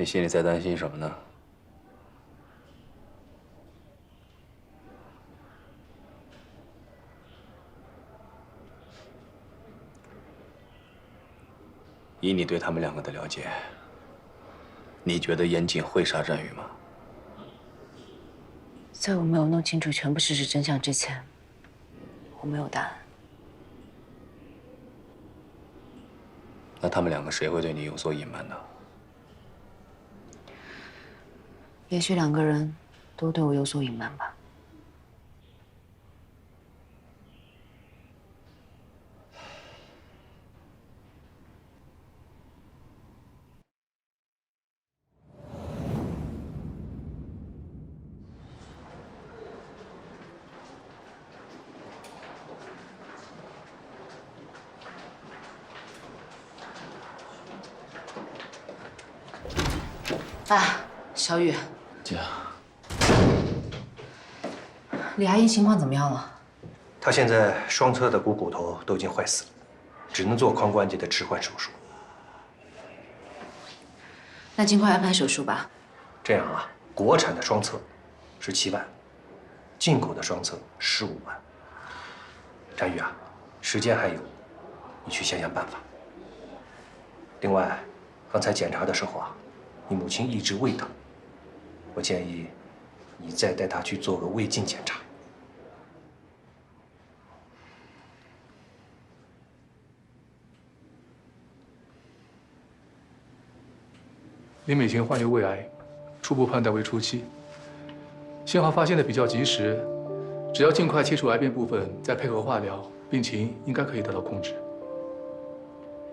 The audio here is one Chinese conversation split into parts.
你心里在担心什么呢？以你对他们两个的了解，你觉得严谨会杀战宇吗？在我没有弄清楚全部事实真相之前，我没有答案。那他们两个谁会对你有所隐瞒呢？也许两个人都对我有所隐瞒吧。啊，小雨，姐，李阿姨情况怎么样了？她现在双侧的股头都已经坏死了，只能做髋关节的置换手术。那尽快安排手术吧。这样啊，国产的双侧17万，进口的双侧15万。展宇啊，时间还有，你去想想办法。另外，刚才检查的时候啊，你母亲一直胃疼，我建议你再带她去做个胃镜检查。李美琴患有胃癌，初步判断为初期，信号发现的比较及时，只要尽快切除癌变部分，再配合化疗，病情应该可以得到控制。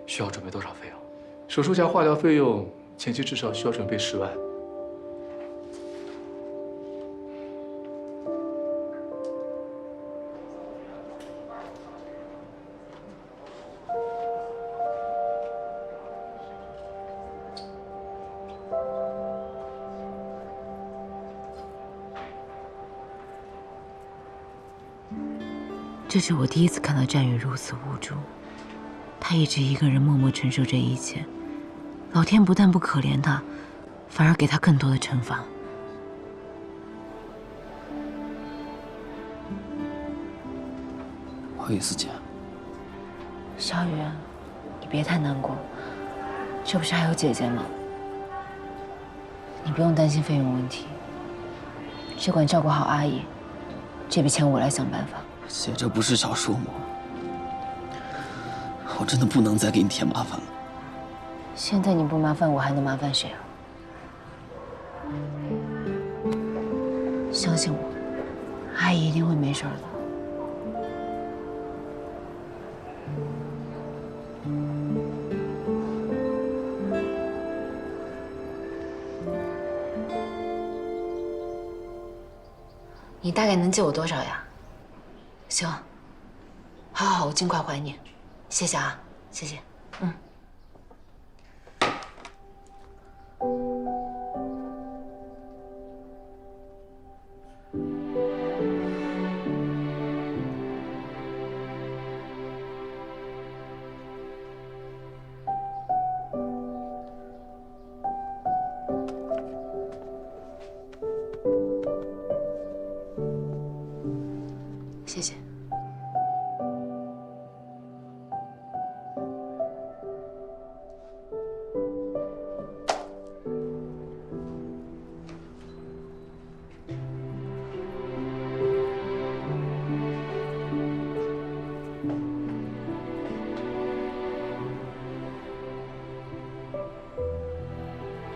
需要准备多少费用？手术加化疗费用前期至少需要准备10万。这是我第一次看到战宇如此无助，他一直一个人默默承受这一切，老天不但不可怜他，反而给他更多的惩罚。不好意思，姐。小雨，你别太难过，这不是还有姐姐吗？你不用担心费用问题，只管照顾好阿姨，这笔钱我来想办法。姐，这不是小数目，我真的不能再给你添麻烦了。现在你不麻烦我，还能麻烦谁啊？相信我，阿姨一定会没事的。你大概能借我多少呀？行，好，我尽快还你。谢谢啊，谢谢。嗯。谢谢。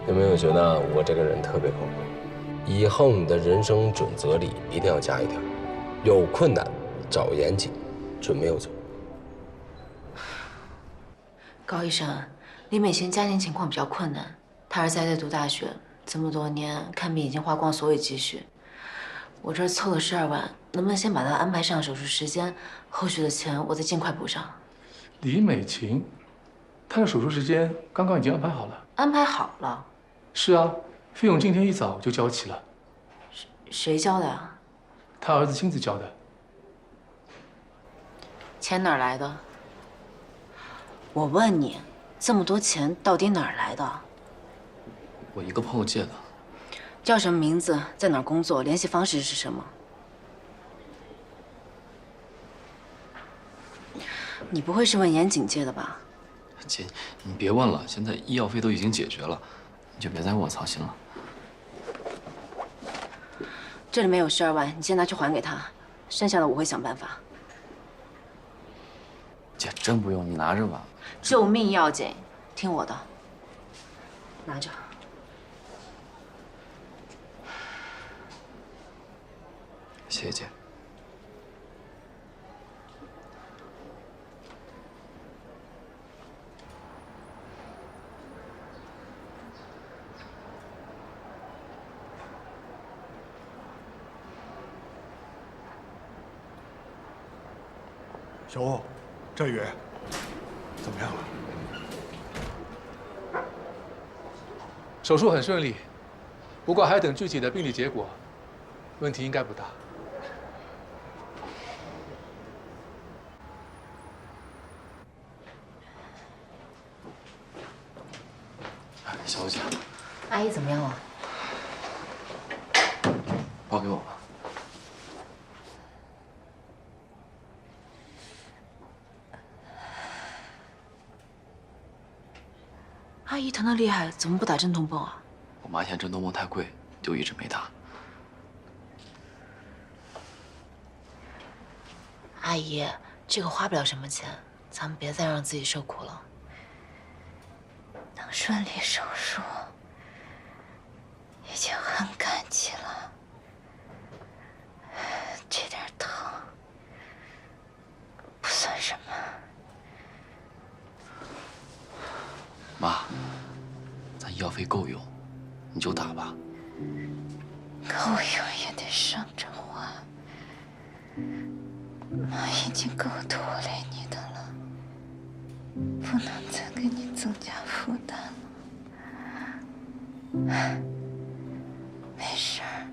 有没有觉得我这个人特别恐怖？以后你的人生准则里一定要加一条：有困难找严谨，准没有错。高医生，李美琴家庭情况比较困难，她儿子还在读大学，这么多年看病已经花光所有积蓄。我这儿凑了12万，能不能先把她安排上手术时间，后续的钱我再尽快补上？李美琴，她的手术时间刚刚已经安排好了。安排好了？是啊，费用今天一早就交齐了。谁交的啊？他儿子亲自交的。钱哪儿来的？我问你，这么多钱到底哪儿来的？我一个朋友借的。叫什么名字？在哪儿工作？联系方式是什么？你不会是问严谨借的吧？姐，你别问了，现在医药费都已经解决了，你就别再为我操心了。这里面有12万，你先拿去还给他，剩下的我会想办法。姐，真不用，你拿着吧。救命要紧，听我的，拿着。谢谢姐。小欧，振宇，怎么样了？手术很顺利，不过还等具体的病理结果，问题应该不大。小姐，阿姨怎么样了？包给我吧。阿姨疼得厉害，怎么不打镇痛泵啊？我妈嫌镇痛泵太贵，就一直没打。阿姨，这个花不了什么钱，咱们别再让自己受苦了。能顺利手术，已经很感激了。这点疼不算什么。妈，咱医药费够用，你就打吧。够用也得省着花。妈已经够拖累你的了，不能再给你增加负担了。没事儿，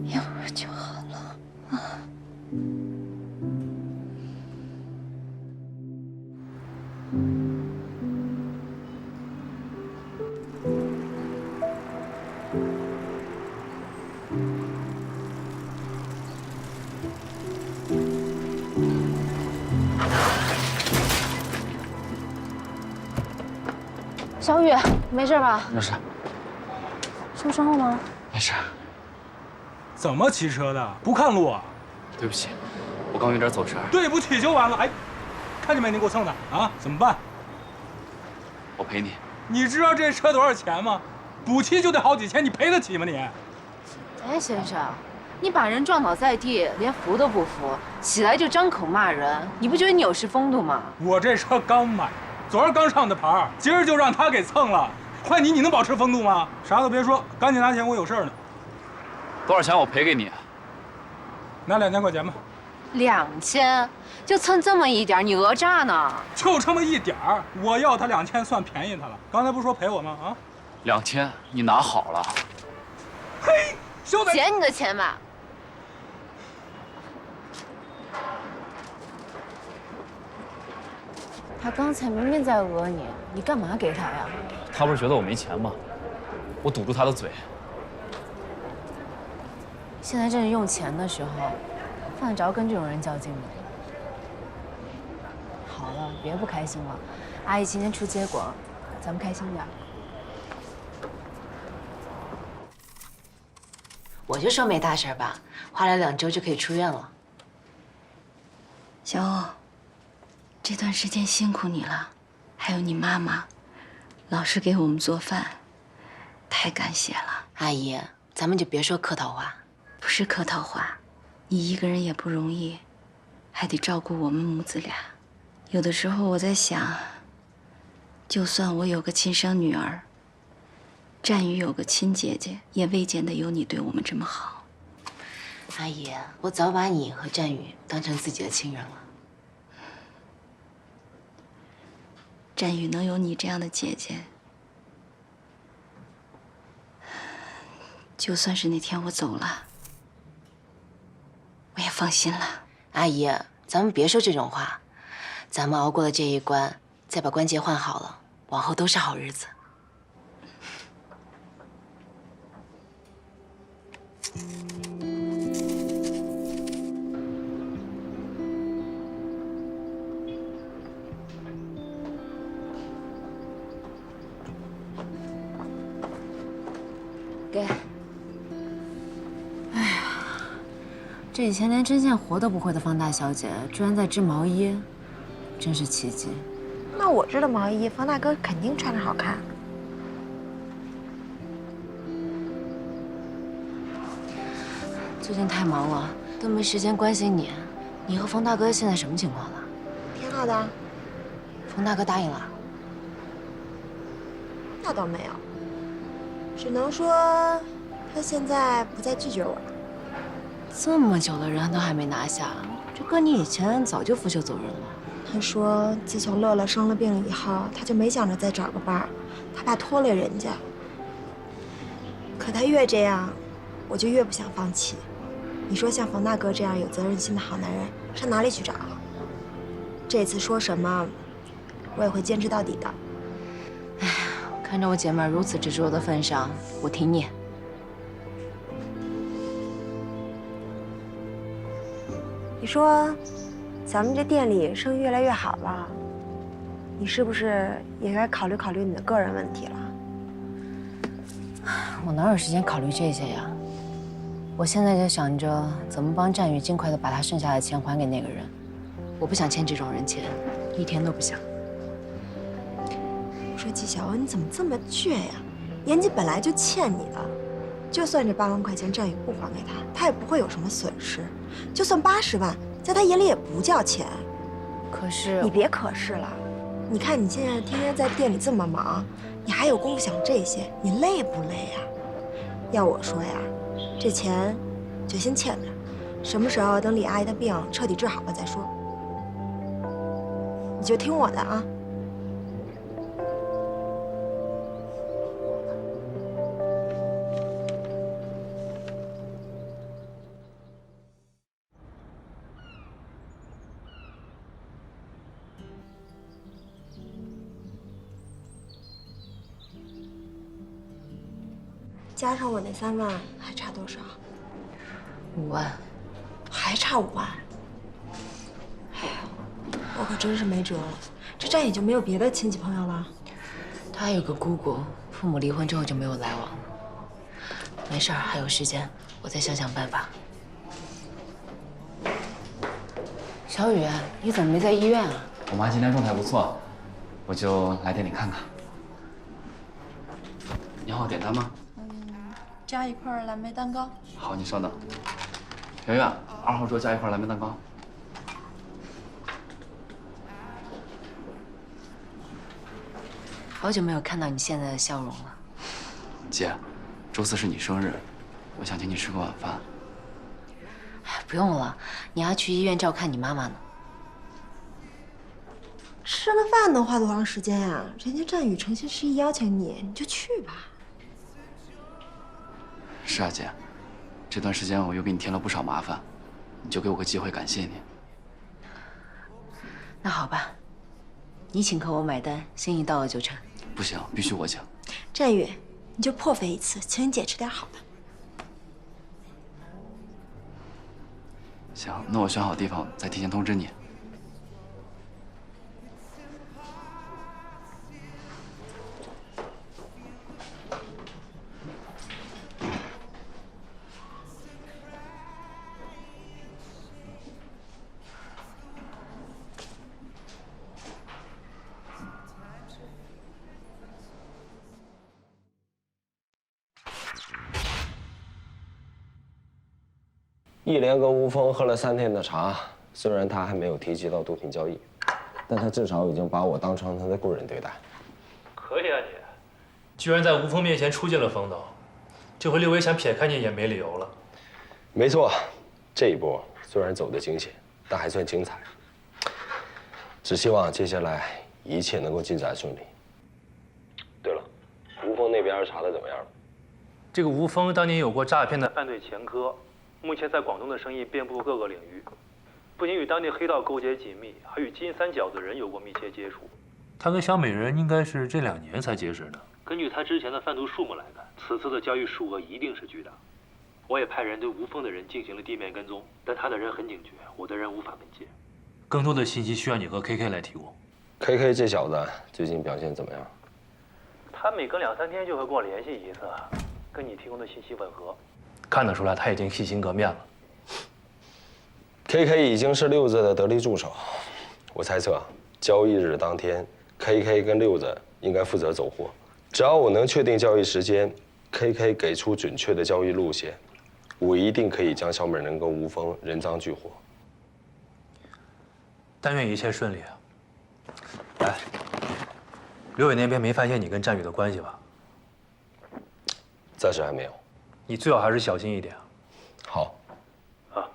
一会儿就好了啊。小雨，没事吧？没事，受伤了吗？没事。怎么骑车的？不看路啊？对不起，我刚有点走神。对不起就完了。哎，看见没？你给我蹭的啊？怎么办？我赔你。你知道这车多少钱吗？补漆就得好几千，你赔得起吗你？哎，先生，你把人撞倒在地，连扶都不扶，起来就张口骂人，你不觉得你有失风度吗？我这车刚买，昨儿刚上的牌儿，今儿就让他给蹭了。换你能保持风度吗？啥都别说，赶紧拿钱，我有事儿呢。多少钱我赔给你？拿2000块钱吧。2000，就蹭这么一点，你讹诈呢？就这么一点儿，我要他2000，算便宜他了。刚才不是说赔我吗？啊2000，你拿好了。嘿，兄弟，捡你的钱吧。他刚才明明在讹你，你干嘛给他呀？他不是觉得我没钱吗？我堵住他的嘴。现在正是用钱的时候，犯得着跟这种人较劲吗？好了，别不开心了。阿姨今天出结果，咱们开心点。我就说没大事吧，花了2周就可以出院了。小欧，这段时间辛苦你了，还有你妈妈，老是给我们做饭，太感谢了。阿姨，咱们就别说客套话。不是客套话，你一个人也不容易，还得照顾我们母子俩。有的时候我在想，就算我有个亲生女儿，战宇有个亲姐姐，也未见得有你对我们这么好。阿姨，我早把你和战宇当成自己的亲人了。战宇能有你这样的姐姐，就算是那天我走了，我也放心了。阿姨，咱们别说这种话，咱们熬过了这一关，再把关节换好了，往后都是好日子。给。哎呀，这以前连针线活都不会的方大小姐，居然在织毛衣，真是奇迹。那我织的毛衣，方大哥肯定穿着好看。最近太忙了，都没时间关心你。你和冯大哥现在什么情况了？挺好的。冯大哥答应了？那倒没有，只能说他现在不再拒绝我了。这么久的人都还没拿下，这搁你以前早就拂袖走人了。他说，自从乐乐生了病以后，他就没想着再找个伴儿，他怕拖累人家。可他越这样，我就越不想放弃。你说像冯大哥这样有责任心的好男人，上哪里去找啊？这次说什么，我也会坚持到底的。哎呀，看着我姐妹儿如此执着的份上，我挺你。你说，咱们这店里生意越来越好了，你是不是也该考虑考虑你的个人问题了？我哪有时间考虑这些呀？我现在就想着怎么帮战宇尽快的把他剩下的钱还给那个人。我不想欠这种人钱，一天都不想。我说纪晓雯，你怎么这么倔呀？严吉本来就欠你的，就算这8万块钱战宇不还给他，他也不会有什么损失。就算80万，在他眼里也不叫钱。可是你别可是了，你看你现在天天在店里这么忙，你还有功夫想这些，你累不累呀？要我说呀，这钱就先欠着，什么时候等李阿姨的病彻底治好了再说。你就听我的啊。加上我那3万，还差多少5万，还差5万。哎呀，我可真是没辙了。这站也就没有别的亲戚朋友了。他还有个姑姑，父母离婚之后就没有来往。没事儿，还有时间，我再想想办法。小雨，你怎么没在医院啊？我妈今天状态不错，我就来店里看看。你好，点单吗？加一块蓝莓蛋糕。好，你稍等。圆圆，2号桌加一块蓝莓蛋糕。好久没有看到你现在的笑容了。姐，周4是你生日，我想请你吃个晚饭。哎，不用了，你还去医院照看你妈妈呢。吃个饭能花多长时间呀？人家战宇诚心实意邀请你，你就去吧。是啊，姐，这段时间我又给你添了不少麻烦，你就给我个机会感谢你。那好吧，你请客我买单，心意到了就成。不行，必须我请。战宇，你就破费一次，请你姐吃点好的。行，那我选好地方再提前通知你。一连跟吴峰喝了3天的茶，虽然他还没有提及到毒品交易，但他至少已经把我当成他的故人对待。可以啊你，居然在吴峰面前出尽了风头，这回六维想撇开你也没理由了。没错，这一波虽然走得惊险，但还算精彩。只希望接下来一切能够进展顺利。对了，吴峰那边查的怎么样了？这个吴峰当年有过诈骗的犯罪前科。目前在广东的生意遍布各个领域，不仅与当地黑道勾结紧密，还与金三角的人有过密切接触。他跟小美人应该是这2年才结识的。根据他之前的贩毒数目来看，此次的交易数额一定是巨大。我也派人对吴峰的人进行了地面跟踪，但他的人很警觉，我的人无法跟进。更多的信息需要你和 KK 来提供。KK 这小子最近表现怎么样？他每隔2、3天就会跟我联系一次，跟你提供的信息吻合，看得出来他已经洗心革面了。KK 已经是六子的得力助手，我猜测交易日当天 ，KK 跟六子应该负责走货。只要我能确定交易时间 ，KK 给出准确的交易路线，我一定可以将小美人跟吴峰人赃俱获。但愿一切顺利啊！哎，刘伟那边没发现你跟战宇的关系吧？暂时还没有。你最好还是小心一点。好。啊。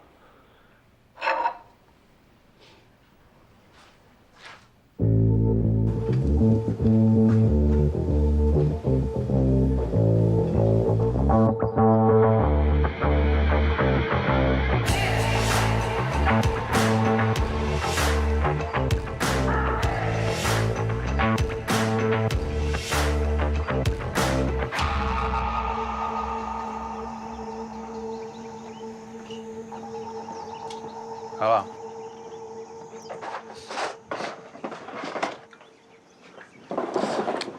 来吧。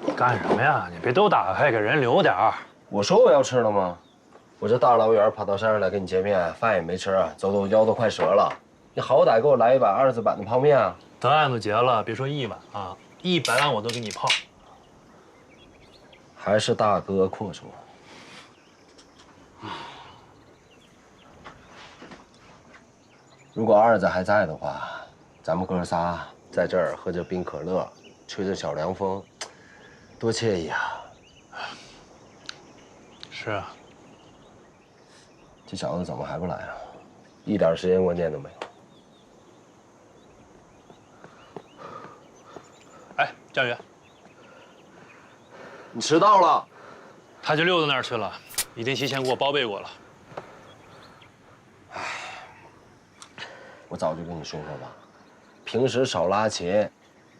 你干什么呀？你别都打开，给人留点儿。我说我要吃了吗？我这大老远跑到山上来跟你见面，饭也没吃，走腰都快折了。你好歹给我来一碗2字版的泡面啊！等案子结了，别说1碗啊，100碗我都给你泡。还是大哥阔绰。如果2子还在的话，咱们哥仨在这儿喝着冰可乐，吹着小凉风，多惬意啊！是啊。这小子怎么还不来啊？一点时间观念都没有。哎，佳宇，你迟到了。他就溜到那儿去了，已经提前给我报备过了。我早就跟你说过吧，平时少拉琴，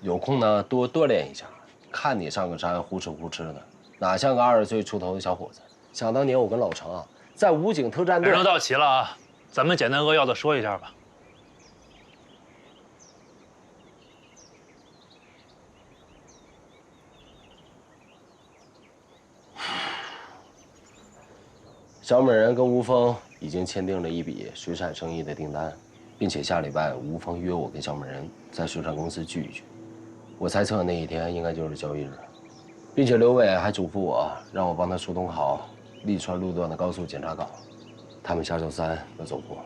有空呢多锻炼一下。看你上个山呼哧呼哧的，哪像个20岁出头的小伙子。想当年我跟老程啊，在武警特战队。人都到齐了啊，咱们简单扼要的说一下吧。小美人跟吴峰已经签订了一笔水产生意的订单，并且下礼拜吴峰约我跟小美人在水产公司聚一聚。我猜测那一天应该就是交易日，并且刘伟还嘱咐我让我帮他疏通好利川路段的高速检查岗，他们下周3要走货。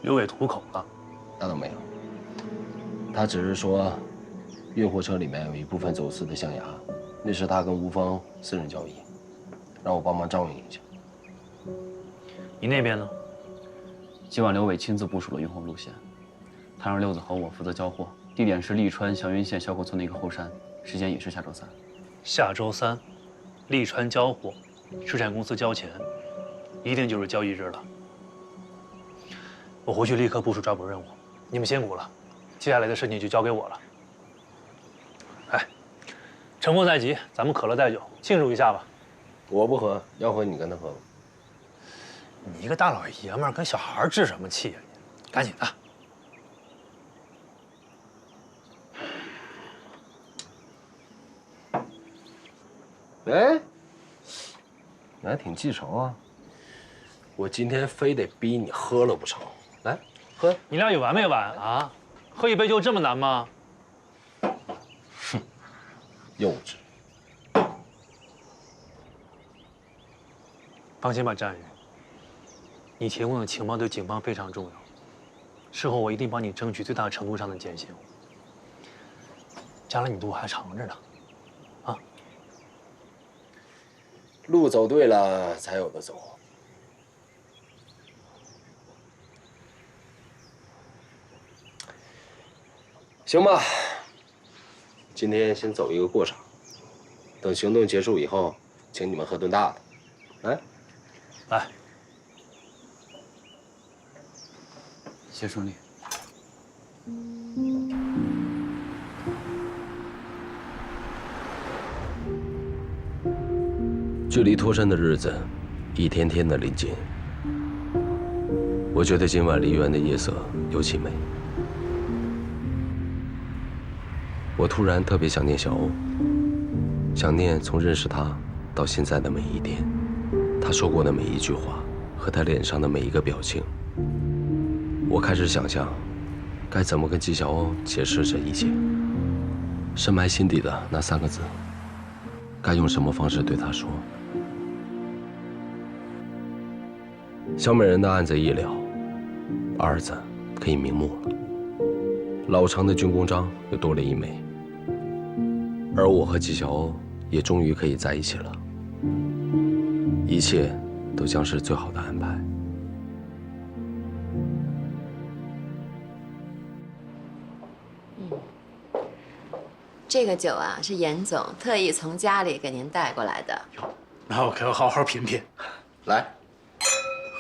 刘伟吐口了？那倒没有，他只是说运货车里面有一部分走私的象牙，那是他跟吴峰私人交易，让我帮忙照应一下。你那边呢？今晚刘伟亲自部署了运货路线，他让六子和我负责交货，地点是利川祥云县小口村的一个后山，时间也是下周3。下周3，利川交货，水产公司交钱，一定就是交易日了。我回去立刻部署抓捕任务，你们辛苦了，接下来的事情就交给我了。哎，成功在即，咱们可乐带酒庆祝一下吧。我不喝，要喝你跟他喝吧。你一个大老爷们儿跟小孩置什么气呀？你赶紧的。哎，你还挺记仇啊！我今天非得逼你喝了不成？来，喝。你俩有完没完啊？喝一杯就这么难吗？哼，幼稚。放心吧，战宇。你提供的情报对警方非常重要，事后我一定帮你争取最大程度上的减刑。将来你路还长着呢，啊！路走对了，才有的走。行吧，今天先走一个过场，等行动结束以后，请你们喝顿大的。来，来。一切顺利。距离脱身的日子一天天的临近，我觉得今晚梨园的夜色尤其美。我突然特别想念小欧，想念从认识他到现在的每一天，他说过的每一句话和他脸上的每一个表情，我开始想象该怎么跟纪晓鸥解释这一切。深埋心底的那3个字，该用什么方式对他说？小美人的案子一了，儿子可以瞑目了，老常的军功章又多了1枚，而我和纪晓鸥也终于可以在一起了，一切都将是最好的安排。这个酒啊，是严总特意从家里给您带过来的。那我可要好好品品。来，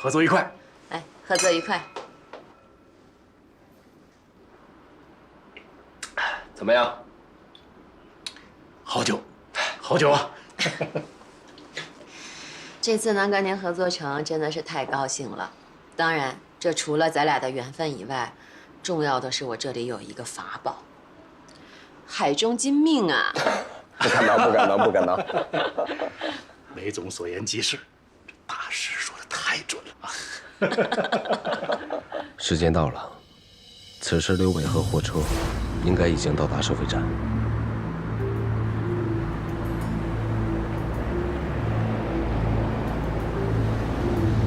合作愉快。来，合作愉快。怎么样？好酒，好酒啊！这次能跟您合作成，真的是太高兴了。当然，这除了咱俩的缘分以外，重要的是我这里有一个法宝。海中金命啊！不敢当，不敢当，不敢当。雷总所言极是，这大师说的太准了。时间到了，此时刘伟和货车应该已经到达收费站。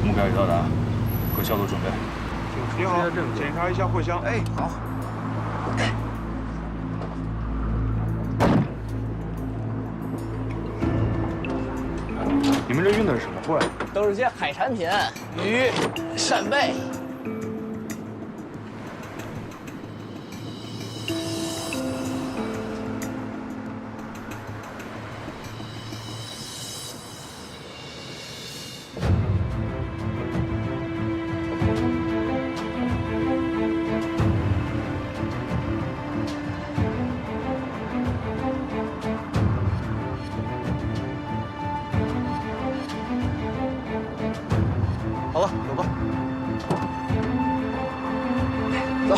目标已到达，各小组准备。你好，检查一下货箱。哎，好。你们这运的是什么货呀？都是些海产品，鱼、扇贝。好了，走吧。走。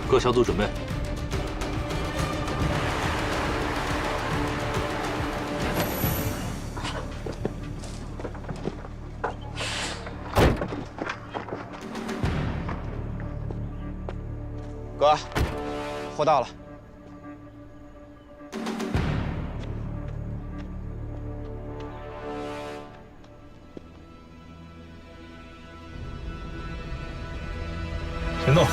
各小组准备。哥，货到了。行动。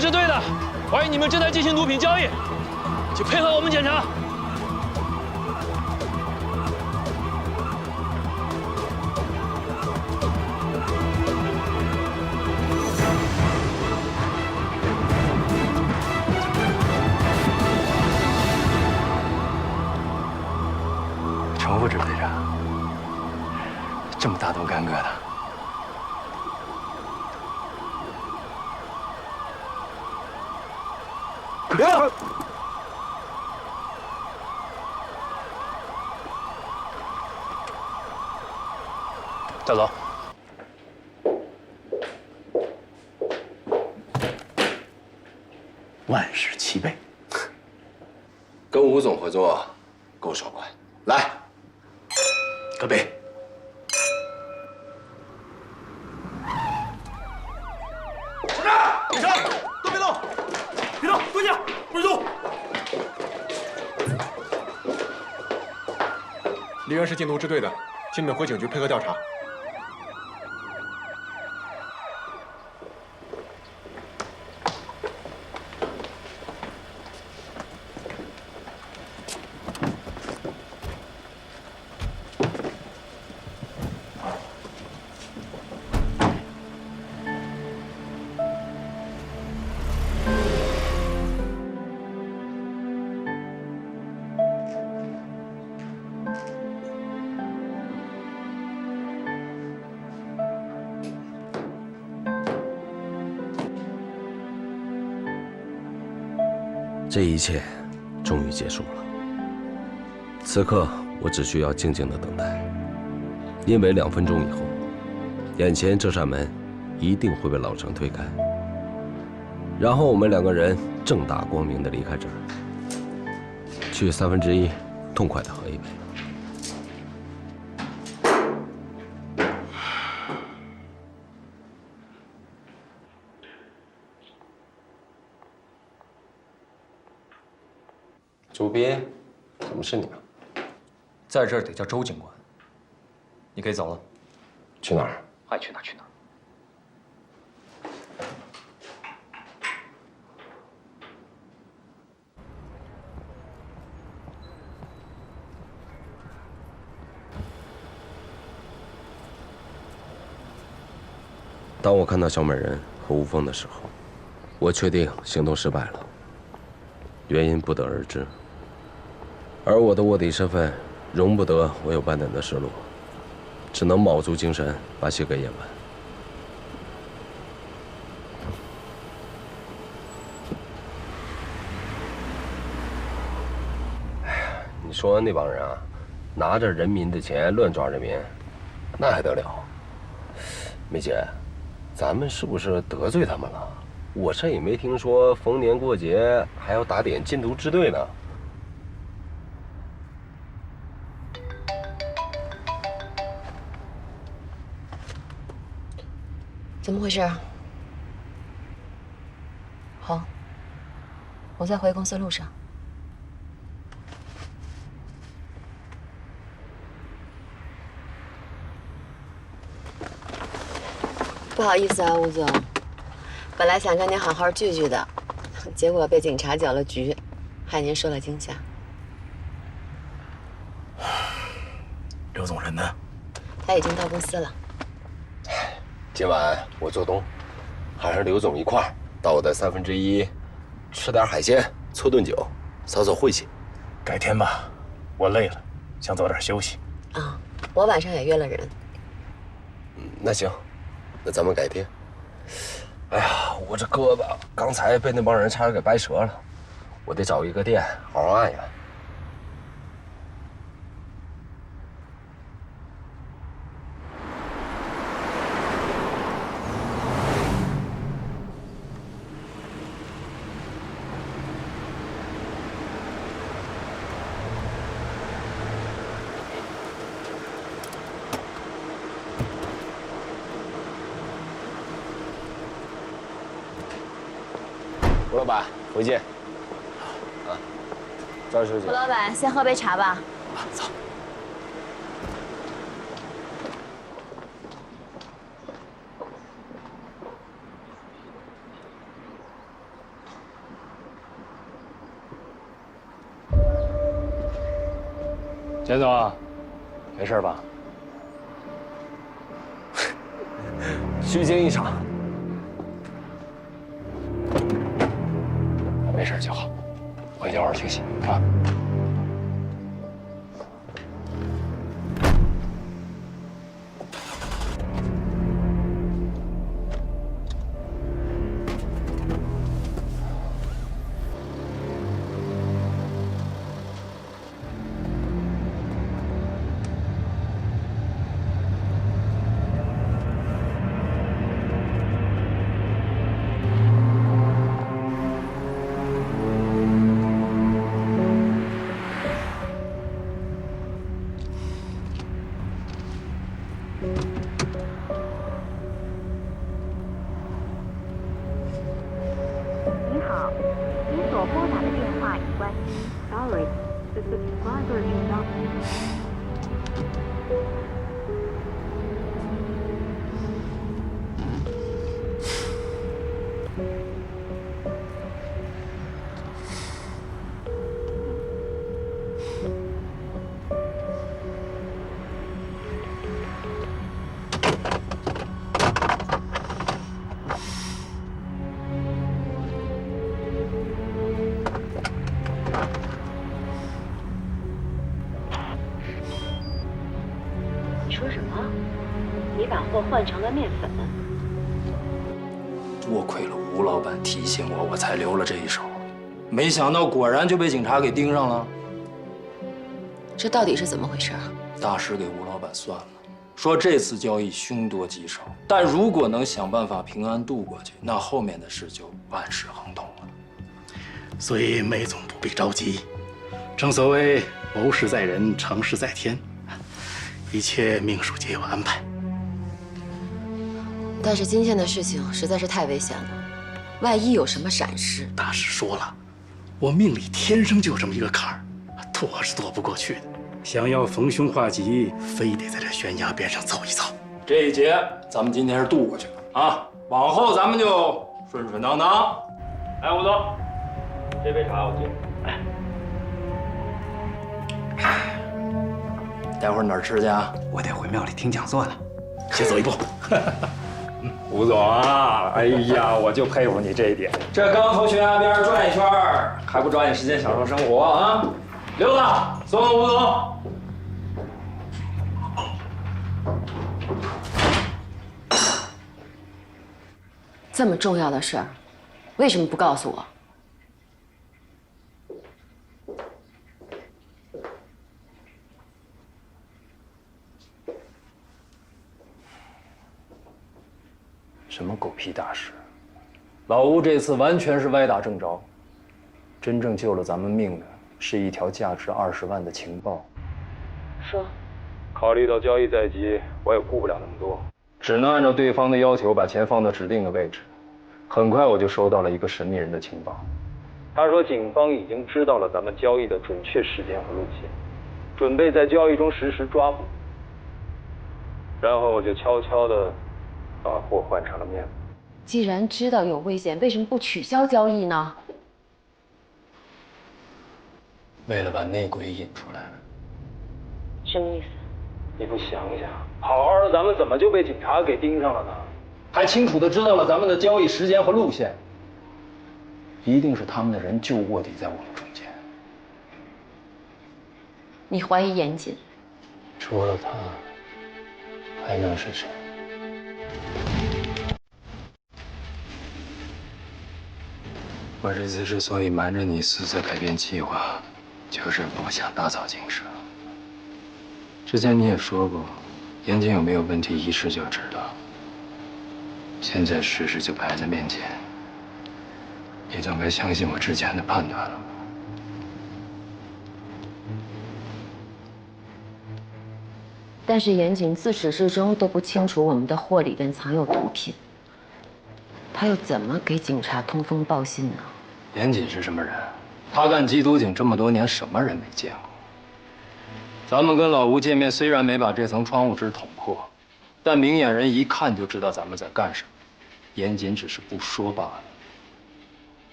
支队的，怀疑你们正在进行毒品交易，请配合我们检查。程副支队长，这么大动干戈的。 别！带走。万事齐备，跟吴总合作够爽快。来，干杯！ 起身，都别动，别动，蹲下，不许动。梨园是禁毒支队的，请你们回警局配合调查。这一切终于结束了。此刻，我只需要静静的等待，因为2分钟以后，眼前这扇门一定会被老程推开，然后我们2个人正大光明的离开这儿，去1/3痛快的喝一杯。 朱斌，怎么是你啊？在这儿得叫周警官。你可以走了。去哪儿？爱去哪儿去哪儿。当我看到小美人和吴峰的时候，我确定行动失败了，原因不得而知。 而我的卧底身份，容不得我有半点的失落，只能卯足精神把戏给演完。哎呀，你说那帮人啊，拿着人民的钱乱抓人民，那还得了？梅姐，咱们是不是得罪他们了？我这也没听说逢年过节还要打点禁毒支队呢。 怎么回事？好，我在回公司路上。不好意思啊，吴总，本来想跟您好好聚聚的，结果被警察搅了局，害您受了惊吓。刘总人呢？他已经到公司了。 今晚我做东，还是刘总一块儿到我的1/3，吃点海鲜，搓顿酒，扫扫晦气。改天吧，我累了，想早点休息。啊，我晚上也约了人。那行，那咱们改天。哎呀，我这胳膊刚才被那帮人差点给掰折了，我得找一个店好好按一按。 吴老板，回见。啊，赵书记。吴老板，先喝杯茶吧。走。钱总，没事吧？虚惊一场，没事就好，我一定好好休息啊。您好，您所拨打的电话已关机。Sorry, the subscriber is not. 你说什么？你把货换成了面粉？多亏了吴老板提醒我，我才留了这一手。没想到果然就被警察给盯上了。这到底是怎么回事啊？大师给吴老板算了，说这次交易凶多吉少，但如果能想办法平安度过去，那后面的事就万事亨通了。所以梅总不必着急，正所谓谋事在人，成事在天，一切命数皆有安排。但是今天的事情实在是太危险了，万一有什么闪失，大师说了，我命里天生就有这么一个坎儿，躲是躲不过去的。想要逢凶化吉，非得在这悬崖边上走一遭。这一劫咱们今天是渡过去了啊，往后咱们就顺顺当当。哎，吴总，这杯茶我敬你。待会儿哪儿吃去啊？我得回庙里听讲座呢，先走一步。吴总啊，哎呀，我就佩服你这一点。这刚从悬崖边转一圈，还不抓紧时间享受生活啊？刘子，送吴总。这么重要的事儿，为什么不告诉我？什么狗屁大事！老吴这次完全是歪打正着，真正救了咱们命的是一条价值20万的情报。说，考虑到交易在即，我也顾不了那么多，只能按照对方的要求把钱放到指定的位置。很快我就收到了一个神秘人的情报，他说警方已经知道了咱们交易的准确时间和路线，准备在交易中实时抓捕。然后我就悄悄地把货换成了面粉。既然知道有危险，为什么不取消交易呢？为了把内鬼引出来。什么意思？你不想想，好好的咱们怎么就被警察给盯上了呢？还清楚的知道了咱们的交易时间和路线，一定是他们的人就卧底在我们中间。你怀疑严谨？除了他，还能是谁？我这次之所以瞒着你私自改变计划，就是不想打草惊蛇。之前你也说过，严谨有没有问题，一试就知道。现在事实就摆在面前，你总该相信我之前的判断了吧？但是严谨自始至终都不清楚我们的货里边藏有毒品，他又怎么给警察通风报信呢？严谨是什么人？他干缉毒警这么多年，什么人没见过？咱们跟老吴见面，虽然没把这层窗户纸捅破，但明眼人一看就知道咱们在干什么。严谨只是不说罢了。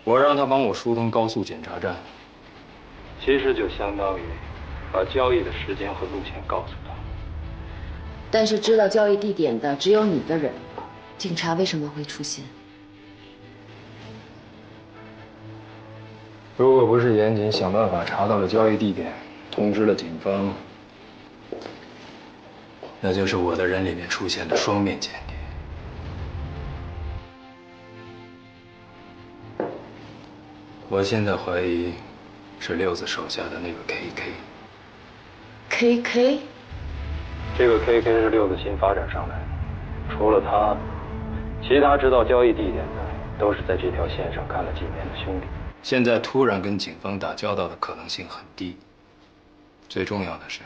我让他帮我疏通高速检查站，其实就相当于把交易的时间和路线告诉他。但是知道交易地点的只有你的人，警察为什么会出现？如果不是严谨想办法查到了交易地点，通知了警方，那就是我的人里面出现了双面间谍。我现在怀疑是六子手下的那个 KK。这个 KK 是六子新发展上来的，除了他，其他知道交易地点的都是在这条线上干了几年的兄弟。现在突然跟警方打交道的可能性很低。最重要的是，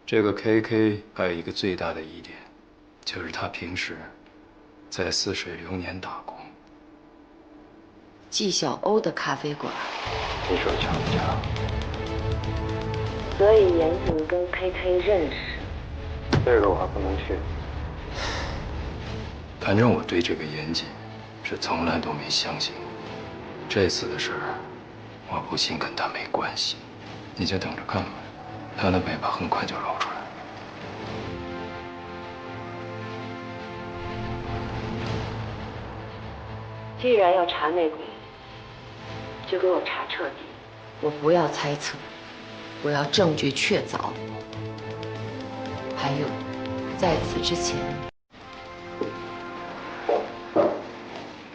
这个 KK 还有一个最大的疑点，就是他平时在似水流年打工。纪晓鸥的咖啡馆。你说巧不巧？所以严谨跟 KK 认识。这个我还不能确定。反正我对这个严谨是从来都没相信过。这次的事儿，我不信跟他没关系。你就等着看吧，他的尾巴很快就露出来。既然要查内鬼，就给我查彻底。我不要猜测，我要证据确凿。还有，在此之前，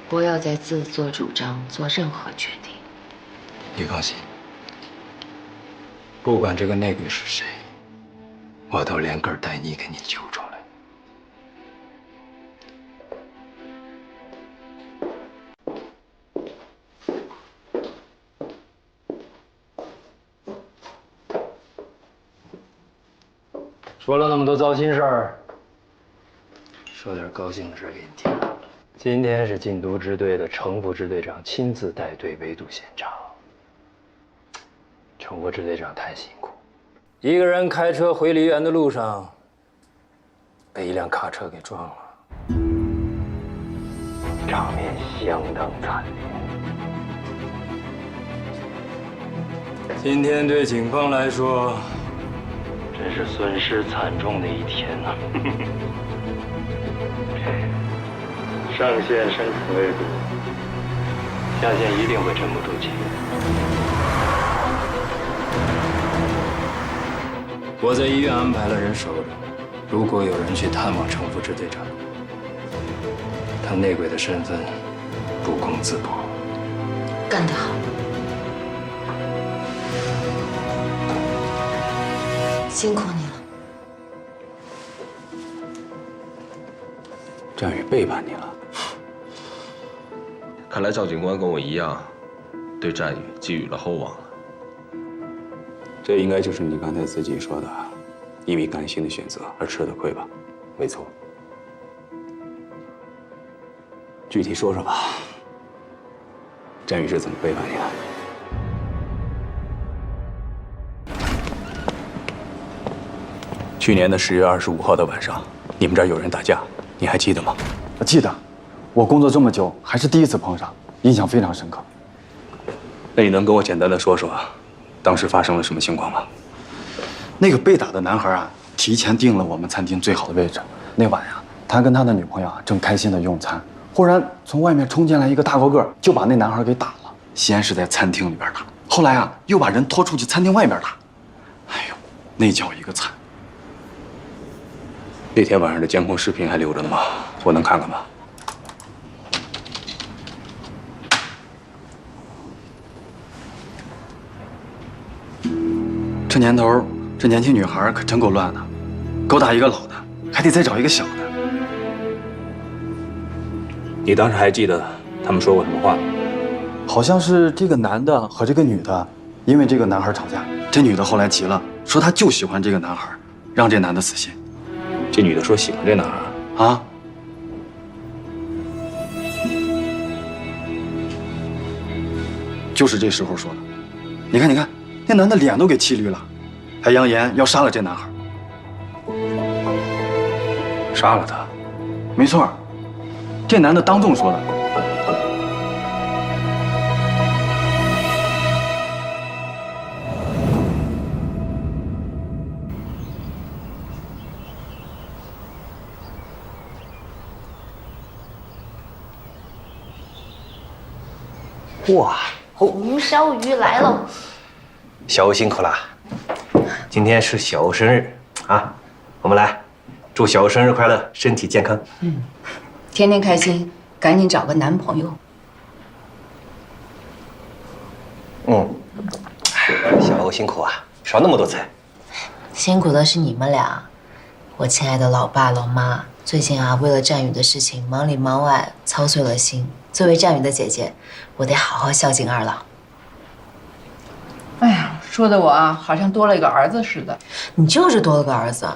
不要再自作主张做任何决定。你放心，不管这个内鬼是谁，我都连根带泥给你揪出来。说了那么多糟心事儿，说点高兴的事给你听。今天是禁毒支队的程副支队长亲自带队围堵现场。程副支队长太辛苦，一个人开车回梨园的路上，被一辆卡车给撞了，场面相当惨烈。今天对警方来说，真是损失惨重的一天呐！上线生死未卜，下线一定会沉不住气。我在医院安排了人守着，如果有人去探望程副支队长，他内鬼的身份不攻自破。干得好。辛苦你了。战宇背叛你了。看来赵警官跟我一样，对战宇寄予了厚望了。这应该就是你刚才自己说的，因为感性的选择而吃的亏吧？没错。具体说说吧，战宇是怎么背叛你的？去年的10月25号的晚上，你们这儿有人打架，你还记得吗？记得，我工作这么久，还是第一次碰上，印象非常深刻。那你能跟我简单的说说，当时发生了什么情况吗？那个被打的男孩啊，提前订了我们餐厅最好的位置。那晚呀，他跟他的女朋友啊正开心的用餐，忽然从外面冲进来一个大高个，就把那男孩给打了。先是在餐厅里边打，后来啊又把人拖出去餐厅外边打。哎呦，那叫一个惨！那天晚上的监控视频还留着呢吗？我能看看吗？这年头，这年轻女孩可真够乱的，勾搭一个老的，还得再找一个小的。你当时还记得他们说过什么话吗？好像是这个男的和这个女的因为这个男孩吵架，这女的后来急了，说她就喜欢这个男孩，让这男的死心。这女的说喜欢这男孩啊？就是这时候说的。你看，你看，那男的脸都给气绿了，还扬言要杀了这男孩。杀了他？没错，这男的当众说的。哇，红烧鱼来了。小欧辛苦了，今天是小欧生日啊，我们来祝小欧生日快乐，身体健康。天天开心，赶紧找个男朋友。小欧辛苦啊，少那么多菜。辛苦的是你们俩，我亲爱的老爸老妈，最近啊为了战宇的事情忙里忙外，操碎了心。作为战宇的姐姐，我得好好孝敬二老。哎呀，说的我啊，好像多了一个儿子似的。你就是多了个儿子，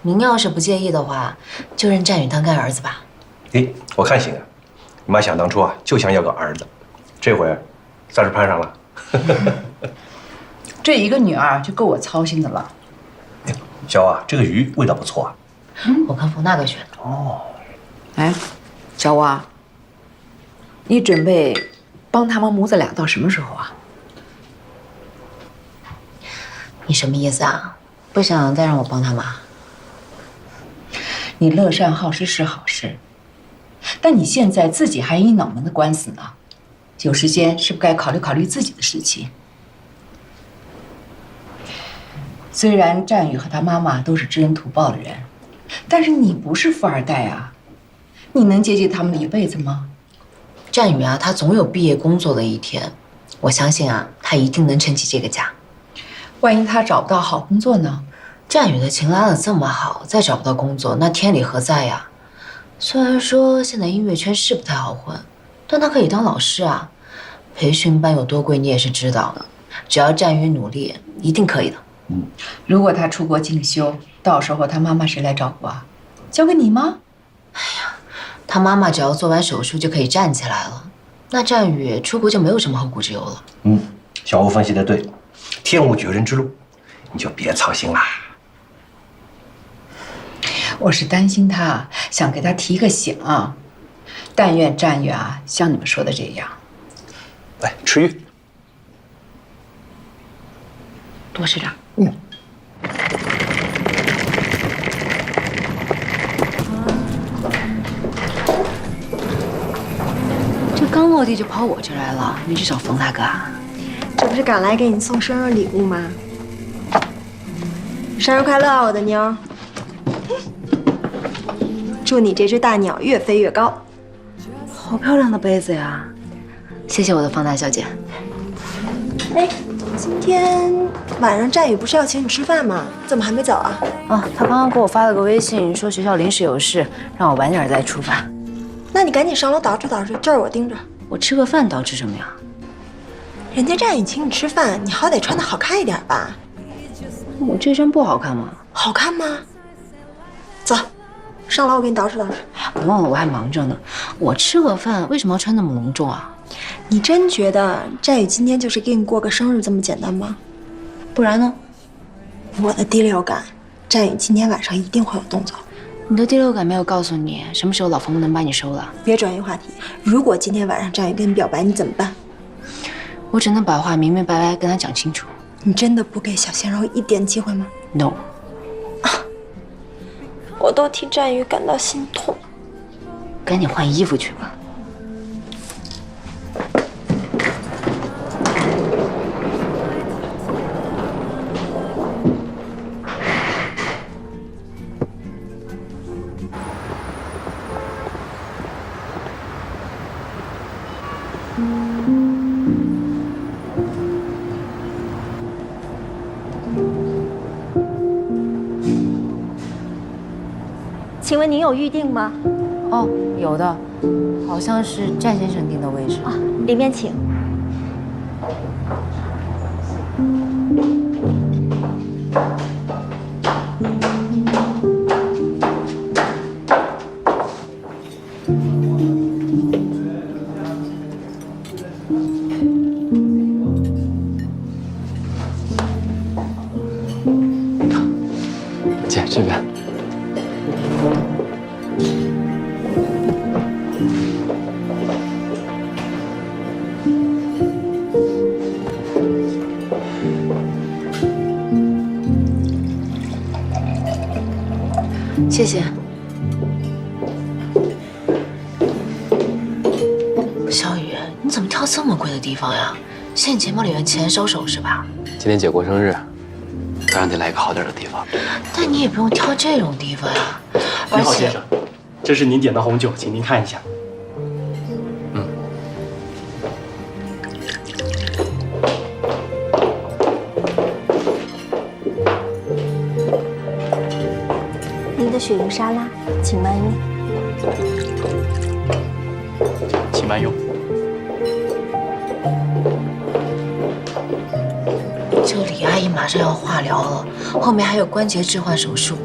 您要是不介意的话，就认战宇当干儿子吧。哎，我看行啊，你妈想当初啊就想要个儿子，这回算是攀上了。这一个女儿就够我操心的了。小欧啊，这个鱼味道不错啊。我看冯大哥选的。哦。哎，小欧啊，你准备帮他们母子俩到什么时候啊？你什么意思啊？不想再让我帮他吗？你乐善好施是好事，但你现在自己还一脑门的官司呢，有时间是不是该考虑考虑自己的事情？虽然战宇和他妈妈都是知恩图报的人，但是你不是富二代啊，你能接济他们的一辈子吗？战宇啊，他总有毕业工作的一天，我相信啊，他一定能撑起这个家。万一他找不到好工作呢？战宇的琴拉得这么好，再找不到工作，那天理何在呀？虽然说现在音乐圈是不太好混，但他可以当老师啊。培训班有多贵，你也是知道的。只要战宇努力，一定可以的。如果他出国进修，到时候他妈妈谁来照顾啊？交给你吗？哎呀，他妈妈只要做完手术就可以站起来了，那战宇出国就没有什么后顾之忧了。小欧分析的对，天无绝人之路，你就别操心啦。我是担心他，想给他提个醒，但愿战宇啊像你们说的这样。来吃鱼，多吃点。这刚落地就跑我这来了，没去找冯大哥啊？这不是赶来给你送生日礼物吗？生日快乐啊，我的妞儿！祝你这只大鸟越飞越高。好漂亮的杯子呀！谢谢我的方大小姐。哎，今天晚上战宇不是要请你吃饭吗？怎么还没走啊？哦，他刚刚给我发了个微信，说学校临时有事，让我晚点再出发。那你赶紧上楼捯饬捯饬，这儿我盯着。我吃个饭捯饬什么呀？人家战宇请你吃饭，你好歹穿得好看一点吧？我这身不好看吗？好看吗？走，上楼我给你捯饬捯饬。不用了，我还忙着呢。我吃个饭为什么要穿那么隆重啊？你真觉得战宇今天就是给你过个生日这么简单吗？不然呢？我的第六感，战宇今天晚上一定会有动作。你的第六感没有告诉你什么时候老冯能把你收了？别转移话题。如果今天晚上战宇跟你表白，你怎么办？我只能把话明明白白跟他讲清楚。你真的不给小鲜肉一点机会吗 ？No。我都替战宇感到心痛。赶紧换衣服去吧。请问您有预定吗？哦，有的，好像是战先生订的位置啊，里面请。姐这边。谢谢。小雨，你怎么么挑这么贵的地方呀？现在钱包里面钱收手是吧？今天姐过生日，当然得来一个好点的地方。但你也不用挑这种地方呀。你好，先生，这是您点的红酒，请您看一下。您的鳕鱼沙拉，请慢用。请慢用。这个李阿姨马上要化疗了，后面还有关节置换手术，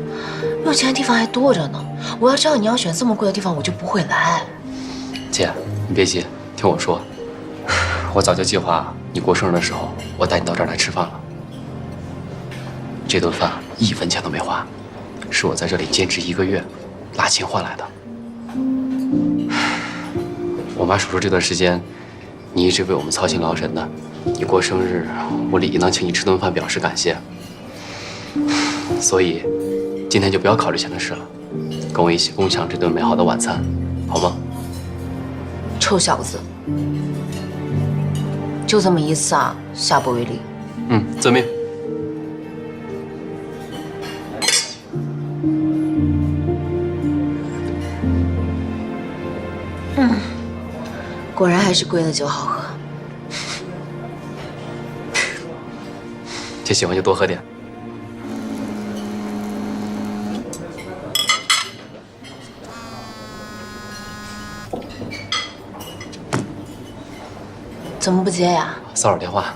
用钱的地方还多着呢。我要知道你要选这么贵的地方，我就不会来。姐，你别急，听我说，我早就计划你过生日的时候，我带你到这儿来吃饭了。这顿饭1分钱都没花，是我在这里兼职1个月，拉钱换来的。我妈说这段时间，你一直为我们操心劳神的，你过生日，我理应当请你吃顿饭表示感谢。所以，今天就不要考虑钱的事了，跟我一起共享这顿美好的晚餐，好吗？臭小子，就这么一次啊，下不为例。遵命。果然还是贵的酒好喝。姐喜欢就多喝点。怎么不接呀？骚扰电话。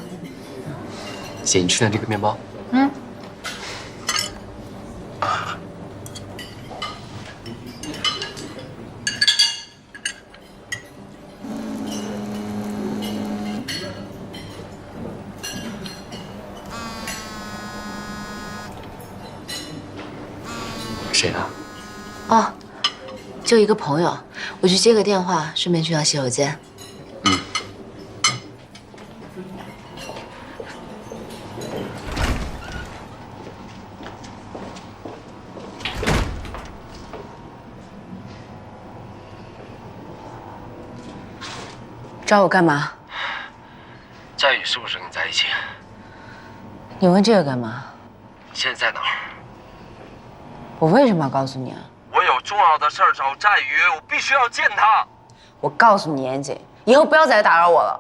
姐，你吃点这个面包。谁啊？哦，就一个朋友，我去接个电话，顺便去趟洗手间。找我干嘛？佳宇是不是跟你在一起？你问这个干嘛？你现在在哪儿？我为什么要告诉你啊？我有重要的事儿找佳宇，我必须要见他。我告诉你，严谨，以后不要再来打扰我了。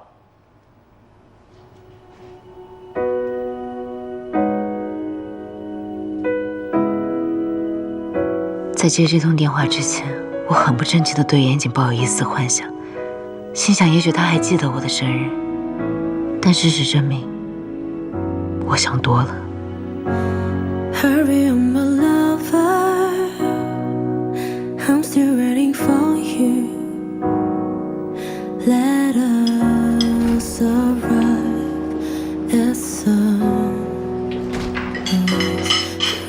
在接这通电话之前，我很不争气地对严谨抱有一丝幻想，心想也许他还记得我的生日，但事实证明，我想多了。Hurry, my lover, I'm still waiting for you. Let us arrive at sunrise.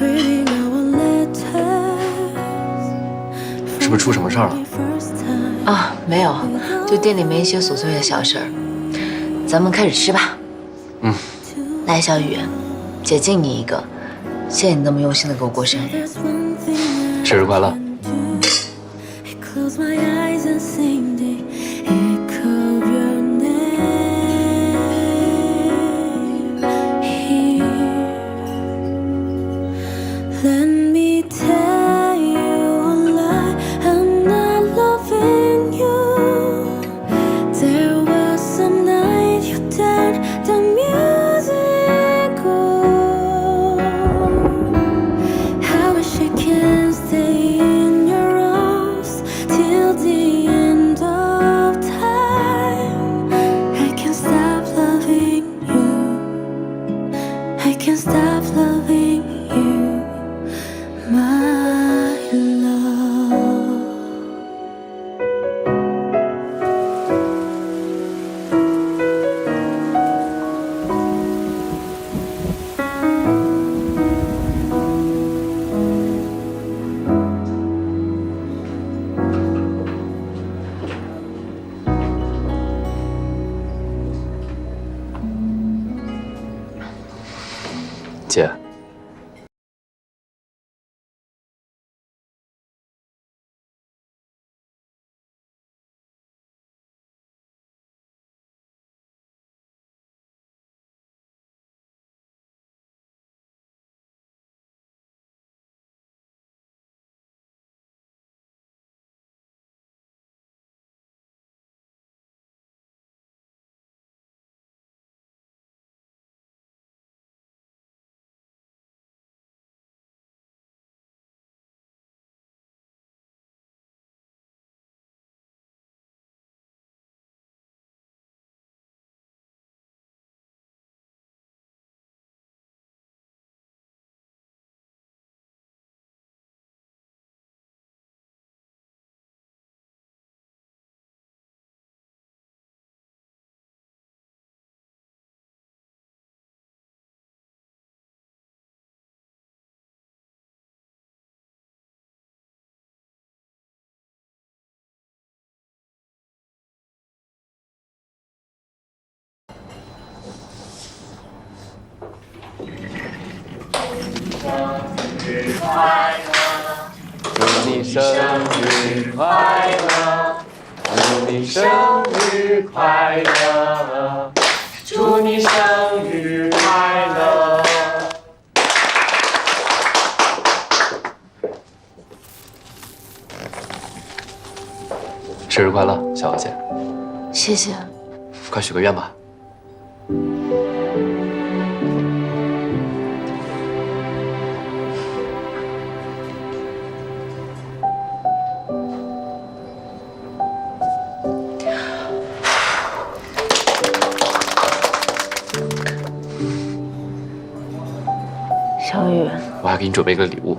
Reading our letters. 是不是出什么事儿了？啊，没有，就店里面一些琐碎的小事儿。咱们开始吃吧。来，小雨，姐敬你一个。谢谢你那么用心的给我过生日，生日快乐！姐。快乐，祝你生日快乐，祝你生日快乐，祝你生日快乐。生日快乐，小娥姐！谢谢。快许个愿吧。小雨，我还给你准备个礼物。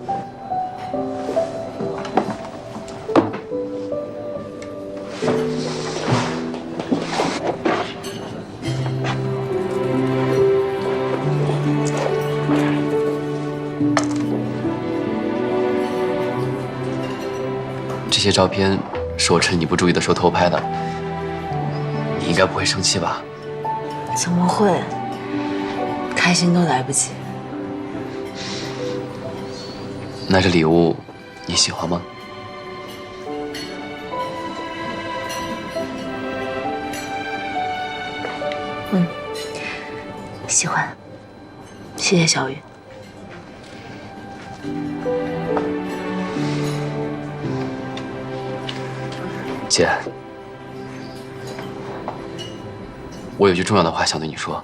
这些照片是我趁你不注意的时候偷拍的，你应该不会生气吧？怎么会？开心都来不及。那这礼物你喜欢吗？喜欢。谢谢小雨。姐，我有句重要的话想对你说。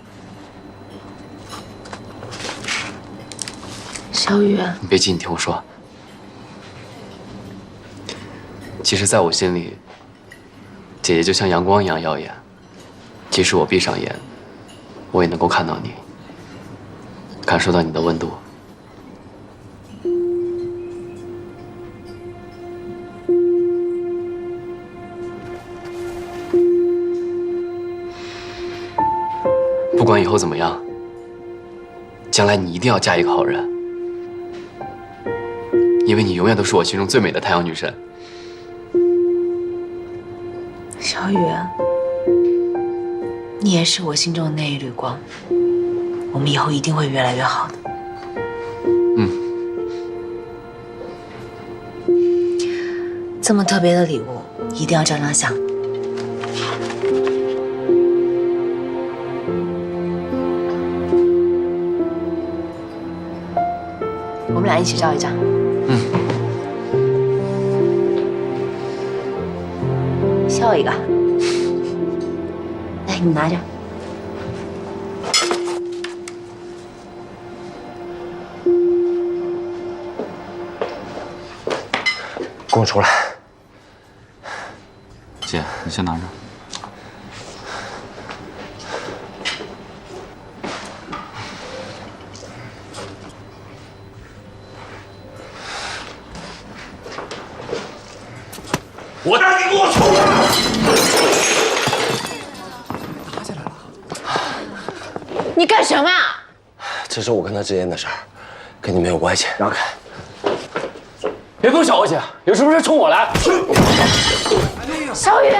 小雨，你别急，你听我说。其实，在我心里，姐姐就像阳光一样耀眼。即使我闭上眼，我也能够看到你，感受到你的温度。不管以后怎么样，将来你一定要嫁一个好人，因为你永远都是我心中最美的太阳女神。小雨，你也是我心中的那一缕光，我们以后一定会越来越好的。这么特别的礼物，一定要照张相。我们俩一起照一张。笑一个。来，你拿着。跟我出来。姐，你先拿着。我让你给我出来！你干什么呀？这是我跟他之间的事儿，跟你没有关系，让开。别动小娥姐，有什么事冲我来。小雨，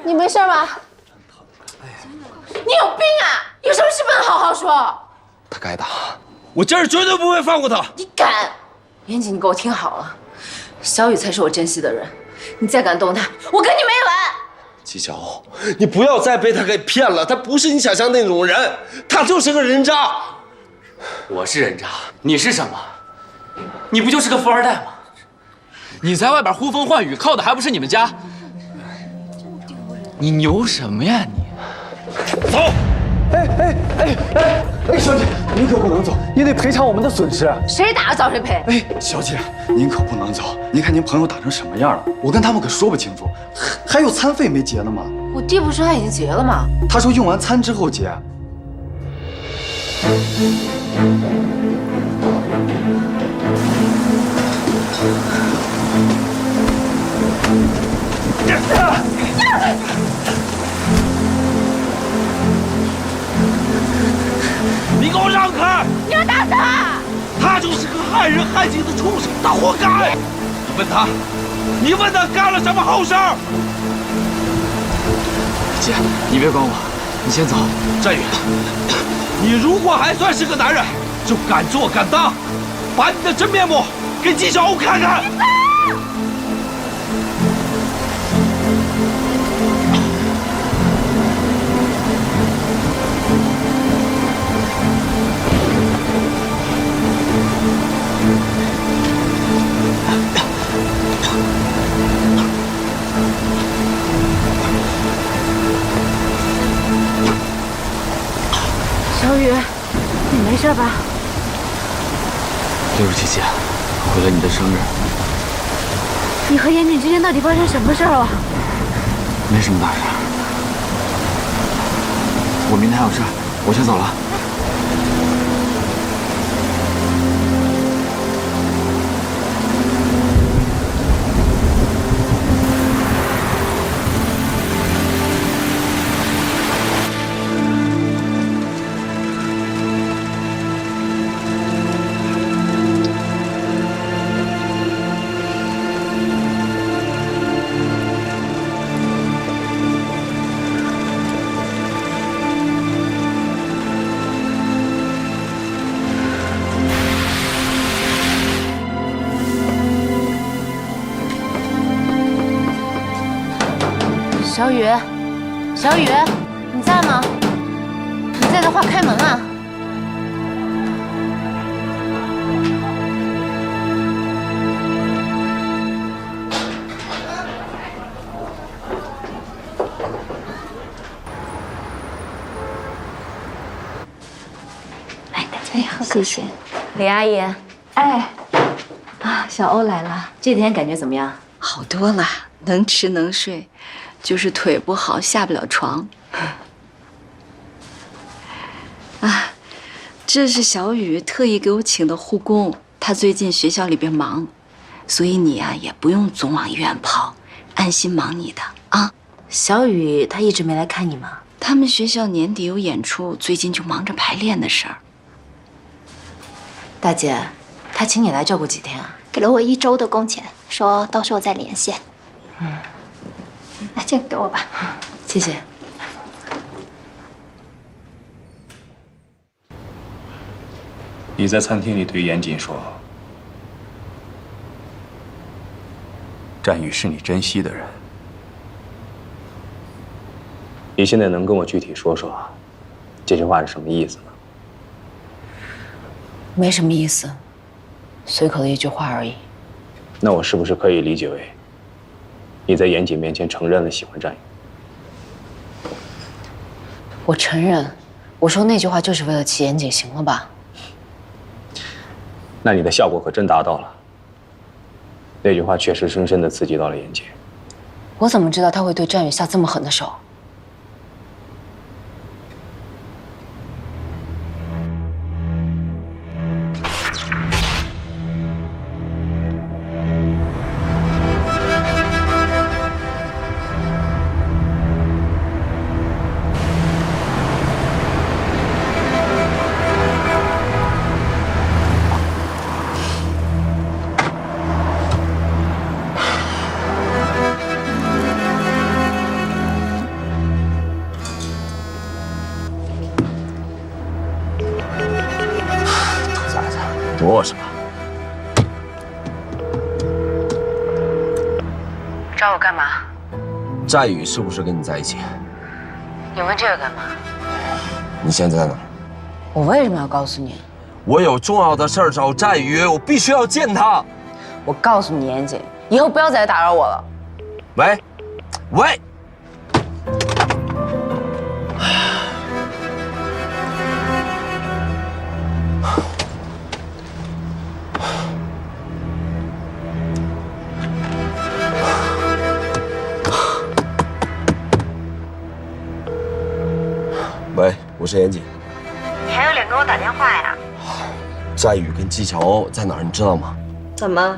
你没事吧？你有病啊！有什么事不能好好说？他该打，我今儿绝对不会放过他。你敢？严谨，你给我听好了，小雨才是我珍惜的人，你再敢动他，我跟你没完！季晓，你不要再被他给骗了，他不是你想象那种人，他就是个人渣。我是人渣，你是什么？你不就是个富二代吗？你在外边呼风唤雨，靠的还不是你们家？你牛什么呀你？走！哎，小姐，您可不能走，您得赔偿我们的损失。谁打了找谁赔。哎，小姐，您可不能走。您看您朋友打成什么样了？我跟他们可说不清楚，还有餐费没结呢吗？我弟不是说他已经结了吗？他说用完餐之后结。你给我让开！你要打他！他就是个害人害己的畜生，他活该！你问他干了什么好事儿？姐，你别管我，你先走。振宇，你如果还算是个男人，就敢做敢当，把你的真面目给纪晓鸥看看。小雨，你没事吧？对不起姐，毁了你的生日。你和严谨之间到底发生什么事儿了？没什么大事。我明天还有事，我先走了。小雨，小雨，你在吗？你在的话，开门啊！来，大家也喝。谢谢，李阿姨。哎，啊，小欧来了。这天感觉怎么样？好多了，能吃能睡。就是腿不好，下不了床。啊，这是小雨特意给我请的护工，他最近学校里边忙，所以你呀也不用总往医院跑，安心忙你的啊。小雨他一直没来看你吗？他们学校年底有演出，最近就忙着排练的事儿。大姐，他请你来照顾几天啊？给了我1周的工钱，说到时候再联系。那这个给我吧，谢谢。你在餐厅里对严谨说：“战宇是你珍惜的人。”你现在能跟我具体说说，这句话是什么意思吗？没什么意思，随口的一句话而已。那我是不是可以理解为？你在严谨面前承认了喜欢战宇？我承认，我说那句话就是为了气严谨，行了吧？那你的效果可真达到了。那句话确实深深地刺激到了严谨。我怎么知道他会对战宇下这么狠的手？躲我什么？找我干嘛？战宇是不是跟你在一起？你问这个干嘛？你现在在哪儿？我为什么要告诉你？我有重要的事儿找战宇，我必须要见他。我告诉你，严谨，以后不要再来打扰我了。喂，喂。喂，我是严谨。你还有脸给我打电话呀？战宇跟纪晓鸥在哪儿，你知道吗？怎么？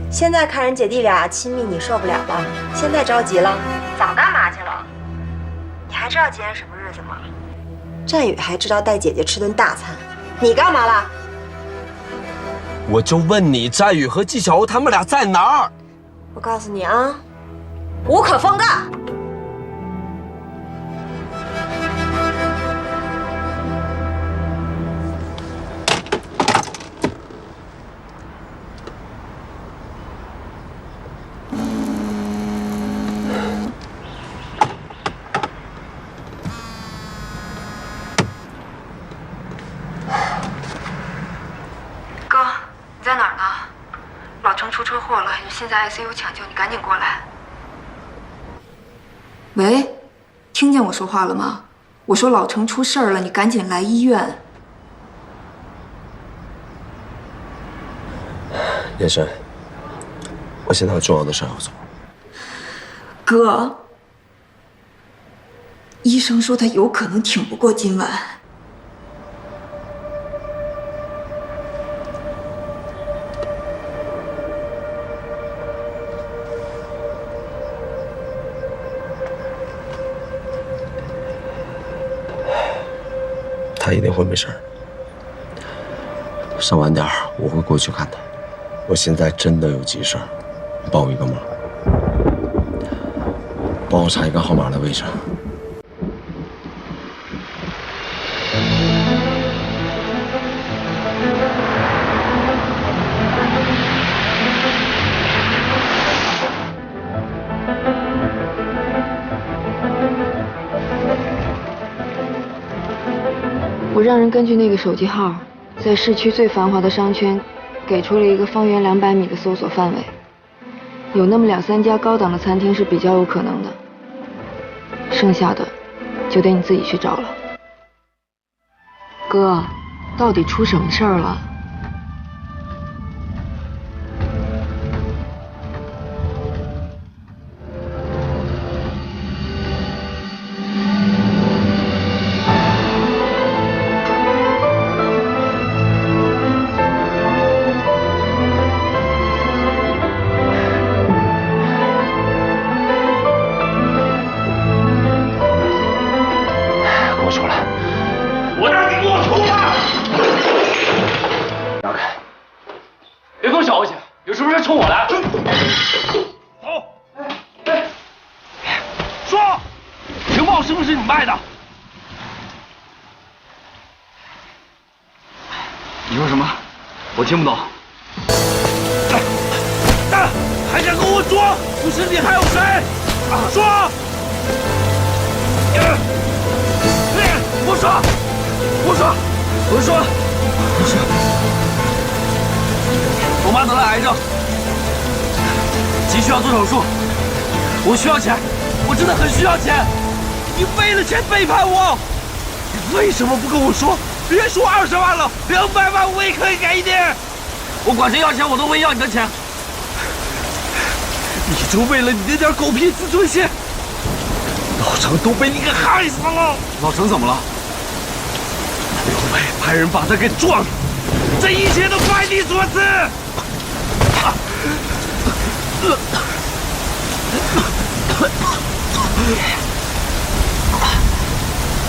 现在看人姐弟俩亲密，你受不了了？现在着急了？早干嘛去了？你还知道今天什么日子吗？战宇还知道带姐姐吃顿大餐，你干嘛了？我就问你，战宇和纪晓鸥他们俩在哪儿？我告诉你啊，无可奉告。破了，有心在 ICU 抢救，你赶紧过来。喂，听见我说话了吗？我说老程出事儿了，你赶紧来医院。叶深，我现在有重要的事要做。哥，医生说他有可能挺不过今晚。他一定会没事儿。稍晚点儿我会过去看他。我现在真的有急事儿，你帮我一个忙，帮我查一个号码的位置。我让人根据那个手机号，在市区最繁华的商圈，给出了一个方圆200米的搜索范围，有那么2、3家高档的餐厅是比较有可能的，剩下的就得你自己去找了。哥，到底出什么事儿了？我听不懂。还想跟我说？不是你还有谁？说！我说！我妈得了癌症，急需要做手术，我需要钱，我真的很需要钱。你为了钱背叛我，你为什么不跟我说？别说20万了，200万我也可以给你。我管谁要钱，我都会要你的钱。你就为了你那点狗屁自尊心，老程都被你给害死了。老程怎么了？刘伟派人把他给撞了，这一切都怪你所赐。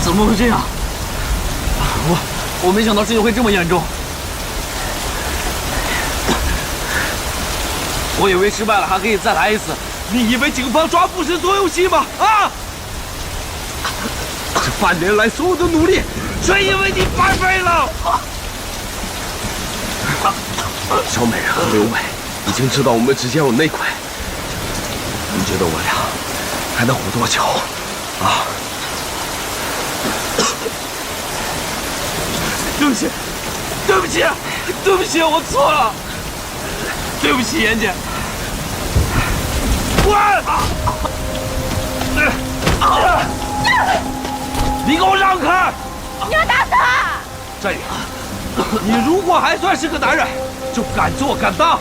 怎么会这样？我没想到事情会这么严重。我以为失败了还可以再来一次，你以为警方抓捕是做游戏吗？啊！这半年来所有的努力，全因为你白费了。小美和刘伟已经知道我们之间有内鬼，你觉得我俩还能活多久？啊！对不起，对不起，对不起，我错了，对不起，妍姐。滚！你给我让开！你要打死他！战宇，你如果还算是个男人，就敢做敢当，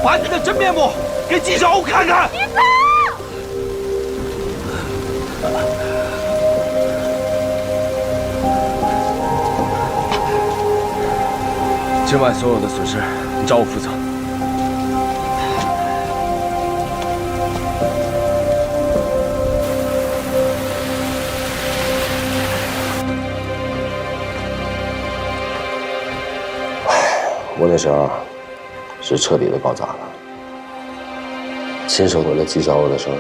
把你的真面目给纪晓看看。你走！今晚所有的损失，你找我负责。我那时候是彻底的搞砸了，亲手毁了纪晓我的生日。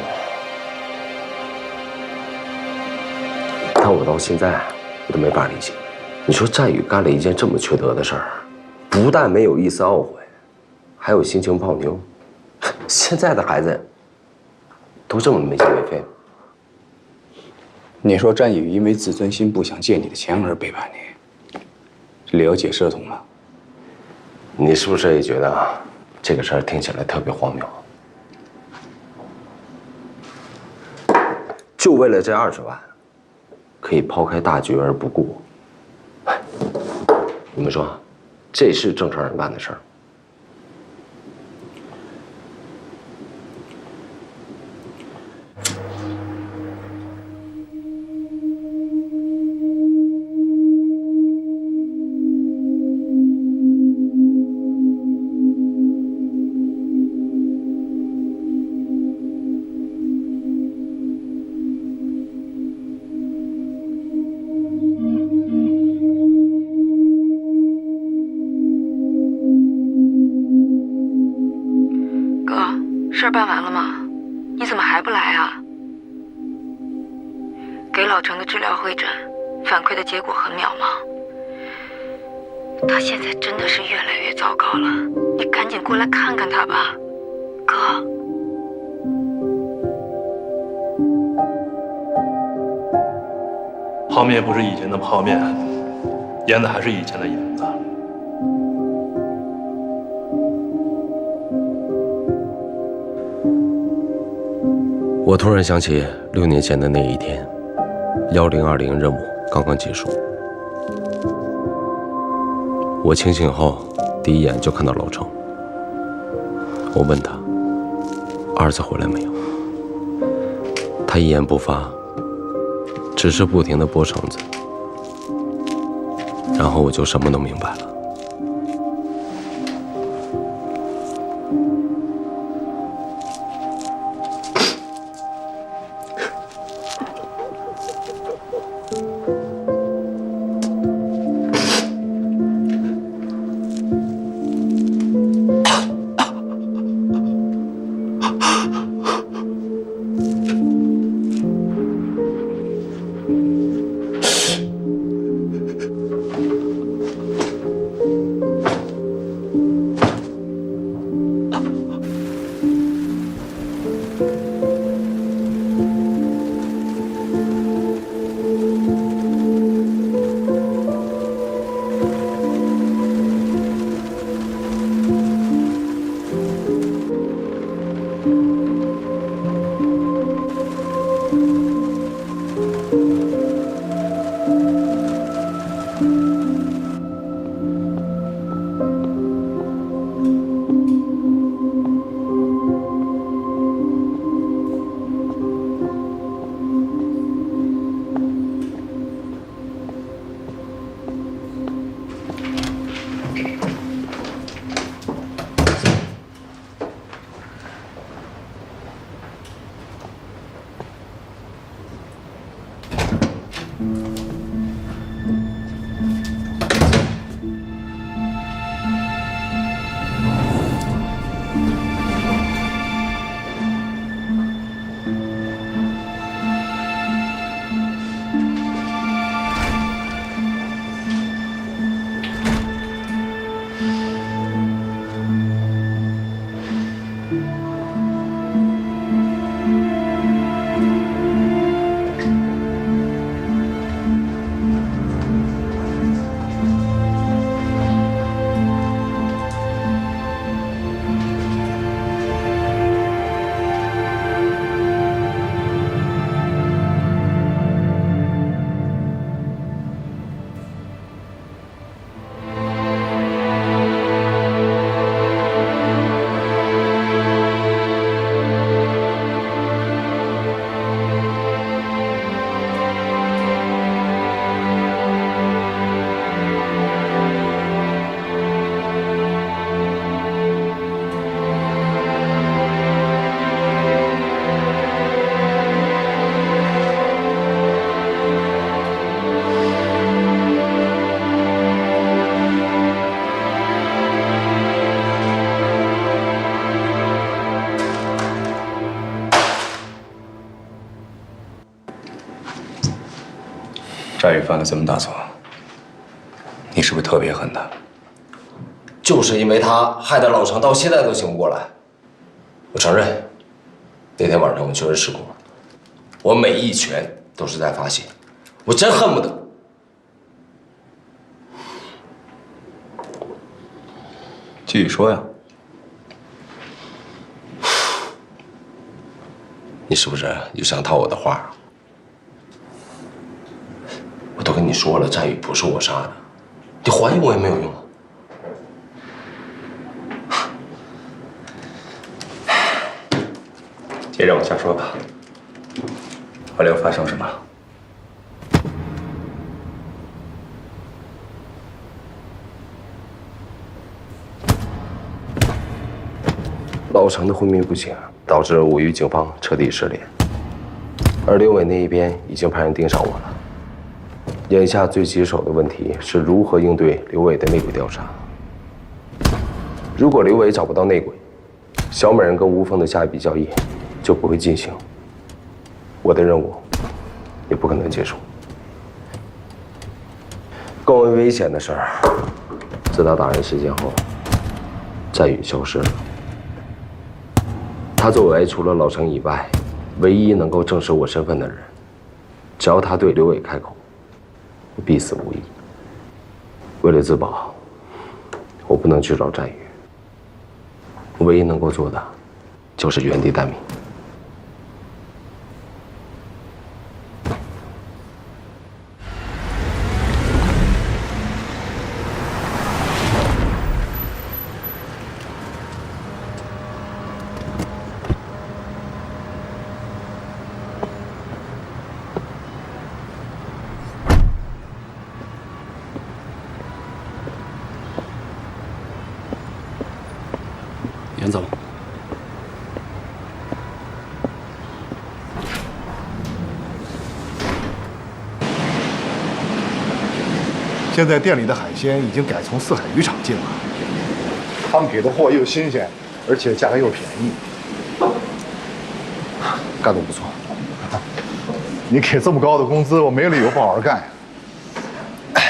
但我到现在我都没法理解，你说战宇干了一件这么缺德的事儿，不但没有一丝懊悔，还有心情泡妞。现在的孩子都这么没心没肺。你说战宇因为自尊心不想借你的钱而背叛你，这理由解释得通吗？你是不是也觉得这个事儿听起来特别荒谬。就为了这20万，可以抛开大局而不顾。你们说，这是正常人干的事儿？事儿办完了吗？你怎么还不来啊？给老程的治疗会诊，反馈的结果很渺茫。他现在真的是越来越糟糕了，你赶紧过来看看他吧，哥。泡面不是以前的泡面，腌的还是以前的腌子。我突然想起6年前的那一天，1020任务刚刚结束。我清醒后，第一眼就看到老程。我问他：“儿子回来没有？”他一言不发，只是不停地拨绳子。然后我就什么都明白了。战宇犯了这么大错，你是不是特别恨他？就是因为他，害得老程到现在都醒不过来。我承认，那天晚上我确实失控了，我每一拳都是在发泄，我真恨不得。继续说呀。你是不是又想套我的话？我都跟你说了，战宇不是我杀的，你怀疑我也没有用。接着往下说吧。后来又发生什么？老程的昏迷不醒，导致我与警方彻底失联。而刘伟那一边已经派人盯上我了。眼下最棘手的问题是如何应对刘伟的内鬼调查。如果刘伟找不到内鬼，小美人跟吴峰的下一笔交易就不会进行，我的任务也不可能结束。更为危险的是，自他打人事件后，战宇消失了。他作为除了老程以外唯一能够证实我身份的人，只要他对刘伟开口，我必死无疑。为了自保，我不能去找战宇。我唯一能够做的，就是原地待命。严总，现在店里的海鲜已经改从四海渔场进了，他们给的货又新鲜，而且价格又便宜，干得不错。你给这么高的工资，我没理由不好好干呀。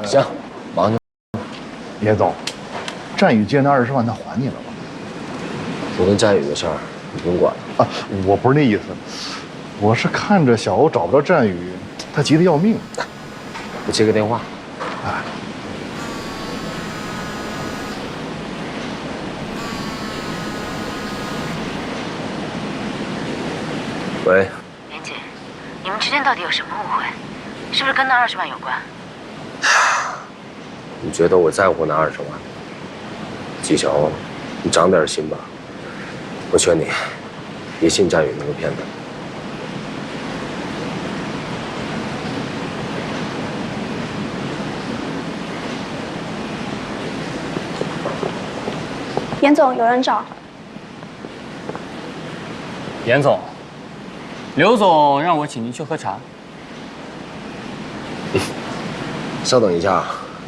行，忙去。严总，战宇借那20万，他还你了吗？我跟战宇的事儿，你不用管了。啊，我不是那意思，我是看着小欧找不着战宇，他急得要命。我接个电话。啊。喂。严姐，你们之间到底有什么误会？是不是跟那20万有关？你觉得我在乎那20万？纪晓，你长点心吧。我劝你，别信战宇那个骗子。严总，有人找。严总，刘总让我请您去喝茶。稍等一下，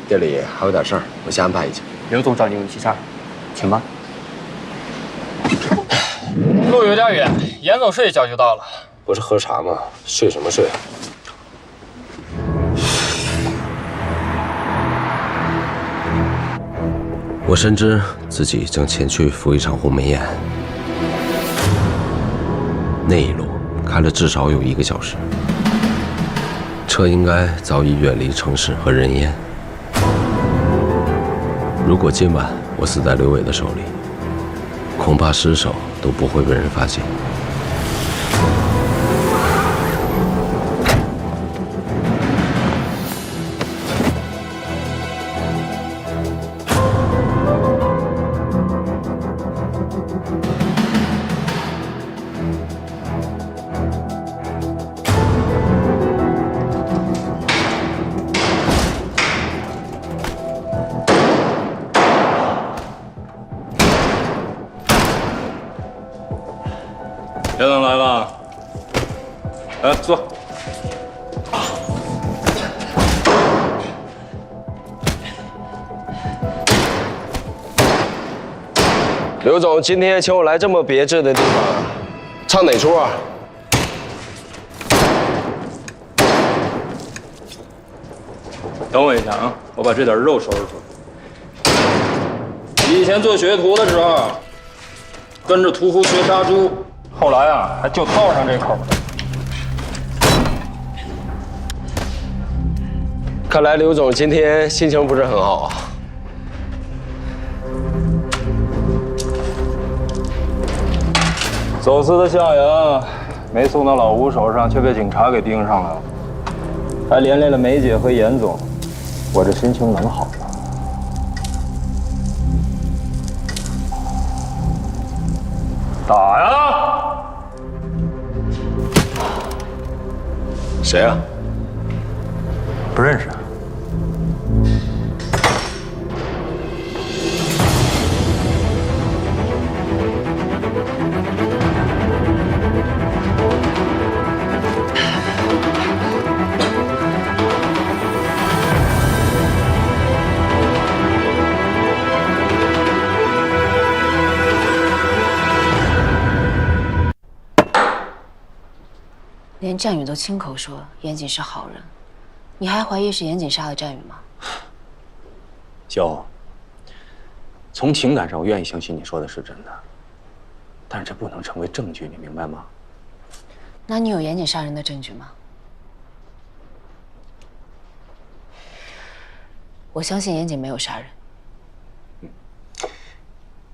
店里还有点事儿，我先安排一下。刘总找您有急事儿，请吧。路有点远，严总睡一觉就到了。不是喝茶吗？睡什么睡？我深知自己正前去赴一场鸿门宴，那一路开了至少有1个小时，车应该早已远离城市和人烟。如果今晚我死在刘伟的手里，恐怕尸首都不会被人发现。严总来了，来坐。刘总今天请我来这么别致的地方，唱哪出啊？等我一下啊，我把这点肉收拾出来。以前做学徒的时候，跟着屠夫学杀猪。后来啊，还就套上这口了。看来刘总今天心情不是很好啊。走私的下人没送到老吴手上，却被警察给盯上了，还连累了梅姐和严总，我这心情能好吗？打呀！谁啊？不认识啊。连战宇都亲口说严谨是好人，你还怀疑是严谨杀了战宇吗？萧，从情感上我愿意相信你说的是真的，但是这不能成为证据，你明白吗？那你有严谨杀人的证据吗？我相信严谨没有杀人。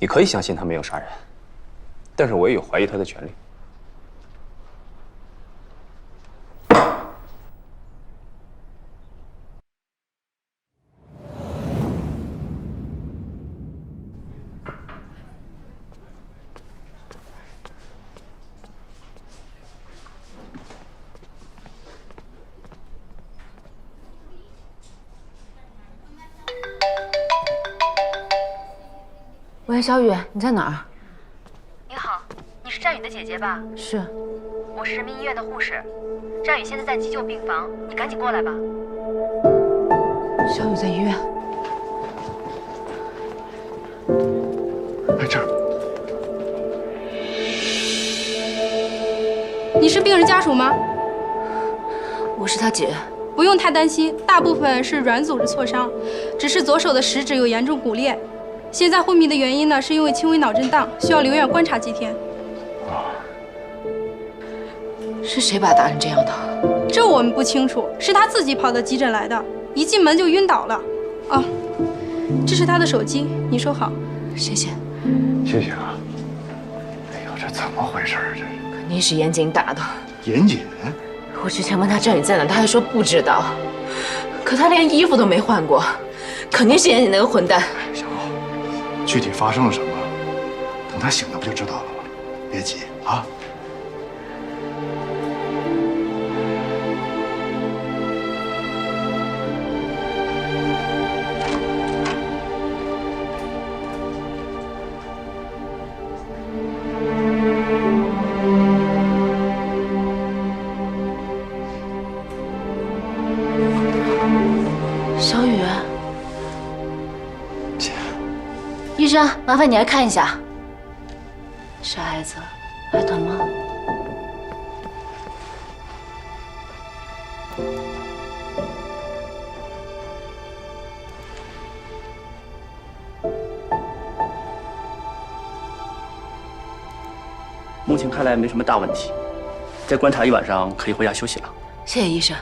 你可以相信他没有杀人，但是我也有怀疑他的权利。喂，小雨，你在哪儿？你好，你是战宇的姐姐吧？是。我是人民医院的护士，战宇现在在急救病房，你赶紧过来吧。小雨在医院。哎，这儿。你是病人家属吗？我是他姐。不用太担心，大部分是软组织挫伤，只是左手的食指有严重骨裂。现在昏迷的原因呢，是因为轻微脑震荡，需要留院观察几天。是谁把他打成这样的？这我们不清楚，是他自己跑到急诊来的，一进门就晕倒了。哦，这是他的手机，你收好。谢谢。谢谢啊。哎呦，这怎么回事啊？这是肯定是严谨打的。严谨？我之前问他战宇在哪，他还说不知道。可他连衣服都没换过，肯定是严谨那个混蛋。具体发生了什么，等他醒了不就知道了吗？别急啊。小雨。医生，麻烦你来看一下。傻孩子，还疼吗？目前看来没什么大问题，再观察一晚上，可以回家休息了。谢谢医生。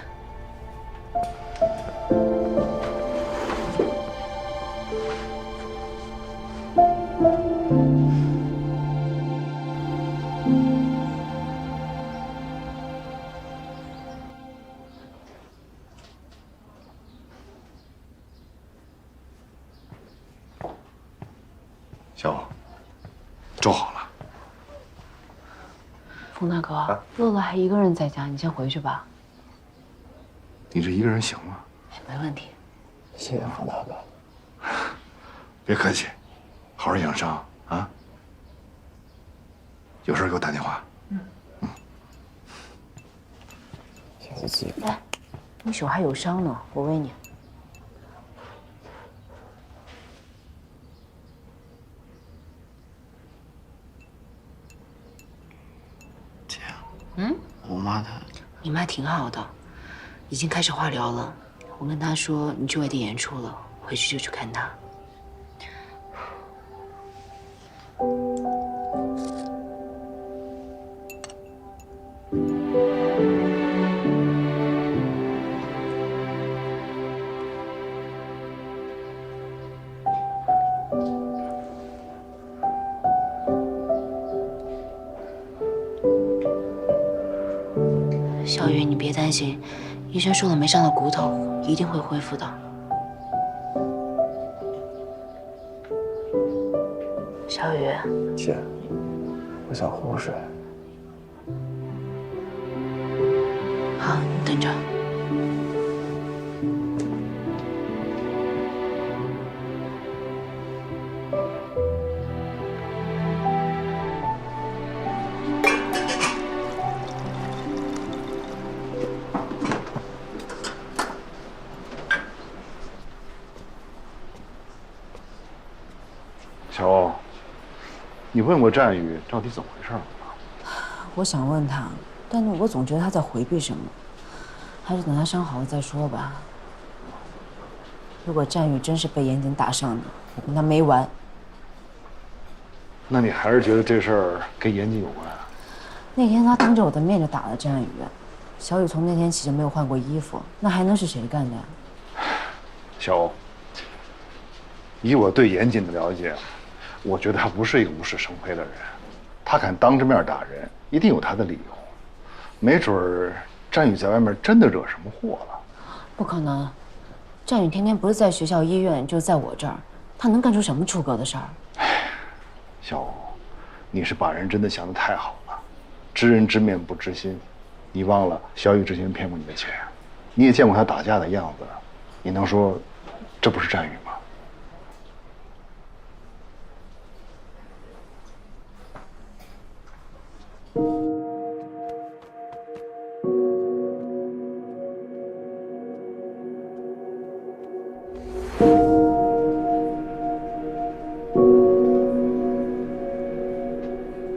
小武，粥好了。冯大哥，乐乐还一个人在家，你先回去吧。你这一个人行吗？没问题。谢谢冯大哥。别客气，好好养伤啊。有事给我打电话。谢谢姐。来，你手还有伤呢，我喂你。我妈她，你妈挺好的，已经开始化疗了。我跟她说你去外地演出了，回去就去看她。担心，医生说了，没伤到骨头，一定会恢复的。小雨，姐，我想喝水。好，你等着。小欧，你问过战宇到底怎么回事吗？我想问他，但是我总觉得他在回避什么，还是等他伤好了再说吧。如果战宇真是被严谨打伤的，我跟他没完。那你还是觉得这事儿跟严谨有关？那天他当着我的面就打了战宇，小雨从那天起就没有换过衣服，那还能是谁干的呀？小欧，以我对严谨的了解，我觉得他不是一个无事生非的人，他敢当着面打人，一定有他的理由。没准儿战宇在外面真的惹什么祸了。不可能，战宇天天不是在学校、医院，就是在我这儿，他能干出什么出格的事儿？小欧，你是把人真的想得太好了，知人知面不知心。你忘了小雨之前骗过你的钱，你也见过他打架的样子，你能说这不是战宇吗？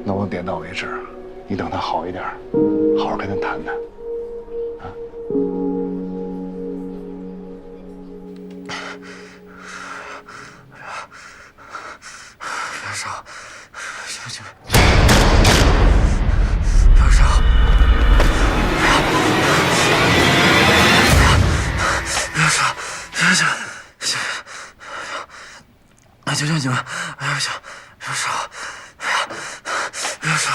那我点到为止，你等他好一点，好好跟他谈谈。别烧，行行，不要烧，不要烧，行行行，求求你们，不要烧，不要烧，不要烧，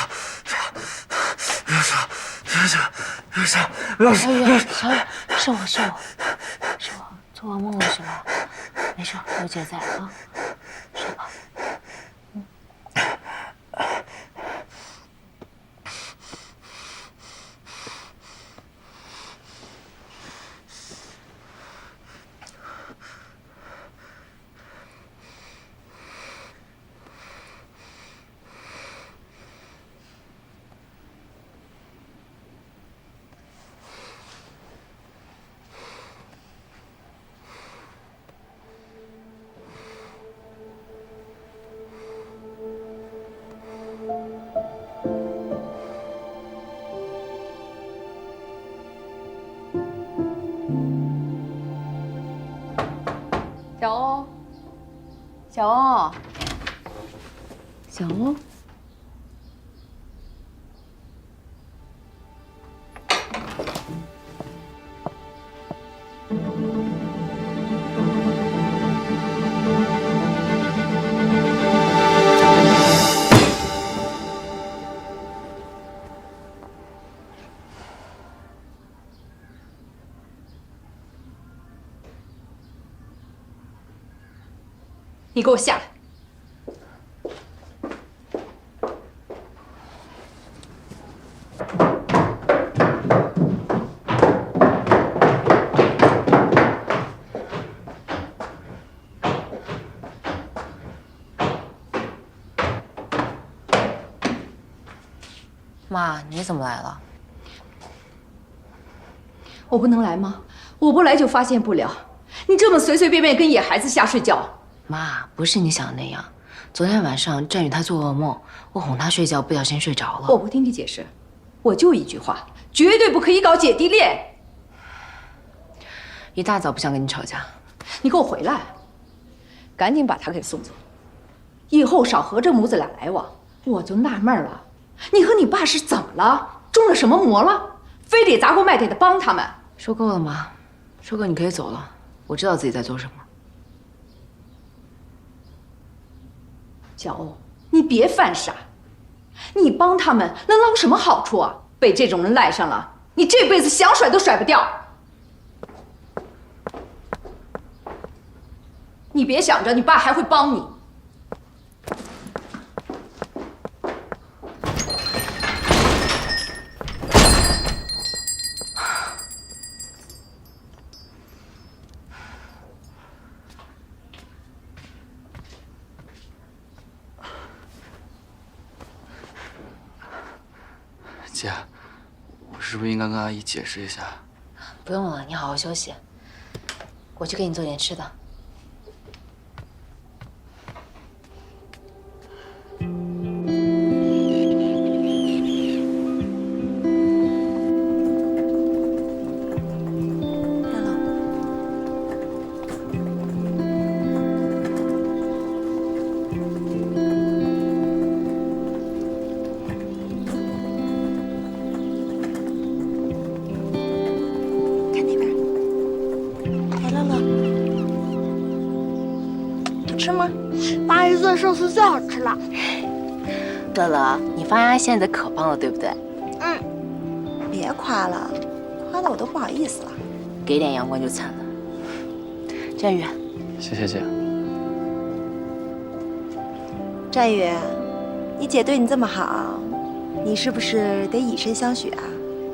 不要烧，行行，不要烧，不要烧，小雨，是我，做噩梦了是吧？没事，有姐在啊，睡吧。小欧，小欧，小欧，你给我下来！妈，你怎么来了？我不能来吗？我不来就发现不了。你这么随随便便跟野孩子瞎睡觉。妈，不是你想的那样。昨天晚上战宇他做噩梦，我哄他睡觉，不小心睡着了。我不听你解释，我就一句话，绝对不可以搞姐弟恋。一大早不想跟你吵架，你给我回来，赶紧把他给送走，以后少和这母子俩来往。我就纳闷了，你和你爸是怎么了？中了什么魔了？非得砸锅卖铁的帮他们？说够了吗？说够你可以走了，我知道自己在做什么。小欧，你别犯傻，你帮他们能捞什么好处啊？被这种人赖上了，你这辈子想甩都甩不掉。你别想着你爸还会帮你。姐，我是不是应该跟阿姨解释一下？不用了，你好好休息。我去给你做点吃的。寿司最好吃了。乐乐，你发芽现在可棒了，对不对？嗯，别夸了，夸的我都不好意思了。给点阳光就惨了。战宇，谢谢姐。战宇，你姐对你这么好，你是不是得以身相许啊？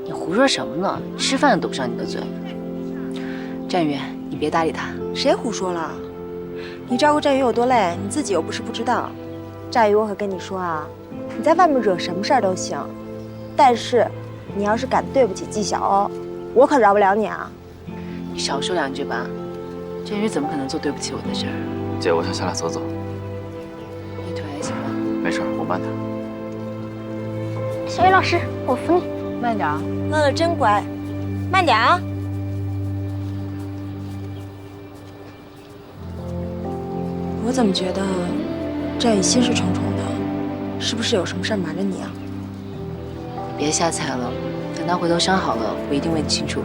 你胡说什么呢？吃饭都堵不上你的嘴。战宇，你别搭理他。谁胡说了？你照顾战宇有多累，你自己又不是不知道。战宇，我可跟你说啊，你在外面惹什么事儿都行，但是你要是敢对不起纪晓哦，我可饶不了你啊！你少说两句吧。战宇怎么可能做对不起我的事儿？姐，我想下来走走。你腿还行吗？没事，我慢点。小雨老师，我扶你，慢点啊。乐乐真乖，慢点啊。我怎么觉得战宇心事重重的，是不是有什么事儿瞒着你啊？别瞎猜了，等他回头伤好了，我一定问你清楚。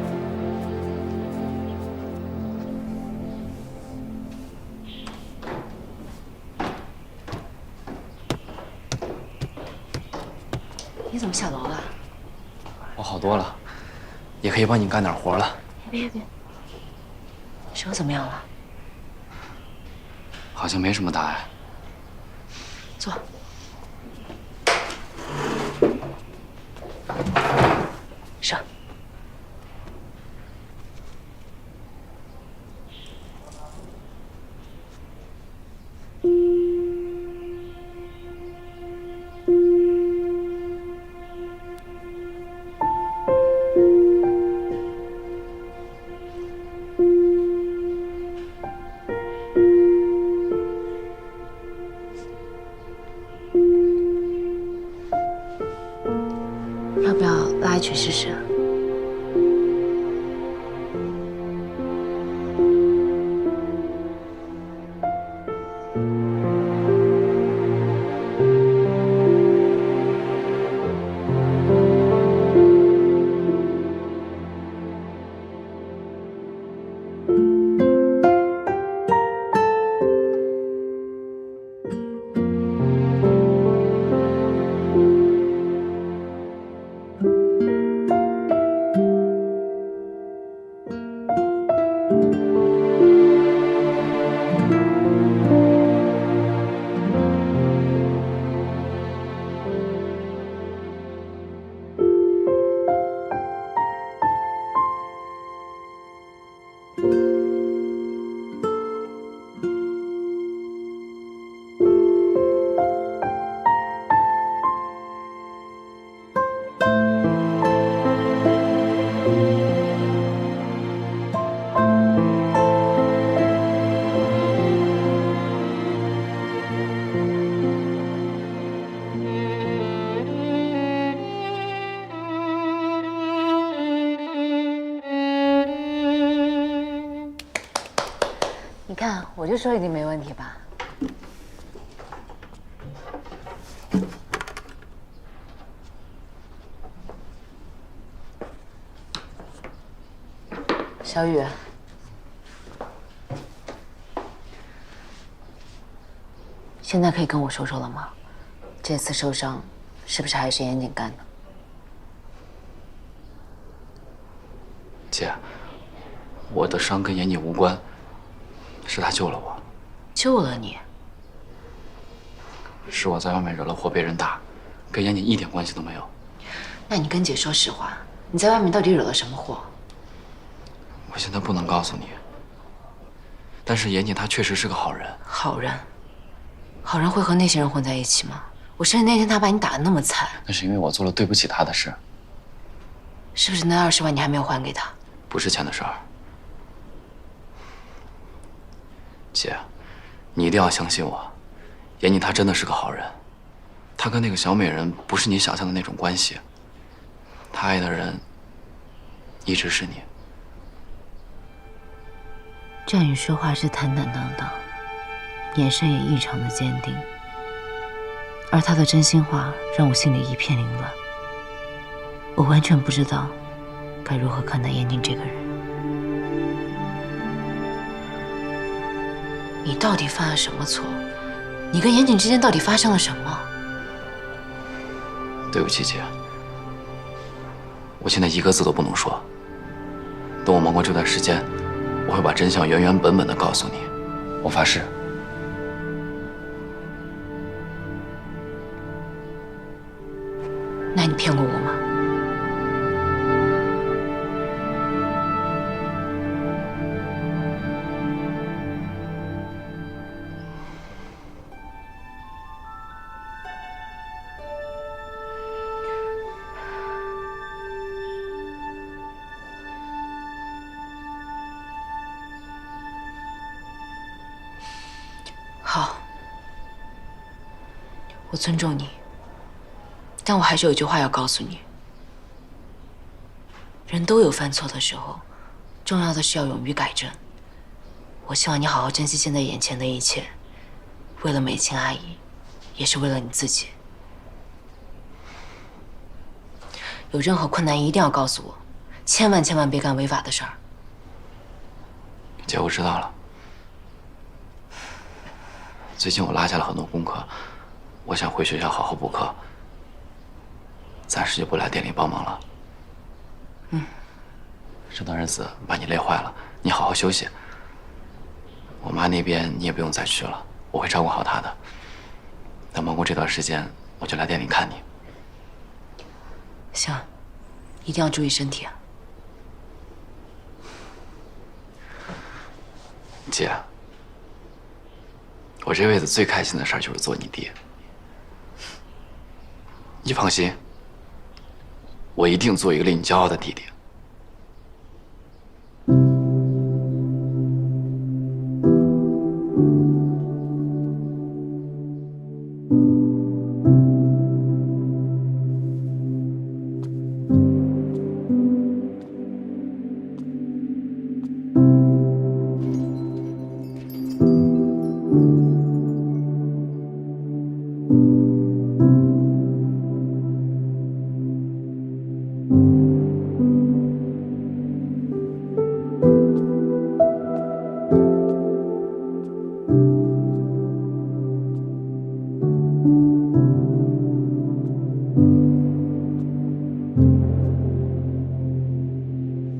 你怎么下楼了？我好多了，也可以帮你干点活了。别，手怎么样了？好像没什么大碍。坐。上。要不要拉一曲试试？你看，我就说一定没问题吧。小雨，现在可以跟我说说了吗？这次受伤，是不是还是严谨干的？我的伤跟严谨无关，是他救了我。救了你？是我在外面惹了祸被人打，跟严谨一点关系都没有。那你跟姐说实话，你在外面到底惹了什么祸？我现在不能告诉你。但是严谨他确实是个好人。好人？好人会和那些人混在一起吗？我生日那天他把你打得那么惨，那是因为我做了对不起他的事。是不是那20万你还没有还给他？不是钱的事儿。姐，你一定要相信我，严谨他真的是个好人，他跟那个小美人不是你想象的那种关系，他爱的人一直是你。战宇说话是坦坦荡荡，眼神也异常的坚定，而他的真心话让我心里一片凌乱，我完全不知道该如何看待严谨这个人。你到底犯了什么错？你跟严谨之间到底发生了什么？对不起，姐，我现在一个字都不能说。等我忙过这段时间，我会把真相原原本本的告诉你，我发誓。那你骗过我吗？好，我尊重你，但我还是有一句话要告诉你：人都有犯错的时候，重要的是要勇于改正。我希望你好好珍惜现在眼前的一切，为了美琴阿姨，也是为了你自己。有任何困难一定要告诉我，千万别干违法的事儿。姐，我知道了。最近我落下了很多功课，我想回学校好好补课，暂时就不来店里帮忙了。这段日子把你累坏了，你好好休息。我妈那边你也不用再去了，我会照顾好她的。等忙过这段时间，我就来店里看你。行，一定要注意身体啊。姐，我这辈子最开心的事儿就是做你爹。你放心，我一定做一个令你骄傲的弟弟。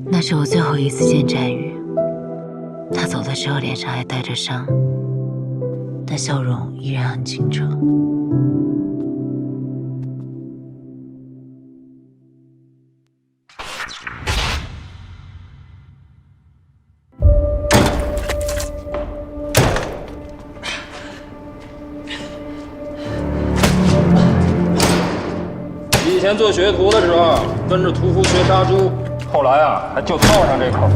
那是我最后一次见战宇，他走的时候脸上还带着伤，但笑容依然很清澈。以前做学徒的时候，跟着屠夫学杀猪，后来啊，还就套上这口。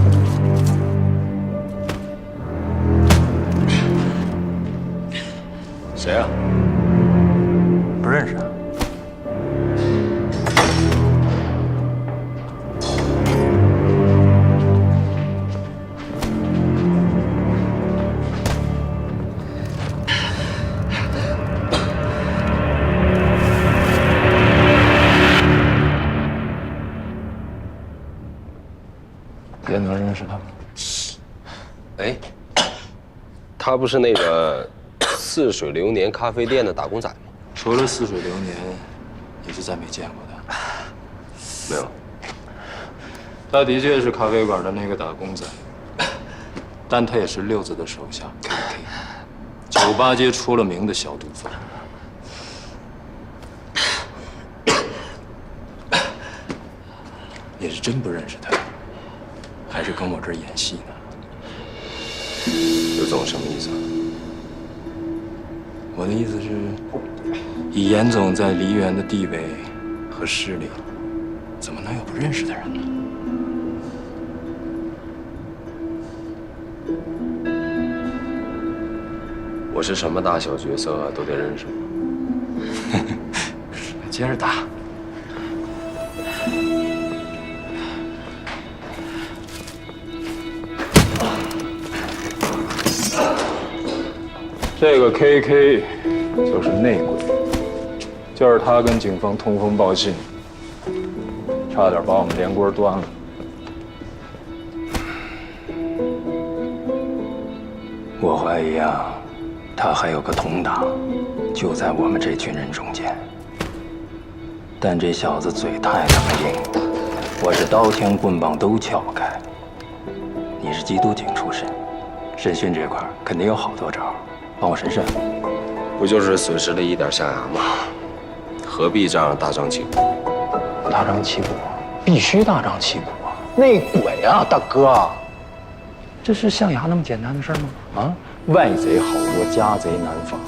谁啊？不认识啊。也能认识他吗？哎，他不是那个似水流年咖啡店的打工仔吗？除了似水流年，也是再没见过他。没有。他的确是咖啡馆的那个打工仔，但他也是六子的手下 KK， 酒吧街出了名的小毒贩。你是真不认识他，还是跟我这儿演戏呢？刘总什么意思啊？我的意思是，以严总在梨园的地位和势力，怎么能有不认识的人呢？我是什么大小角色都得认识吗？接着打。这个 KK 就是内鬼，就是他跟警方通风报信，差点把我们连锅端了。我怀疑啊，他还有个同党，就在我们这群人中间。但这小子嘴太他妈硬，我是刀枪棍棒都撬不开。你是缉毒警出身，审讯这块肯定有好多招。帮我审审，不就是损失了一点象牙吗？何必这样大张旗鼓？大张旗鼓，必须大张旗鼓啊！内鬼啊，大哥，这是象牙那么简单的事吗？啊，外贼好多，家贼难防，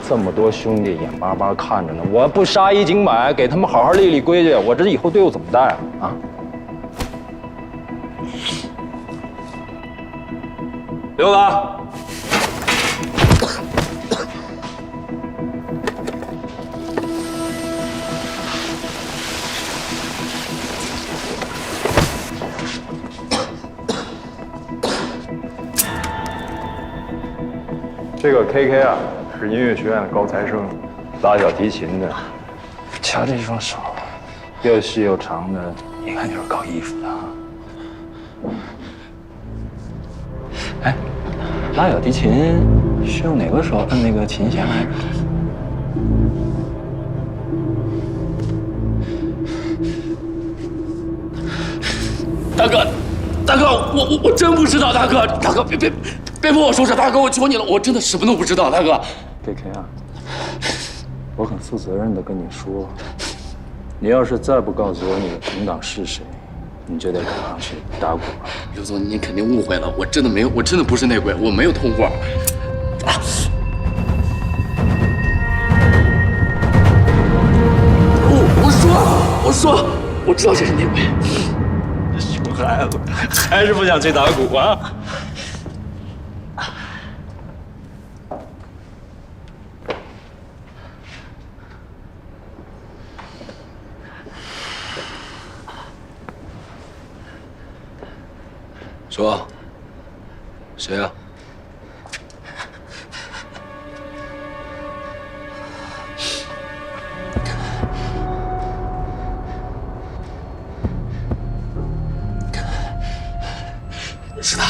这么多兄弟眼巴巴看着呢，我不杀一儆百，给他们好好立立规矩，我这以后队伍怎么带啊？啊！刘子。这个 KK 啊，是音乐学院的高材生，拉小提琴的。瞧这双手，又细又长的，一看就是搞艺术的啊。哎，拉小提琴是用哪个手摁那个琴弦来着？大哥，大哥，我真不知道，大哥，别帮我收拾，大哥，我求你了，我真的什么都不知道，大哥。KK 啊，我很负责任的跟你说，你要是再不告诉我你的同党是谁，你就得领上去打鼓。刘总，您肯定误会了，我真的没有，我真的不是内鬼，我没有通话。我说，我知道这是内鬼。熊孩子，还是不想去打鼓啊？说，谁啊？是他，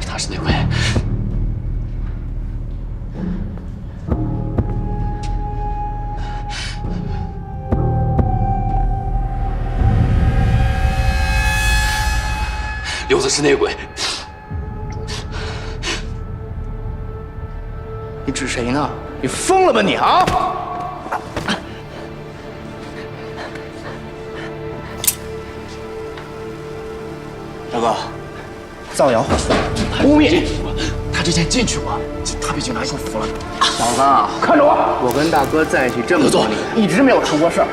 他是内鬼。刘子是内鬼。你指谁呢？你疯了吧你啊！大哥，造谣毁损，污蔑！他之前进去过，他被警察收服了。小子，看着我！我跟大哥在一起这么多年，一直没有出过事儿。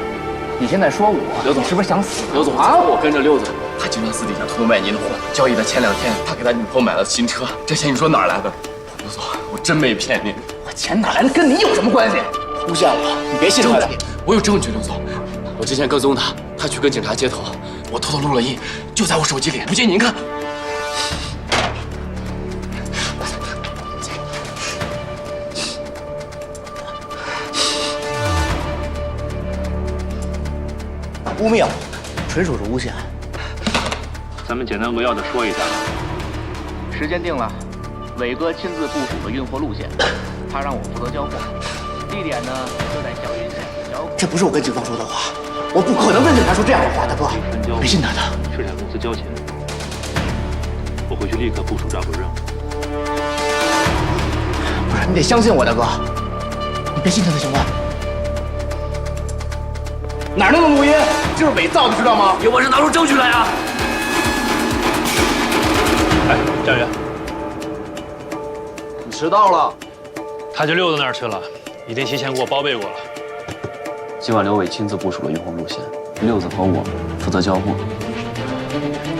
你现在说我，刘总是不是想死？刘总啊，我跟着六总，他经常私底下偷卖您的货。交易的前2天，他给他女朋友买了新车，这钱你说哪儿来的？刘总，我真没骗您。我钱哪来的？跟你有什么关系？诬陷我！你别信他的。我有证据，刘总。我之前跟踪他，他去跟警察接头，我偷偷录了音，就在我手机里，不信您看。污蔑我，纯属是诬陷。咱们简单扼要的说一下。时间定了，伟哥亲自部署了运货路线，他让我负责交货，地点呢就在小云县交货。这不是我跟警方说的话。我不可能跟警察说这样的话，大哥，别信他的。水产公司交钱，我回去立刻部署抓捕任务。不是，你得相信我，大哥，你别信他的行吗？哪弄的录音？这是伪造的，知道吗？有本事拿出证据来啊！哎，站员，你迟到了。他就溜到那儿去了，已经提前给我报备过了。今晚刘伟亲自部署了运货路线，六子和我负责交货。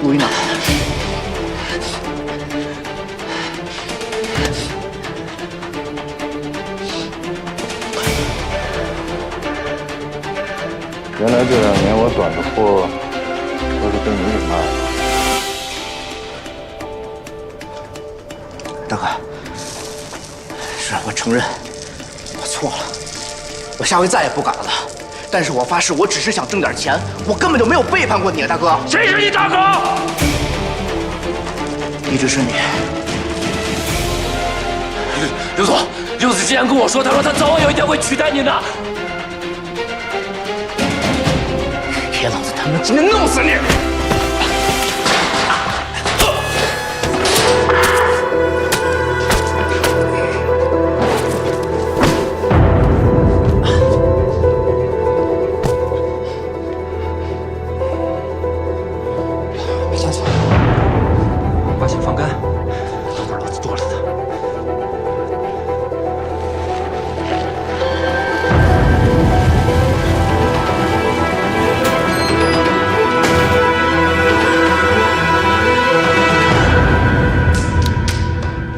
录音呢？原来这2年我短的货都是被你给卖了。大哥，是我承认，我错了，我下回再也不敢了。但是我发誓，我只是想挣点钱，我根本就没有背叛过你，大哥。谁是你大哥？一直是你。刘总，六子之前跟我说，他说他早晚有一天会取代您的。别老子他妈今天弄死你！别下去，把血放干，等会儿老子剁了他。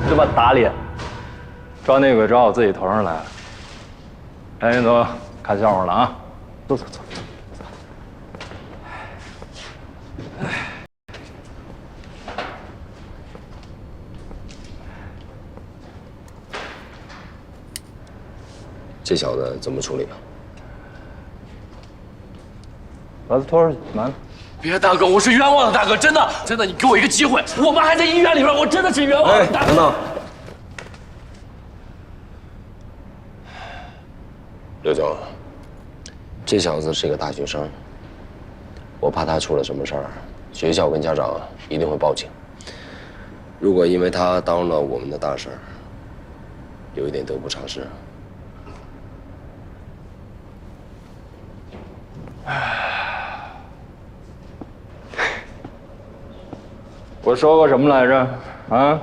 这么打脸，抓内鬼抓我自己头上来了。哎，云总，看笑话了啊！走。这小子怎么处理啊？把他拖出去，完了。别，大哥，我是冤枉的，大哥，真的，你给我一个机会，我妈还在医院里边，我真的是冤枉的，大哥。等等，刘总，这小子是个大学生，我怕他出了什么事儿，学校跟家长一定会报警。如果因为他耽误了我们的大事儿，有一点得不偿失。我说过什么来着？啊？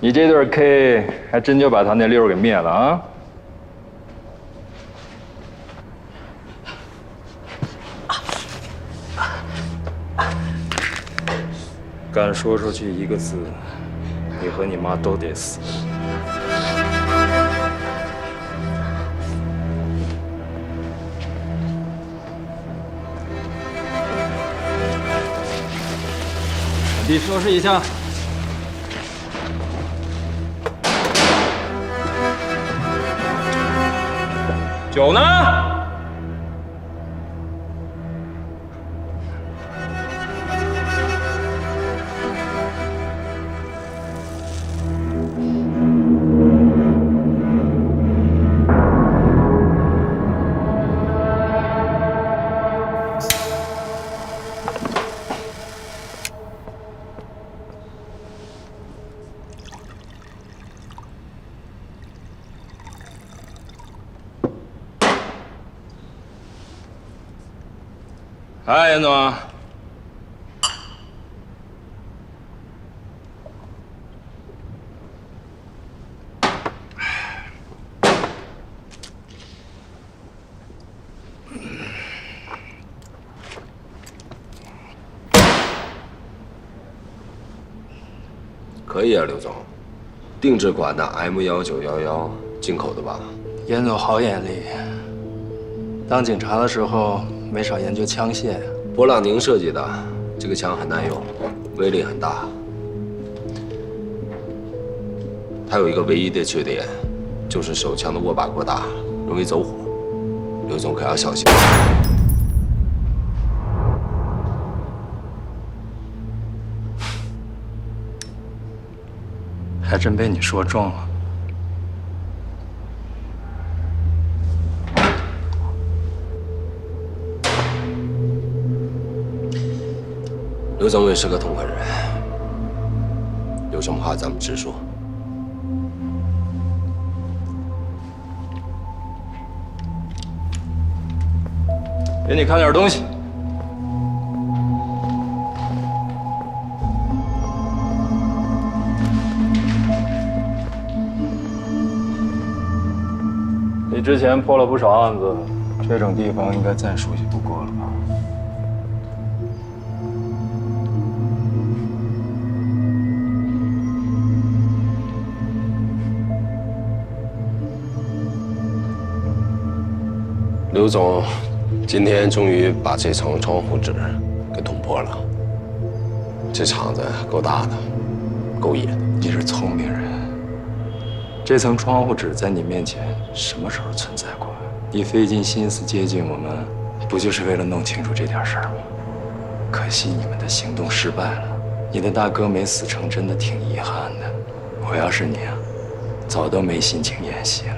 你这对 K 还真就把他那溜给灭了啊！敢说出去一个字，你和你妈都得死。你收拾一下。酒呢？哎，严总，可以啊，刘总，定制款的 M1911，进口的吧？严总好眼力，当警察的时候没少研究枪械呀。勃朗宁设计的，这个枪很耐用，威力很大。它有一个唯一的缺点，就是手枪的握把过大，容易走火。刘总可要小心。还真被你说中了。总也是个痛快人，有什么话咱们直说。给你看点东西。你之前破了不少案子，这种地方应该再熟悉不过了吧？刘总，今天终于把这层窗户纸给捅破了。这厂子够大的，够野的。你是聪明人，这层窗户纸在你面前什么时候存在过？你费尽心思接近我们，不就是为了弄清楚这点事儿吗？可惜你们的行动失败了，你的大哥没死成，真的挺遗憾的。我要是你啊，早都没心情演戏了。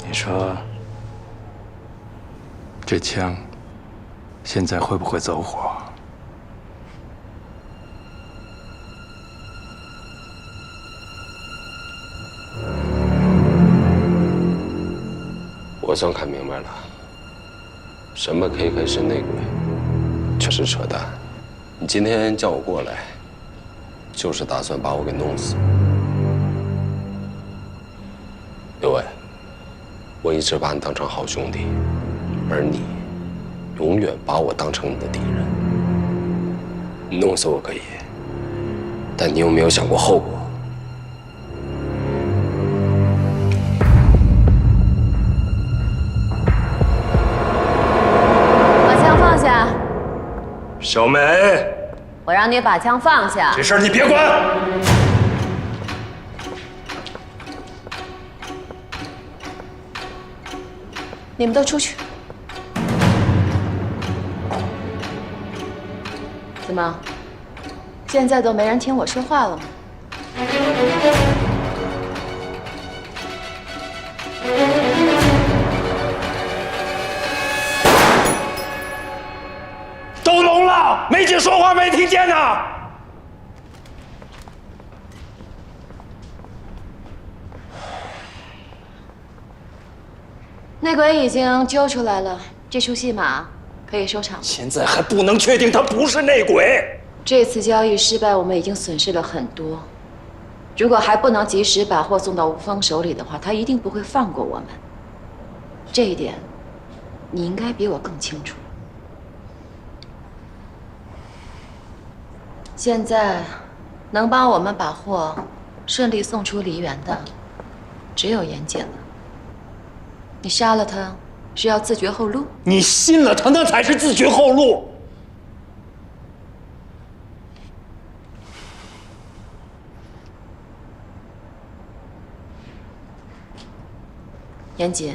你说，这枪现在会不会走火？我算看明白了，什么 KK 是内鬼，这是扯淡。你今天叫我过来，就是打算把我给弄死。刘伟，我一直把你当成好兄弟，而你永远把我当成你的敌人。你弄死我可以，但你有没有想过后果？小美，我让你把枪放下。这事儿你别管。你们都出去。怎么，现在都没人听我说话了吗？都聋了，梅姐说话没听见呢。内鬼已经揪出来了，这出戏码可以收场。现在还不能确定他不是内鬼。这次交易失败，我们已经损失了很多。如果还不能及时把货送到吴峰手里的话，他一定不会放过我们。这一点，你应该比我更清楚。现在，能帮我们把货顺利送出梨园的，只有严姐了。你杀了他，是要自绝后路？你信了他，那才是自绝后路。严姐，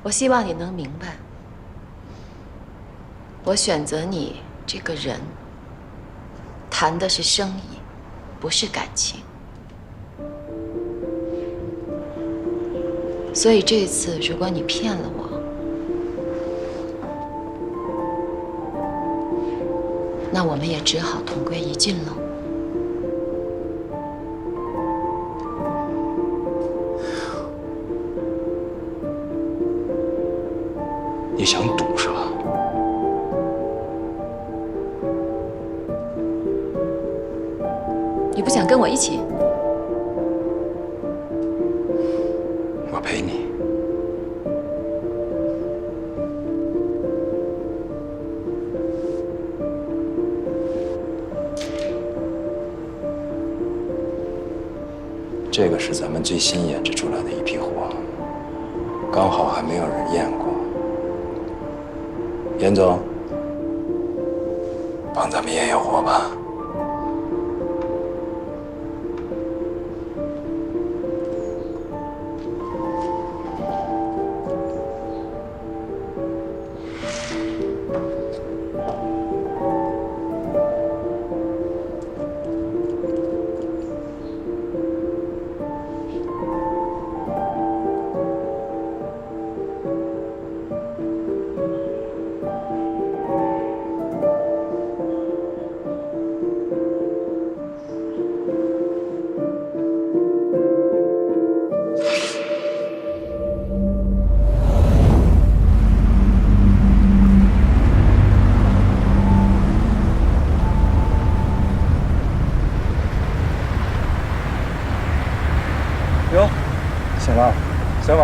我希望你能明白，我选择你这个人，谈的是生意，不是感情。所以这次，如果你骗了我，那我们也只好同归于尽喽。你想赌是吧？你不想跟我一起？我陪你。这个是咱们最新研制出来的一批货，刚好还没有人验过。严总，帮咱们验验货吧。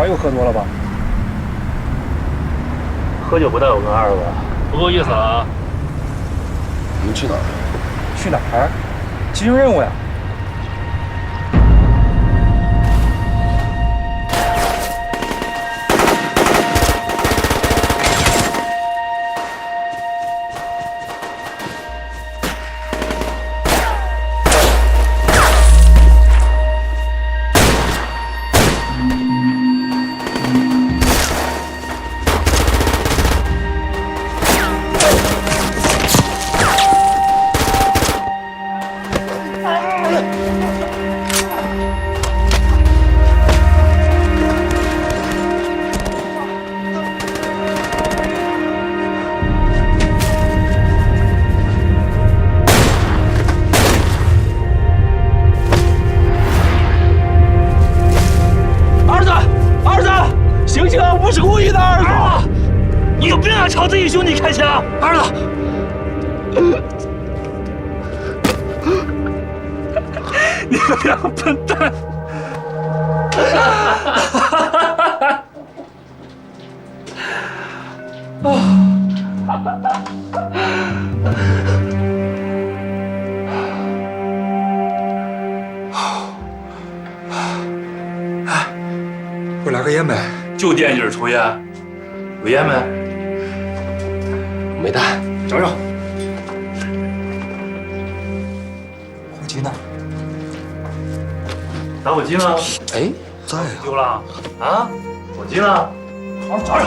早又喝多了吧？喝酒不带有跟二吧？不够意思了啊！你们去哪儿？去哪儿？执行任务呀。朝自己兄弟开枪，儿子！你个两个笨蛋！给我来个烟呗。就惦记着抽烟，有烟没？没带，找找。火机呢？打火机呢？哎，在啊。丢了啊？火机呢？好好找找。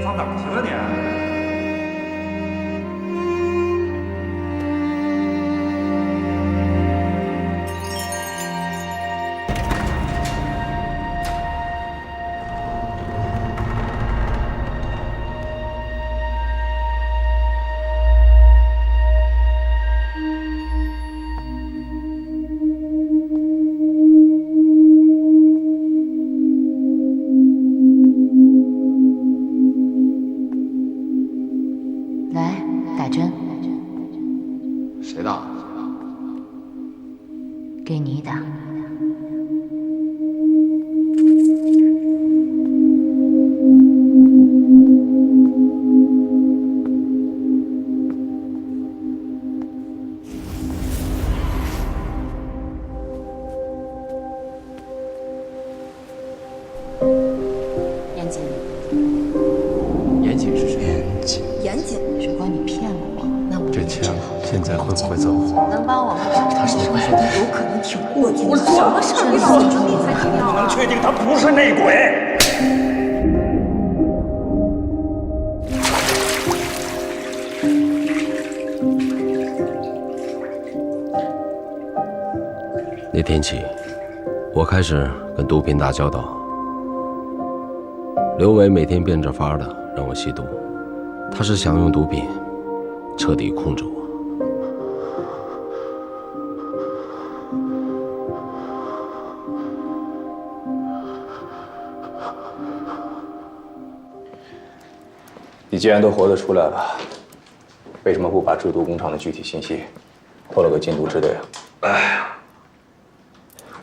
放哪儿去了你？来，打针，谁打？给你打。严谨，严谨是谁？严谨，如果你骗了我，那我这枪现在会不会走火？能帮我们找他是内鬼，有可能挺过去。我什么事儿遇到就你才知道不能确定他不是内鬼。那天起，我开始跟毒品打交道。刘伟每天变着法的让我吸毒，他是想用毒品彻底控制我。你既然都活得出来了，为什么不把制毒工厂的具体信息透露给禁毒支队啊？哎呀，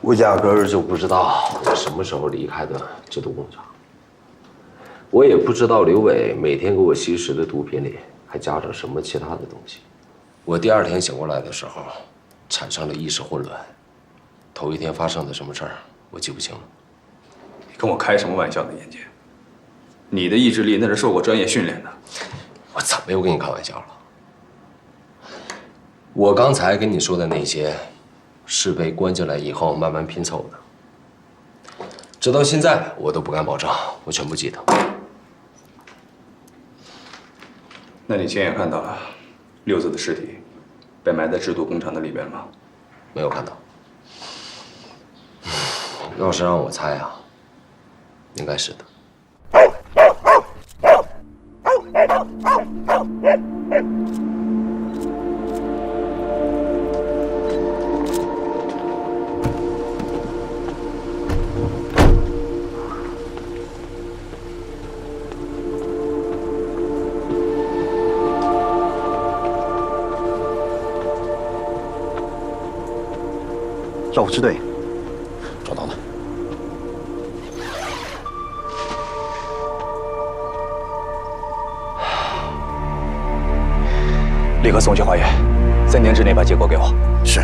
我压根儿就不知道我什么时候离开的制毒工厂，我也不知道刘伟每天给我吸食的毒品里还加着什么其他的东西。我第二天醒过来的时候，产生了意识混乱，头一天发生的什么事儿我记不清了。你跟我开什么玩笑呢，严杰？你的意志力那是受过专业训练的。我怎么又跟你开玩笑了？我刚才跟你说的那些，是被关进来以后慢慢拼凑的。直到现在，我都不敢保证我全部记得。那你亲眼看到了六子的尸体被埋在制毒工厂的里边吗？没有看到。要是让我猜啊，应该是的。赵支队，找到了。立刻送去化验，3天之内把结果给我。是。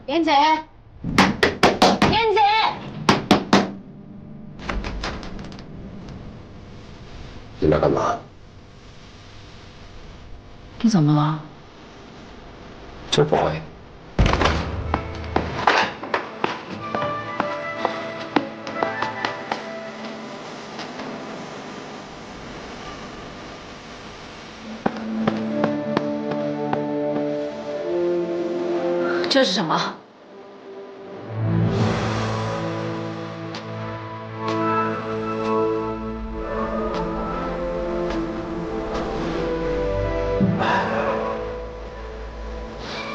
妍姐，妍姐，你来干嘛？你怎么了？这不会。这是什么？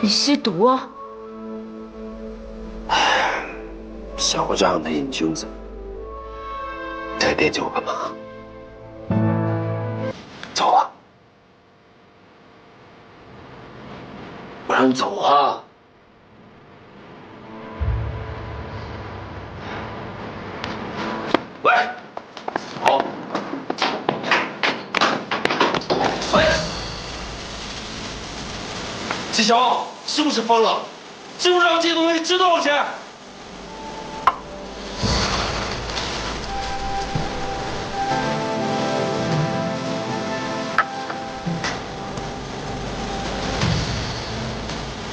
你吸毒啊？像我这样的瘾君子，在惦记我干嘛？走啊！我让你走啊！喂，好。喂，季晓，是不是疯了？知不知道这东西值多少钱？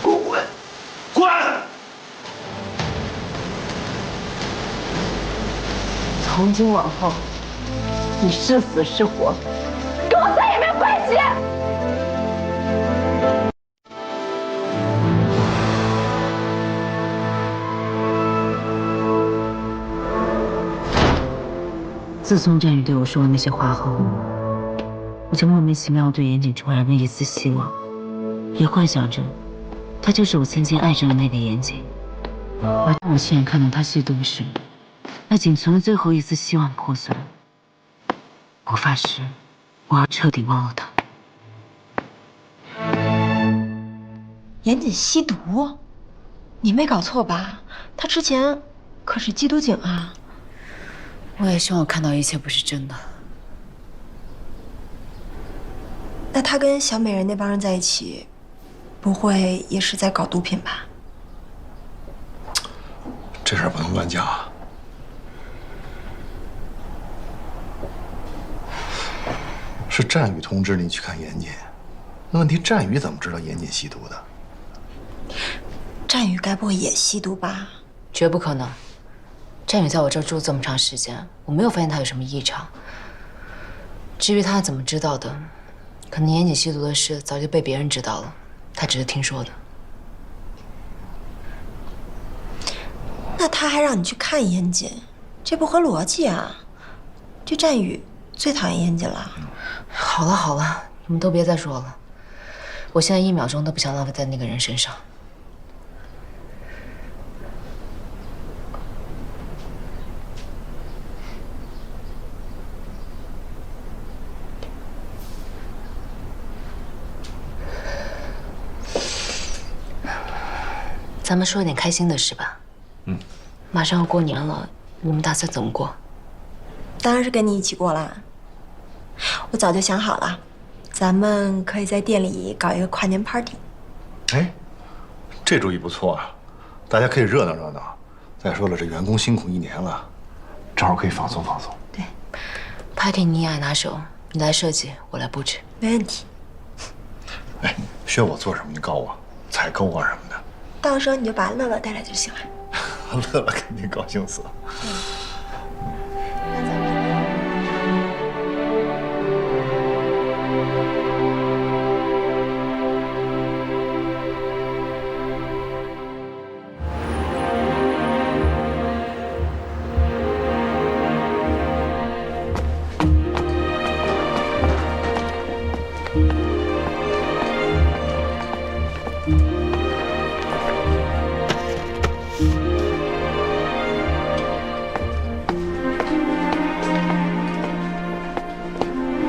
滚！滚！从今往后，你是死是活，跟我再也没有关系。自从战宇对我说了那些话后，我就莫名其妙对严谨重燃了一丝希望，也幻想着他就是我曾经爱着的那个严谨。而当我亲眼看到他吸毒时，那仅存的最后一丝希望破碎了。我发誓，我要彻底忘了他。严谨吸毒？你没搞错吧？他之前可是缉毒警啊。我也希望我看到一切不是真的。那他跟小美人那帮人在一起，不会也是在搞毒品吧？这事儿不能乱讲啊。是战宇通知你去看严谨，那问题战宇怎么知道严谨吸毒的？战宇该不会也吸毒吧？绝不可能。战宇在我这儿住这么长时间，我没有发现他有什么异常。至于他怎么知道的，可能严谨吸毒的事早就被别人知道了，他只是听说的。那他还让你去看严谨，这不合逻辑啊！这战宇最讨厌严谨了。好了好了，你们都别再说了，我现在1秒钟都不想浪费在那个人身上。咱们说点开心的事吧。马上要过年了，你们打算怎么过？当然是跟你一起过啦。我早就想好了，咱们可以在店里搞一个跨年 party。哎，这主意不错啊！大家可以热闹热闹。再说了，这员工辛苦1年了，正好可以放松放松。对 ，party 你爱拿手，你来设计，我来布置，没问题。哎，需要我做什么你告我，采购啊什么的。到时候你就把乐乐带来就行了。乐乐肯定高兴死了。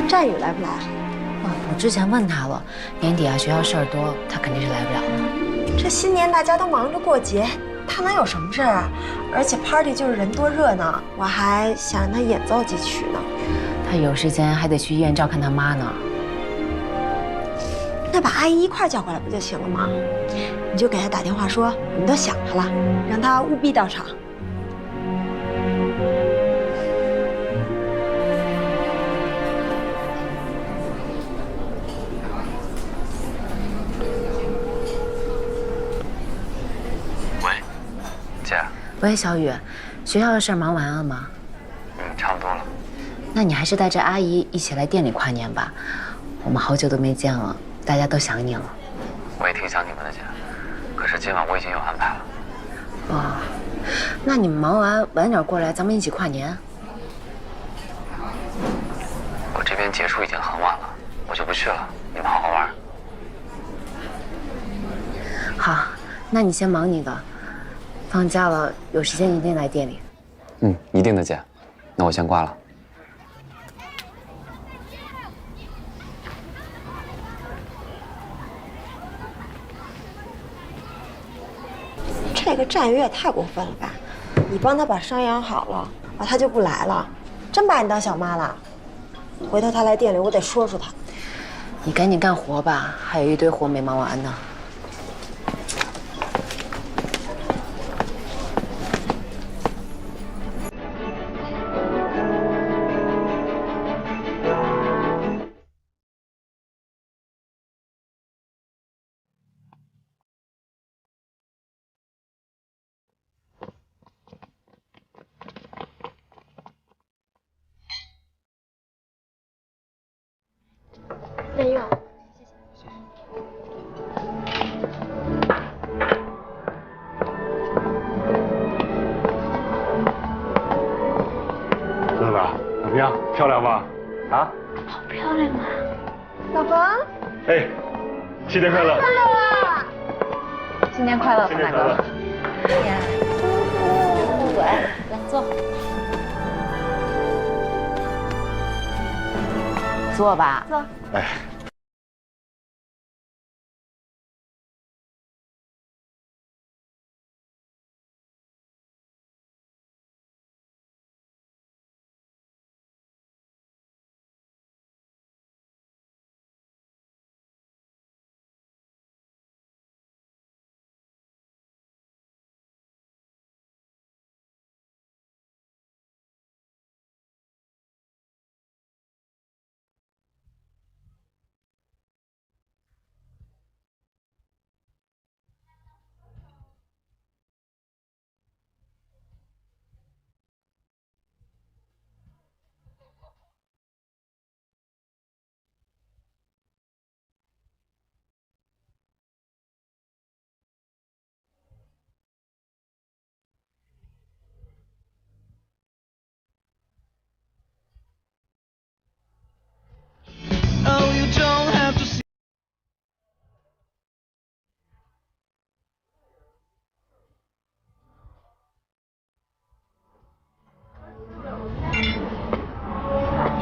战宇来不来？我之前问他了，年底啊学校事儿多，他肯定是来不了了。这新年大家都忙着过节，他能有什么事儿啊？而且 party 就是人多热闹，我还想让他演奏几曲呢。他有时间还得去医院照看他妈呢。那把阿姨一块叫过来不就行了吗？你就给他打电话说我们都想他了，让他务必到场。喂，小雨，学校的事儿忙完了吗？差不多了。那你还是带着阿姨一起来店里跨年吧，我们好久都没见了，大家都想你了。我也挺想你们的，姐。可是今晚我已经有安排了。哦，那你们忙完晚点过来，咱们一起跨年。我这边结束已经很晚了，我就不去了。你们好好玩。好，那你先忙你的。放假了，有时间一定来店里。一定的，姐。那我先挂了。这个战宇也太过分了吧！你帮他把伤养好了，他就不来了，真把你当小妈了。回头他来店里，我得说说他。你赶紧干活吧，还有一堆活没忙完呢。内用，谢谢。乐乐，怎么样？漂亮吧？啊？好漂亮啊！老冯，哎，新年快乐！快乐啊！新年快乐，新年快乐！哎呀，来坐。坐吧。坐。哎。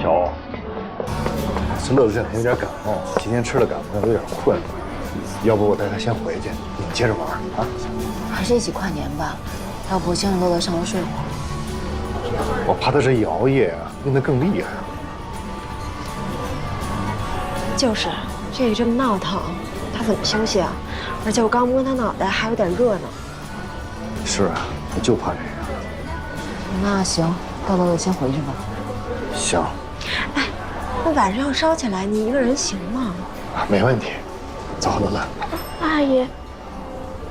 小欧，这乐乐这两天有点感冒，今天吃了感冒药，有点困，要不我带他先回去，你们接着玩啊。还是一起跨年吧，要不先让乐乐上楼睡会儿。我怕他这一熬夜啊，病得更厉害。就是这个这么闹腾，他怎么休息啊？而且我刚摸他脑袋，还有点热呢。是啊，我就怕这个。那行，到了先回去吧。行。哎，那晚上要烧起来，你一个人行吗？啊，没问题。走，乐乐。阿姨，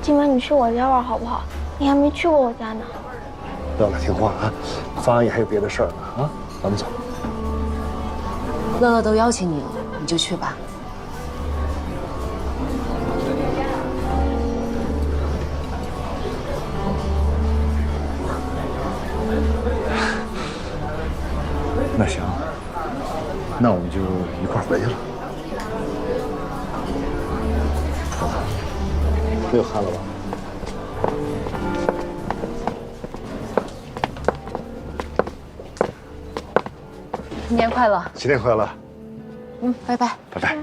今晚你去我家玩好不好？你还没去过我家呢。乐乐，听话啊，方阿姨还有别的事儿呢啊，咱们走。乐乐都邀请你了，你就去吧。那行，那我们就一块儿回去了。没有汗了吧？新年快乐！新年快乐！拜拜。拜拜。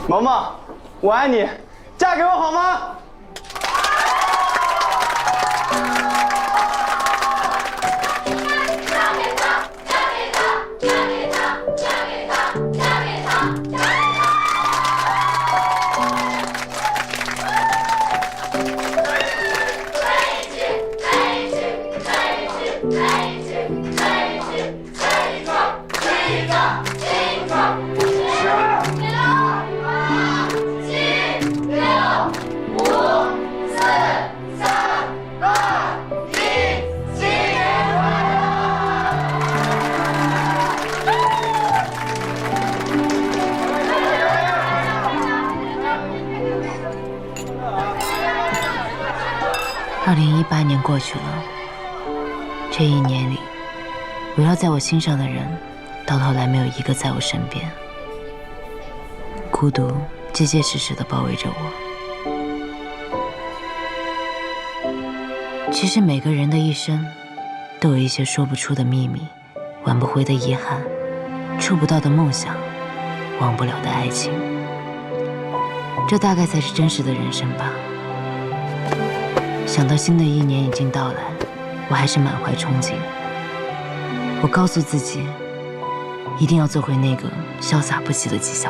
萌萌，我爱你，嫁给我好吗？2018年过去了，这一年里，围绕在我心上的人，到头来没有一个在我身边，孤独结结实实地包围着我。其实每个人的一生，都有一些说不出的秘密，挽不回的遗憾，触不到的梦想，忘不了的爱情。这大概才是真实的人生吧。想到新的一年已经到来，我还是满怀憧憬。我告诉自己，一定要做回那个潇洒不羁的纪晓。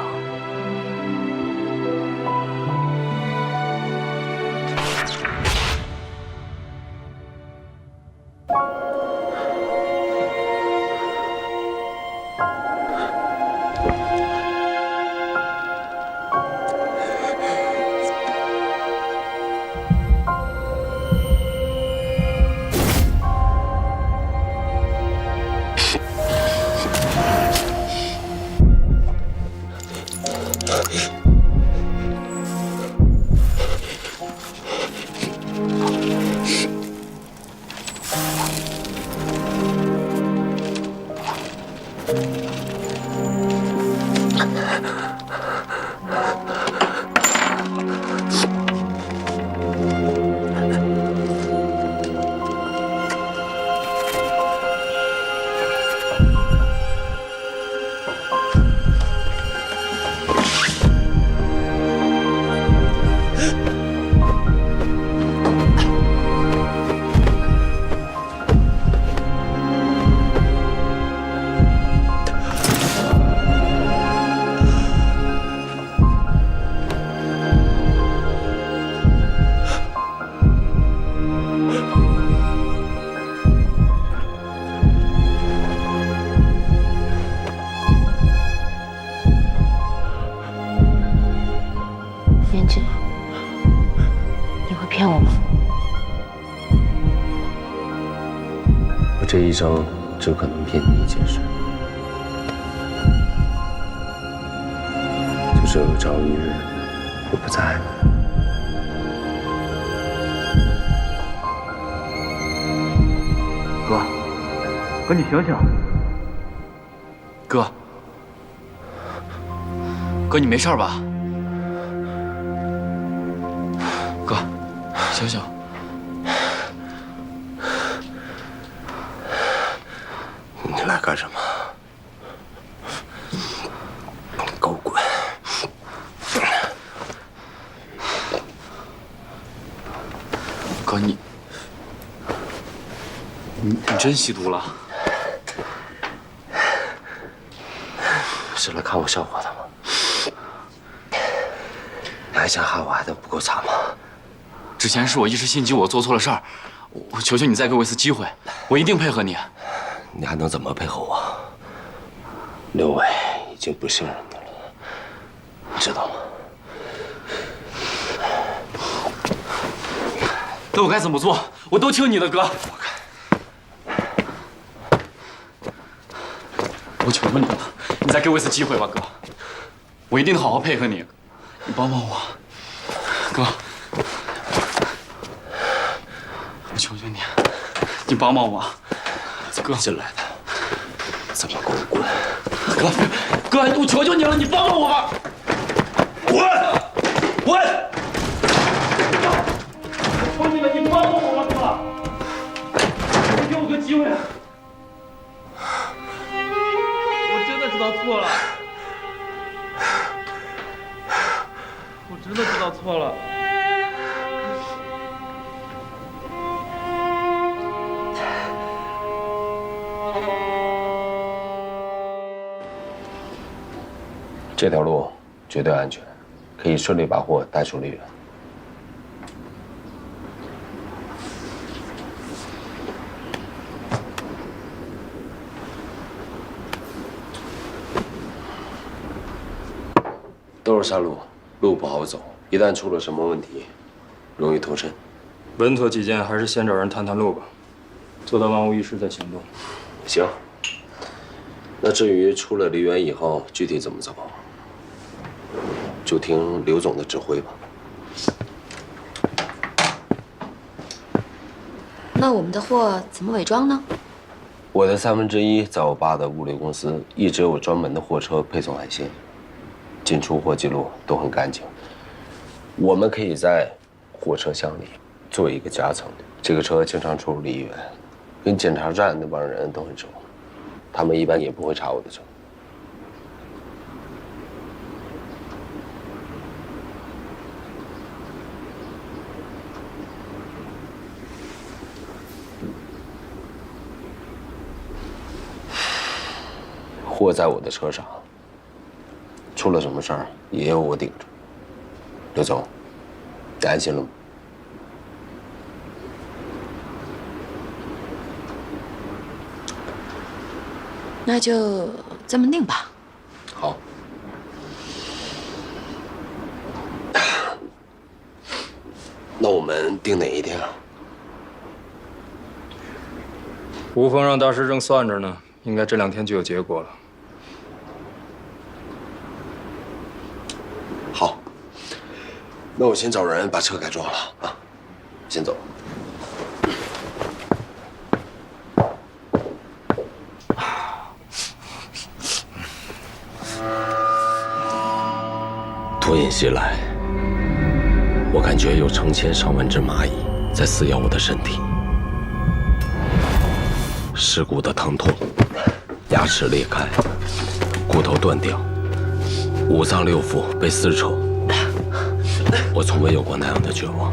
言之，你会骗我吗？我这一生只可能骗你一件事，就是有朝一日我不在了。哥，你醒醒！哥，你没事吧？哥，醒醒！你来干什么？哥，你真吸毒了？是来看我笑话的吗？你还想害我害得不够惨吗？之前是我一时心急，我做错了事儿，我求求你再给我一次机会，我一定配合你。你还能怎么配合我？刘伟已经不信任你了，你知道吗？那我该怎么做？我都听你的，哥。我求求你了，你再给我一次机会吧，哥。我一定好好配合你，你帮帮我，哥。我求求你，你帮帮我，哥。进来的，怎么给我滚！哥，我求求你了，你帮帮我吧！滚！滚！求你了，你帮帮我吧，哥！你给我个机会！我真的知道错了，我真的知道错了。这条路绝对安全，可以顺利把货带出丽园。都是山路，路不好走，一旦出了什么问题，容易脱身。稳妥起见，还是先找人探探路吧，做到万无一失再行动。行。那至于出了梨园以后具体怎么走，就听刘总的指挥吧。那我们的货怎么伪装呢？我的1/3在我爸的物流公司一直有专门的货车配送海鲜，进出货记录都很干净。我们可以在货车厢里做一个夹层，这个车经常出入梨园，跟检查站那帮人都很熟，他们一般也不会查我的车。货在我的车上，出了什么事儿也有我顶着。刘总，你安心了吗？那就这么定吧。好。那我们定哪一天啊？吴峰让大师正算着呢，应该这2天就有结果了。好，那我先找人把车改装了啊，先走。脱影袭来，我感觉有成千上万只蚂蚁在撕咬我的身体，尸骨的疼痛，牙齿裂开，骨头断掉，5脏6腑被撕扯，我从未有过那样的绝望。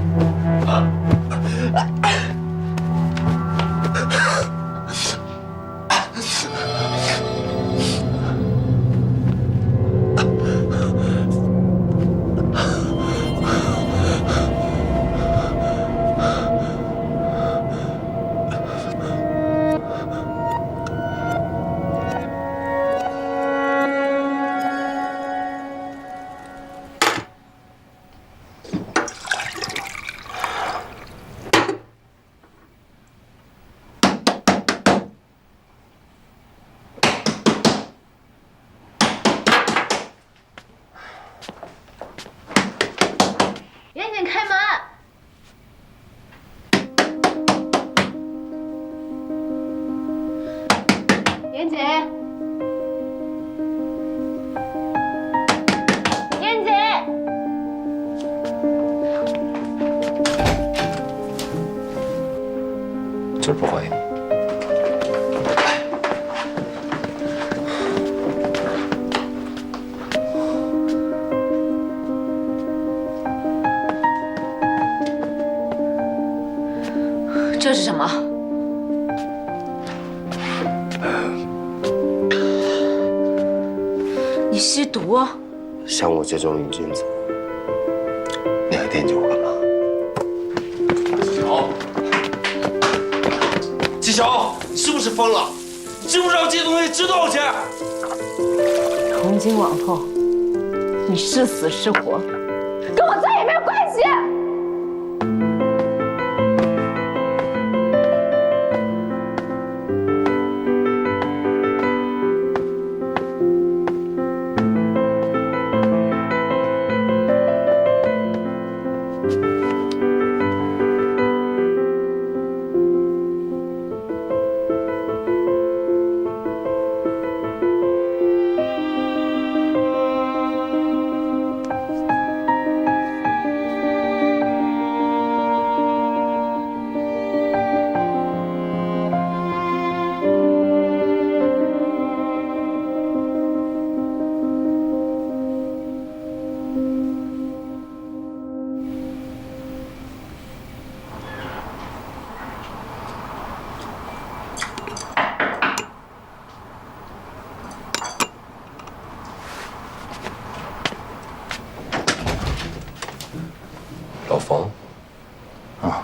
这是什么？你吸毒？像我这种瘾君子，你还惦记我干嘛？季晓，你是不是疯了？你知不知道这东西值多少钱？从今往后，你是死是活，跟我再也没有关系。老冯，啊，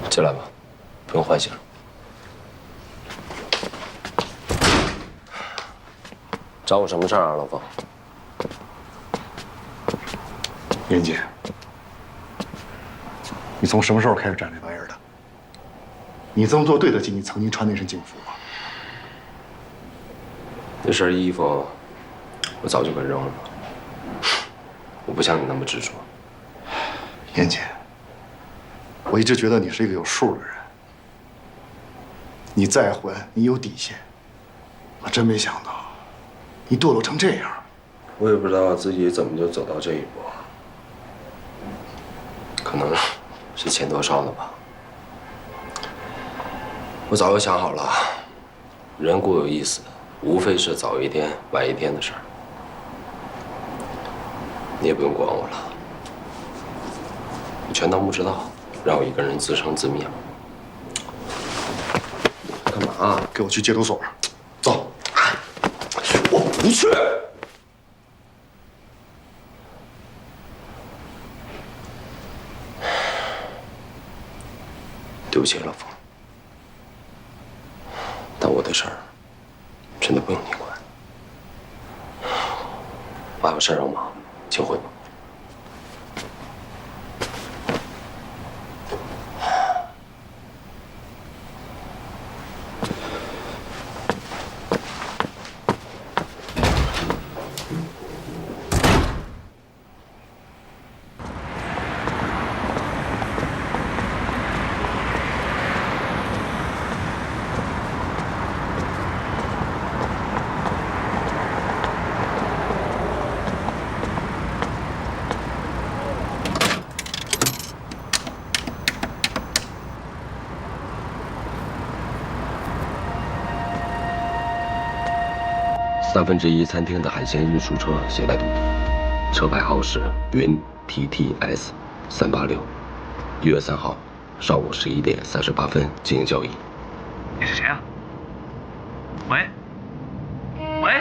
进来吧，不用唤醒。找我什么事儿啊，老冯？云姐，你从什么时候开始干这玩意儿的？你这么做对得起你曾经穿那身警服吗？那身衣服我早就给扔了。我不像你那么执着。妍姐，我一直觉得你是一个有数的人。你再混，你有底线。我真没想到，你堕落成这样。我也不知道自己怎么就走到这一步，可能是钱多烧的吧。我早就想好了，人固有一死，无非是早一天晚一天的事儿。你也不用管我了，你全当不知道，让我一个人自生自灭。干嘛？给我去戒毒所，走。我不去。对不起，老冯，但我的事儿真的不用你管。我还有事要忙，请回吧。1/3餐厅的海鲜运输车携带毒品，车牌号是云 TTS 386，1月3号上午11点38分进行交易。你是谁啊？喂？喂？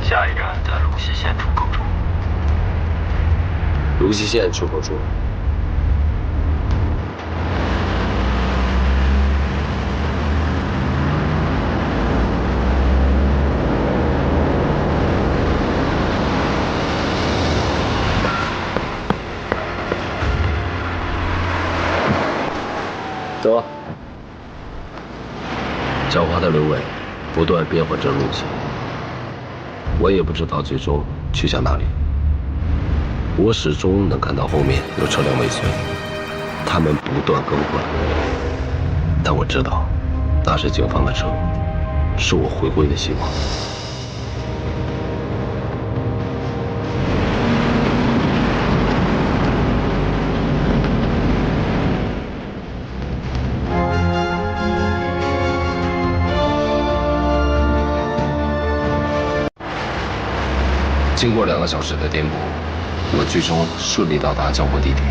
下一站在芦溪县出口处。芦溪县出口处。走。狡猾的轮尾，不断变换着路线。我也不知道最终去向哪里。我始终能看到后面有车辆尾随，他们不断更换。但我知道，那是警方的车，是我回归的希望。经过2个小时的颠簸，我最终顺利到达交货地点。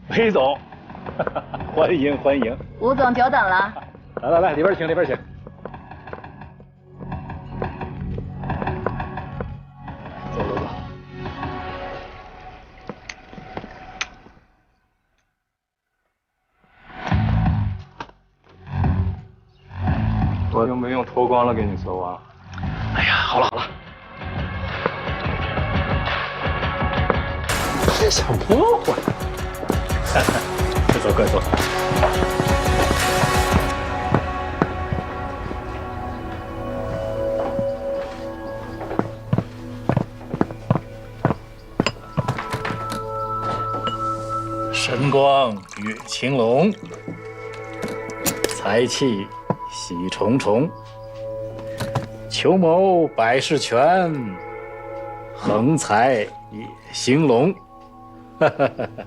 裴总，欢迎欢迎。吴总久等了。来，里边请，里边请。走。我用没用脱光了给你搜啊？哎呀，好了。别想破坏。快坐。神光跃青龙，财气喜重重。裘谋百事全，横财也兴隆。哈哈哈哈。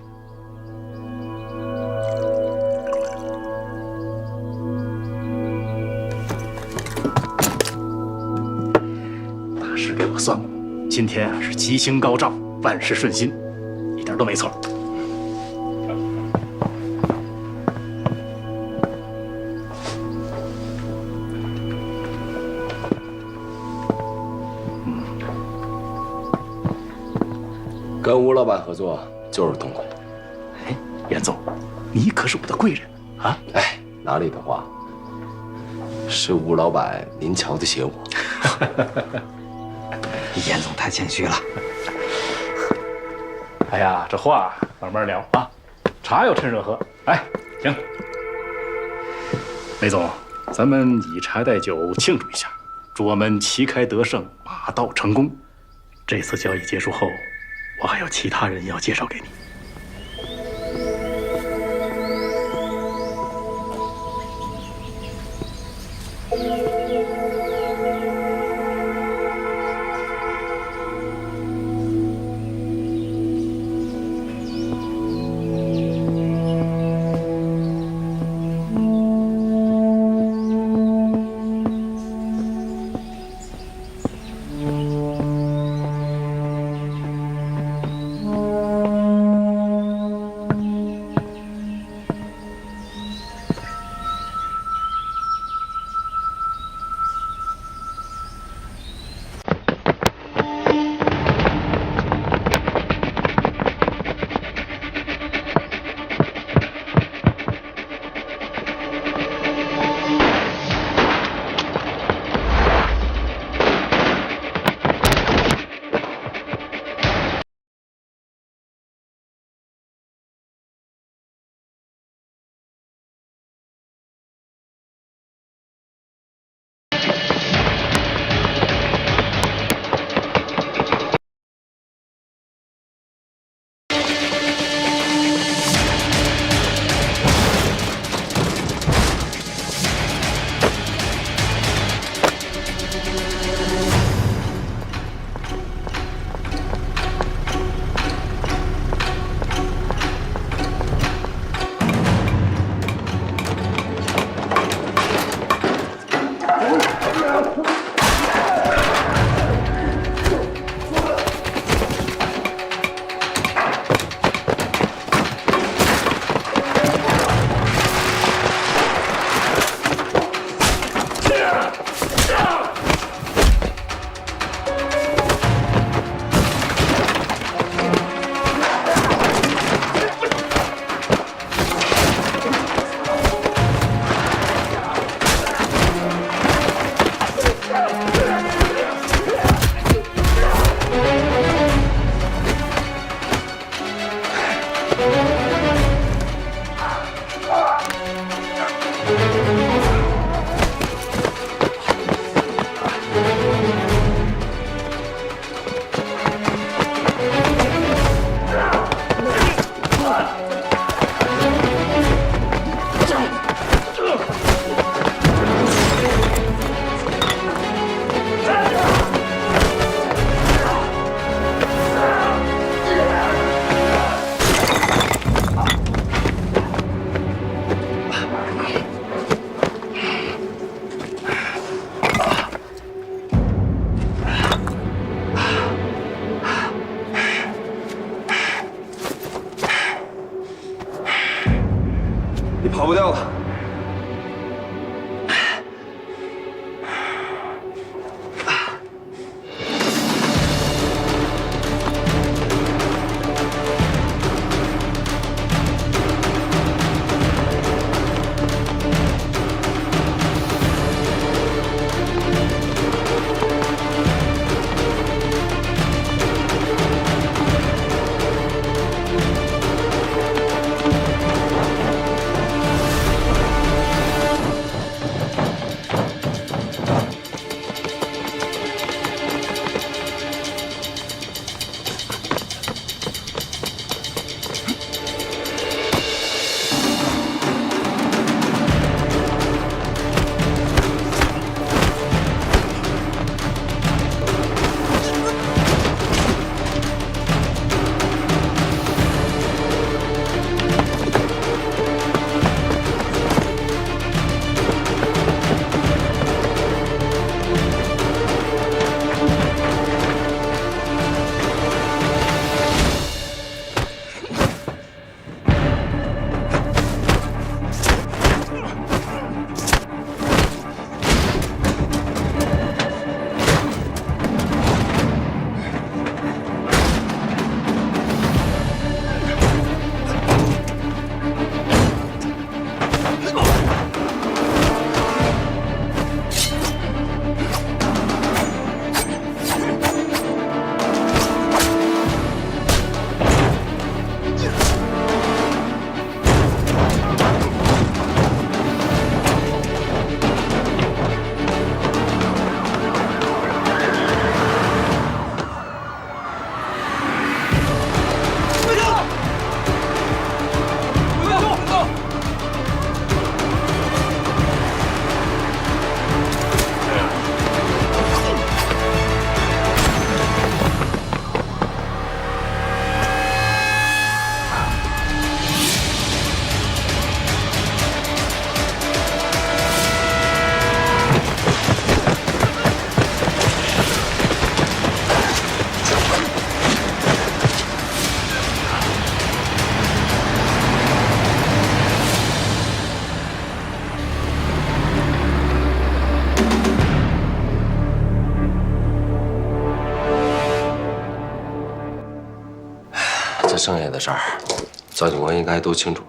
大师给我算过，今天是吉星高照，万事顺心，一点都没错。跟吴老板合作就是痛快。哎，严总，你可是我的贵人啊！哎，哪里的话，是吴老板您瞧得起我。严总太谦虚了。哎呀，这话慢慢聊啊，茶要趁热喝。哎，行。梅总，咱们以茶代酒庆祝一下，祝我们旗开得胜，马到成功。这次交易结束后，我还有其他人要介绍给你。你跑不掉了。这剩下的事儿，赵警官应该都清楚了。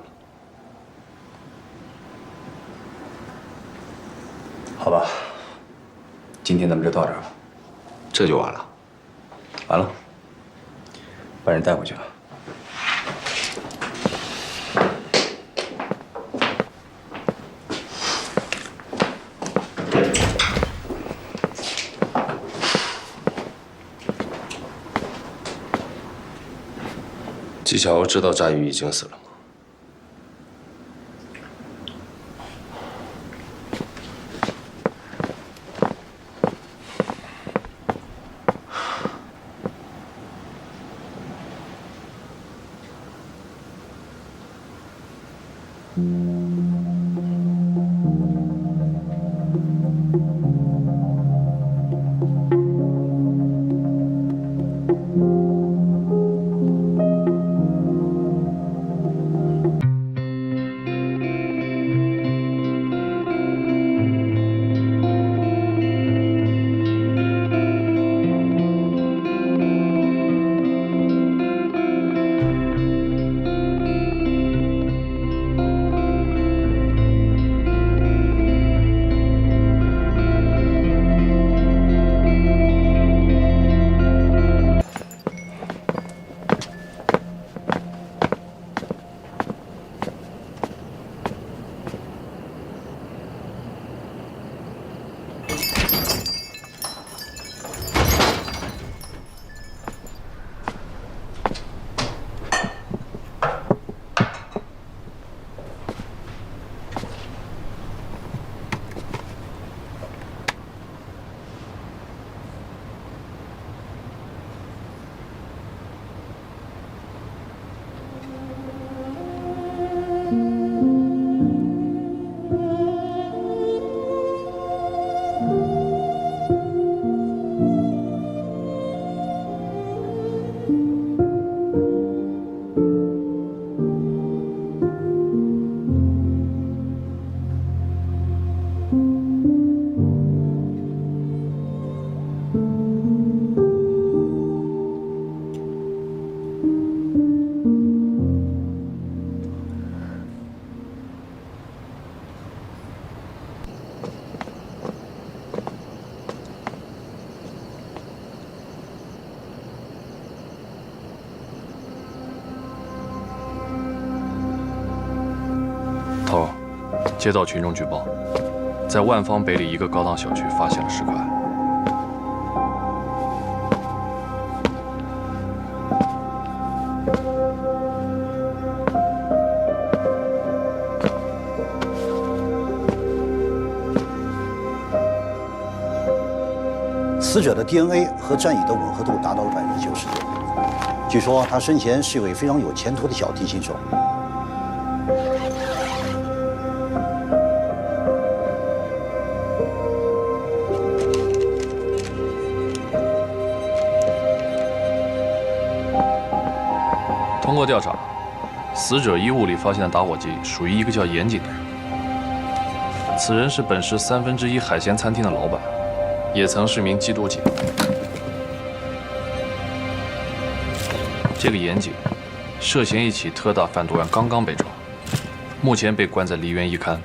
好吧，今天咱们就到这儿吧。这就完了？完了，把人带回去了。纪晓知道战宇已经死了吗？接到群众举报，在万方北里一个高档小区发现了10块。死者的 DNA 和战宇的吻合度达到了96%。据说他生前是一位非常有前途的小提琴手。通过调查，死者衣物里发现的打火机属于一个叫严谨的人。此人是本市1/3海鲜餐厅的老板，也曾是名缉毒警。这个严谨涉嫌一起特大贩毒案刚刚被抓，目前被关在梨园一看。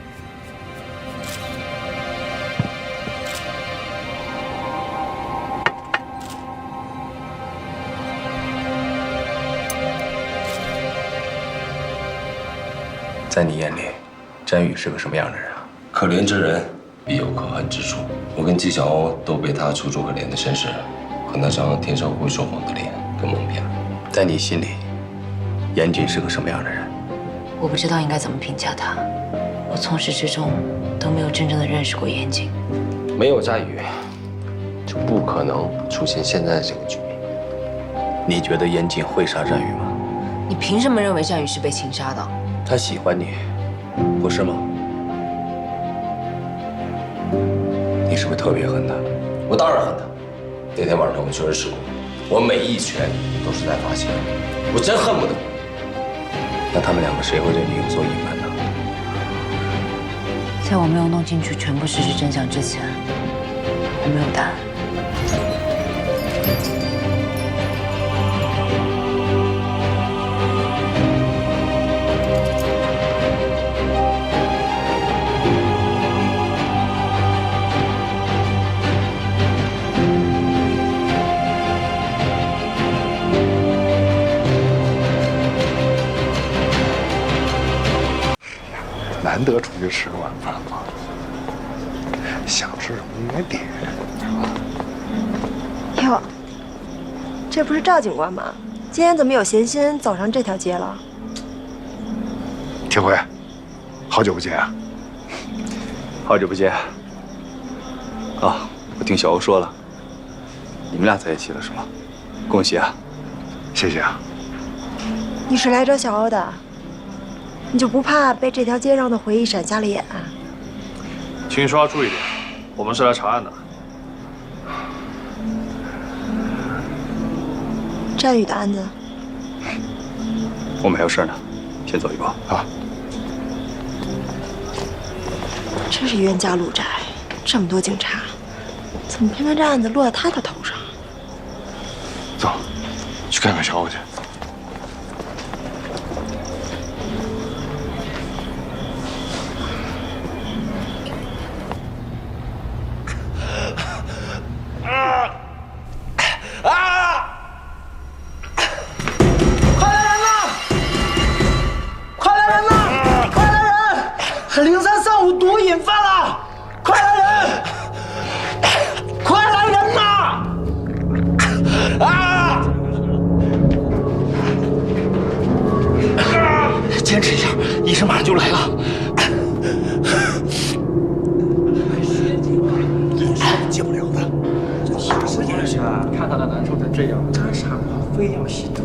在你眼里，詹宇是个什么样的人啊？可怜之人必有可恨之处。我跟纪晓鸥都被他楚楚可怜的身世和那张天生会说谎的脸给蒙骗了。在你心里，严谨是个什么样的人？我不知道应该怎么评价他。我从始至终都没有真正的认识过严谨。没有佳宇，就不可能出现现在这个局面。你觉得严谨会杀詹宇吗？你凭什么认为战宇是被情杀的？他喜欢你，不是吗？你是不是特别恨他？我当然恨他。那天晚上我们确实试过，我每一拳都是在发泄，我真恨不得。那他们两个谁会对你有所隐瞒呢？在我没有弄清楚全部事实真相之前，我没有答案。难得出去吃个晚饭嘛，想吃什么你也点，是吧？哟，这不是赵警官吗？今天怎么有闲心走上这条街了？铁辉，好久不见啊！好久不见。啊，我听小欧说了，你们俩在一起了是吗？恭喜啊！谢谢啊。你是来找小欧的？你就不怕被这条街上的回忆闪瞎了眼啊？请说话注意点，我们是来查案的。战宇的案子，我们还有事呢，先走一步啊。真是冤家路窄，这么多警察，怎么偏偏这案子落在他的头上？走，去看看小欧去。0335毒瘾犯了，快来人！快来人呐！啊！坚持一下，医生马上就来了。戒不了的。这啥时间去啊？看他的难受成这样，干啥嘛？非要吸毒。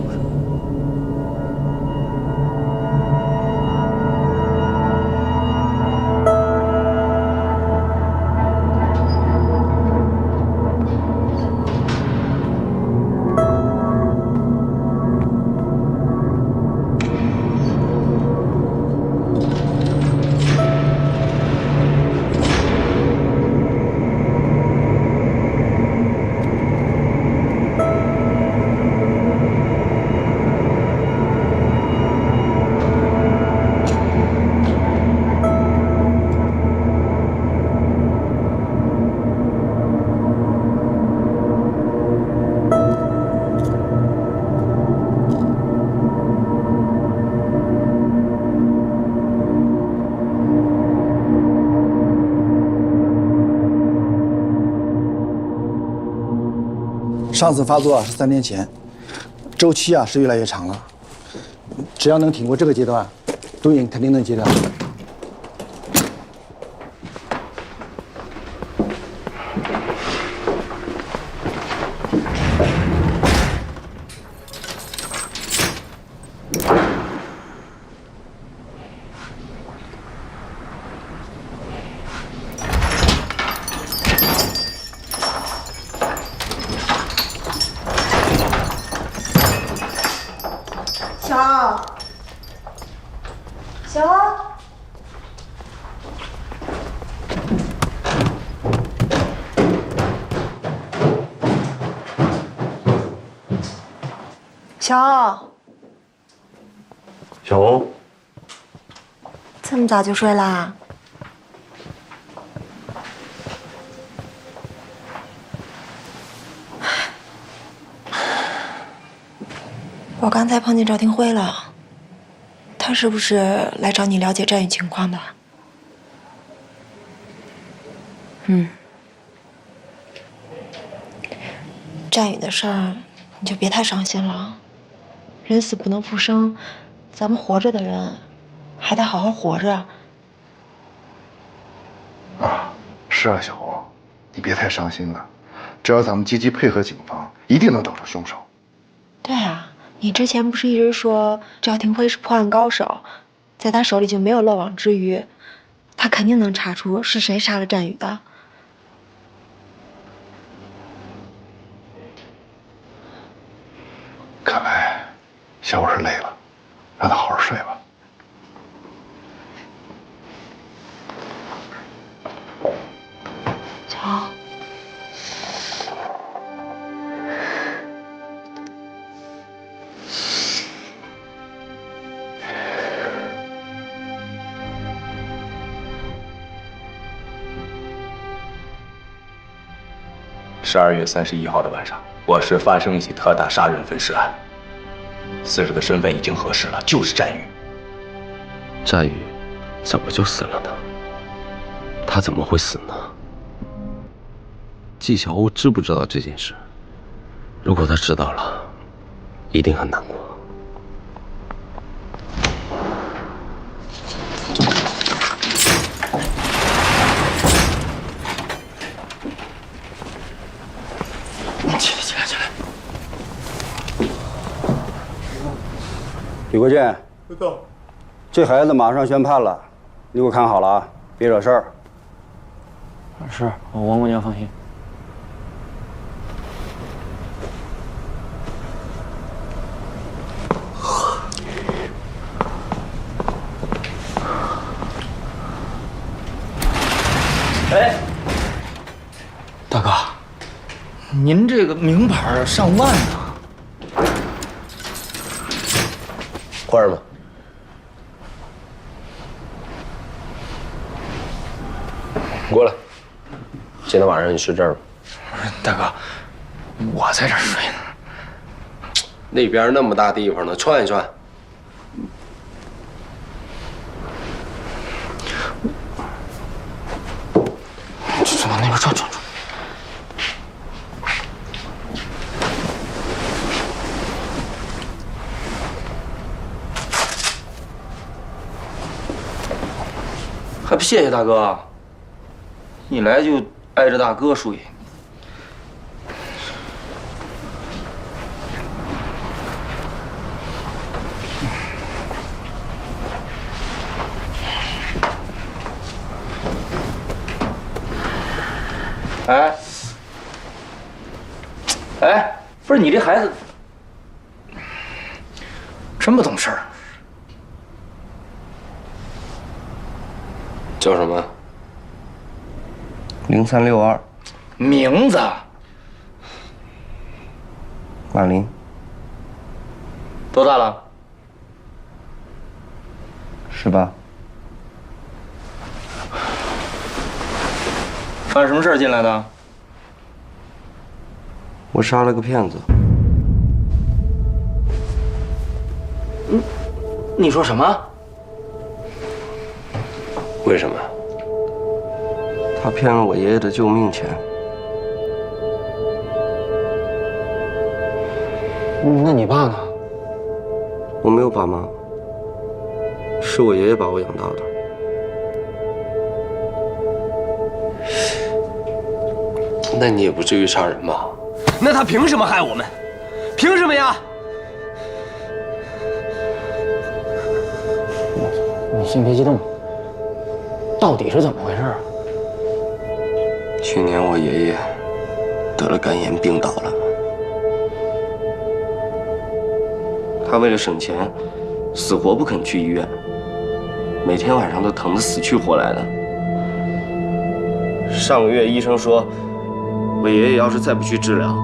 上次发作是3年前，周期是越来越长了。只要能挺过这个阶段，毒瘾肯定能戒掉。小欧，这么早就睡啦？我刚才碰见赵廷辉了，他是不是来找你了解战宇情况的？战宇的事儿，你就别太伤心了。人死不能复生，咱们活着的人还得好好活着。是啊，小欧，你别太伤心了。只要咱们积极配合警方，一定能找出凶手。对啊，你之前不是一直说赵廷辉是破案高手，在他手里就没有漏网之鱼，他肯定能查出是谁杀了战宇的。看来小欧是累了，让他好好睡吧。小欧，12月31号的晚上，我市发生一起特大杀人分尸案，死者的身份已经核实了，就是战宇。战宇怎么就死了呢？他怎么会死呢？纪晓鸥知不知道这件事？如果他知道了，一定很难过。起来！李国建，这孩子马上宣判了，你给我看好了啊，别惹事儿。是，王姑娘放心。哎，大哥，您这个名牌上万呢。花儿吗？过来。今天晚上你睡这儿吧。大哥，我在这儿睡呢。那边那么大地方呢，串一串。就往那边转。还不谢谢大哥？一来就挨着大哥睡。哎，不是你这孩子真不懂事儿。叫什么？0362。名字？万林。多大了？18。犯什么事儿进来的？我杀了个骗子。你说什么？为什么？他骗了我爷爷的救命钱。那你爸呢？我没有爸妈，是我爷爷把我养大的。那你也不至于杀人吧？那他凭什么害我们？凭什么呀？你先别激动，到底是怎么回事啊？去年我爷爷得了肝炎病倒了，他为了省钱，死活不肯去医院，每天晚上都疼得死去活来的。上个月医生说，我爷爷要是再不去治疗，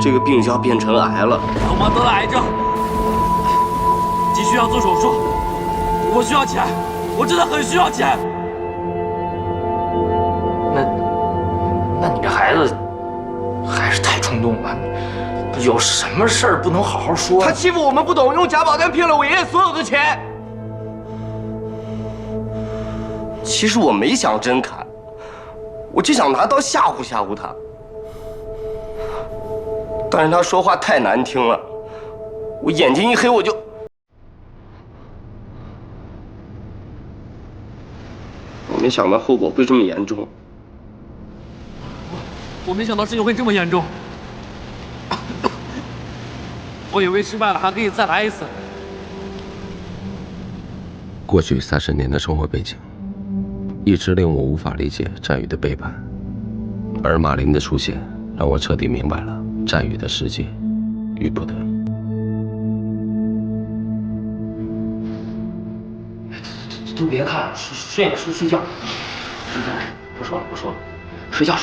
这个病就要变成癌了。我妈得了癌症，急需要做手术，我需要钱，我真的很需要钱。那你这孩子还是太冲动了，有什么事儿不能好好说？他欺负我们不懂，用假保单骗了我爷爷所有的钱。其实我没想真砍，我就想拿刀吓唬吓唬他。但是他说话太难听了，我眼睛一黑我就……我没想到后果会这么严重。我没想到事情会这么严重，我以为失败了还可以再来一次。过去30年的生活背景，一直令我无法理解战宇的背叛，而马林的出现，让我彻底明白了战宇的世界与不得。都别看了，睡觉。不说了，睡觉。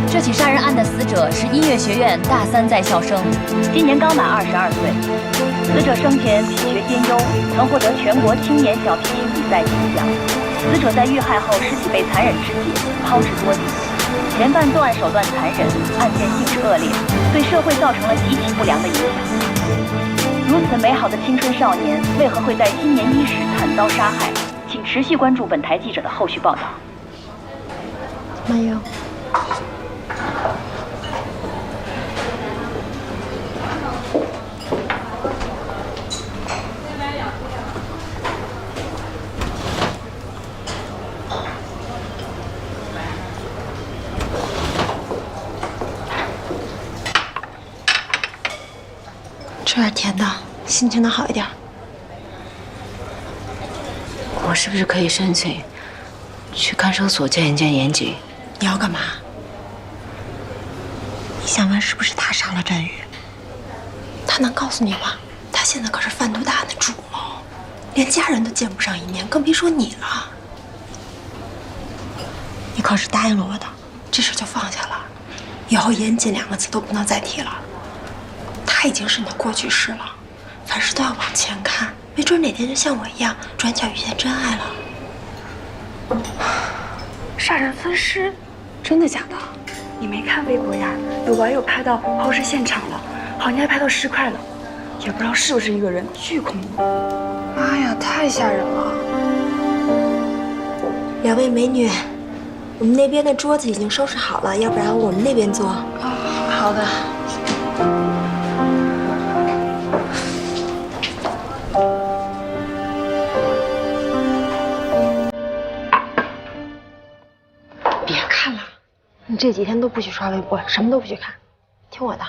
这起杀人案的死者是音乐学院大3在校生，今年刚满22岁。死者生前品学兼优，曾获得全国青年小提琴比赛金奖。死者在遇害后尸体被残忍肢解，抛掷多地。前犯作案手段残忍，案件性质恶劣，对社会造成了极其不良的影响。如此美好的青春少年，为何会在今年伊始惨遭杀害？请持续关注本台记者的后续报道。没有。吃点甜的，心情能好一点。我是不是可以申请去看守所见一见严谨？你要干嘛？你想问是不是他杀了战宇？他能告诉你吗？他现在可是贩毒大案的主谋，连家人都见不上一面，更别说你了。你可是答应了我的，这事就放下了，以后严谨2个字都不能再提了。他已经是你的过去式了，凡事都要往前看，没准哪天就像我一样，转角遇见真爱了。杀人分尸，真的假的？你没看微博呀？有网友拍到抛尸现场了，好像还拍到尸块了，也不知道是不是一个人，巨恐怖！妈呀，太吓人了！两位美女，我们那边的桌子已经收拾好了，要不然我们那边坐。好的。别看了，你这几天都不许刷微博，什么都不许看，听我的。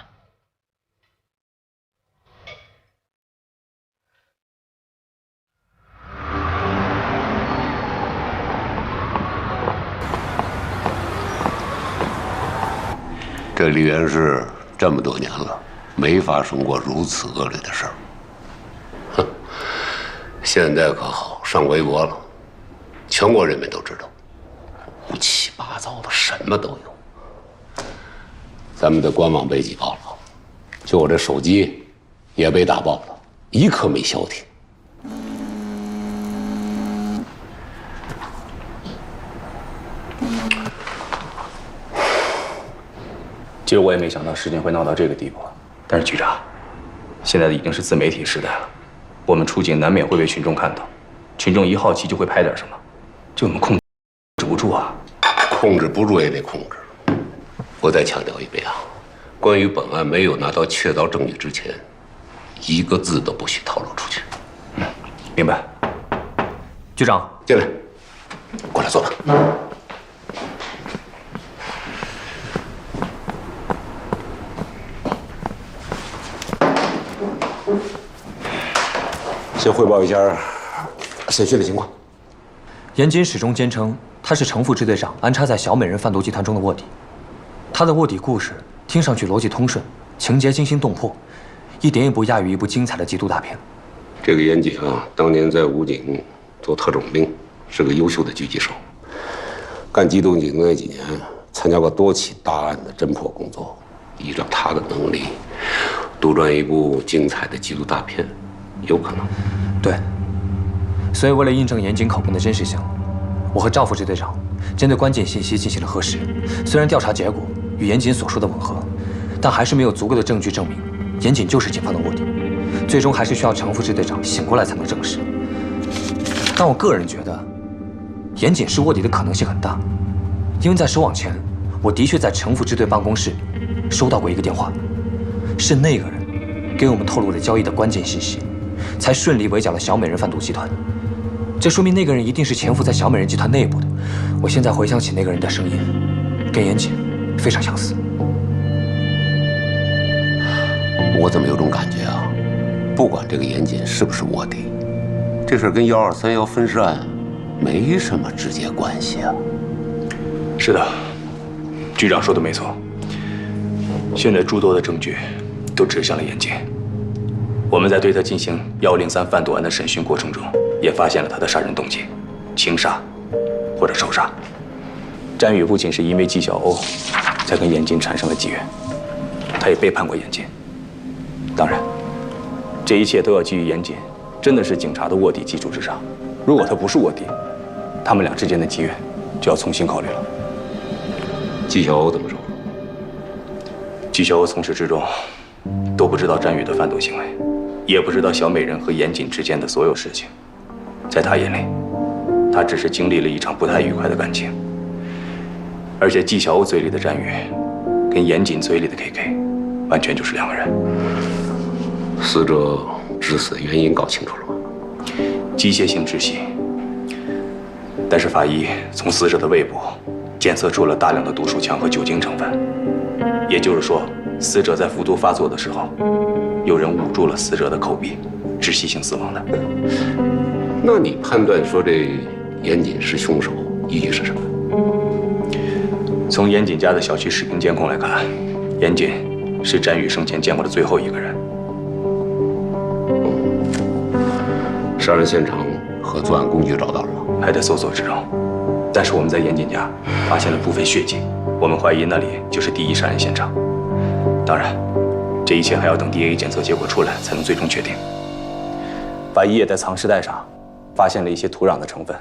这梨园市这么多年了，没发生过如此恶劣的事儿。哼，现在可好，上微博了，全国人民都知道，乌七八糟的什么都有。咱们的官网被挤爆了，就我这手机也被打爆了，一刻没消停。其实我也没想到事情会闹到这个地步，但是局长，现在已经是自媒体时代了，我们出警难免会被群众看到，群众一好奇就会拍点什么，这我们控制不住啊。控制不住也得控制。我再强调一遍啊，关于本案没有拿到确凿证据之前，一个字都不许透露出去。明白。局长，进来，过来坐吧。先汇报一下审讯的情况。严谨始终坚称他是程副支队长安插在小美人贩毒集团中的卧底。他的卧底故事听上去逻辑通顺，情节惊心动魄，一点也不亚于一部精彩的缉毒大片。这个严谨啊，当年在武警做特种兵，是个优秀的狙击手。干机动警那几年，参加过多起大案的侦破工作。依照他的能力，杜撰一部精彩的缉毒大片，有可能。对。所以为了印证严谨口供的真实性，我和赵副支队长针对关键信息进行了核实。虽然调查结果与严谨所说的吻合，但还是没有足够的证据证明严谨就是警方的卧底。最终还是需要程副支队长醒过来才能证实。但我个人觉得，严谨是卧底的可能性很大，因为在收网前，我的确在程副支队办公室收到过一个电话，是那个人给我们透露了交易的关键信息，才顺利围剿了小美人贩毒集团。这说明那个人一定是潜伏在小美人集团内部的。我现在回想起那个人的声音，跟严谨非常相似。我怎么有种感觉啊？不管这个严谨是不是卧底，这事跟1231分尸案没什么直接关系啊。是的，局长说的没错。现在诸多的证据都指向了严谨。我们在对他进行103贩毒案的审讯过程中，也发现了他的杀人动机，情杀或者仇杀。詹宇不仅是因为纪晓鸥才跟严谨产生了积怨，他也背叛过严谨。当然，这一切都要基于严谨真的是警察的卧底基础之上。如果他不是卧底，他们俩之间的积怨就要重新考虑了。纪晓鸥怎么说？纪晓鸥从始至终都不知道詹宇的贩毒行为，也不知道小美人和严谨之间的所有事情。在他眼里，他只是经历了一场不太愉快的感情。而且纪晓鸥嘴里的詹宇，跟严谨嘴里的 KK， 完全就是两个人。死者致死的原因搞清楚了吗？机械性窒息，但是法医从死者的胃部检测出了大量的毒鼠强和酒精成分，也就是说，死者在服毒发作的时候，有人捂住了死者的口鼻，窒息性死亡的。那你判断说这严谨是凶手，依据是什么？从严谨家的小区视频监控来看，严谨是詹宇生前见过的最后一个人。杀人现场和作案工具找到了吗？还在搜索之中，但是我们在严谨家发现了部分血迹，我们怀疑那里就是第一杀人现场。当然，这一切还要等 DNA 检测结果出来才能最终确定。法医也在藏尸袋上发现了一些土壤的成分，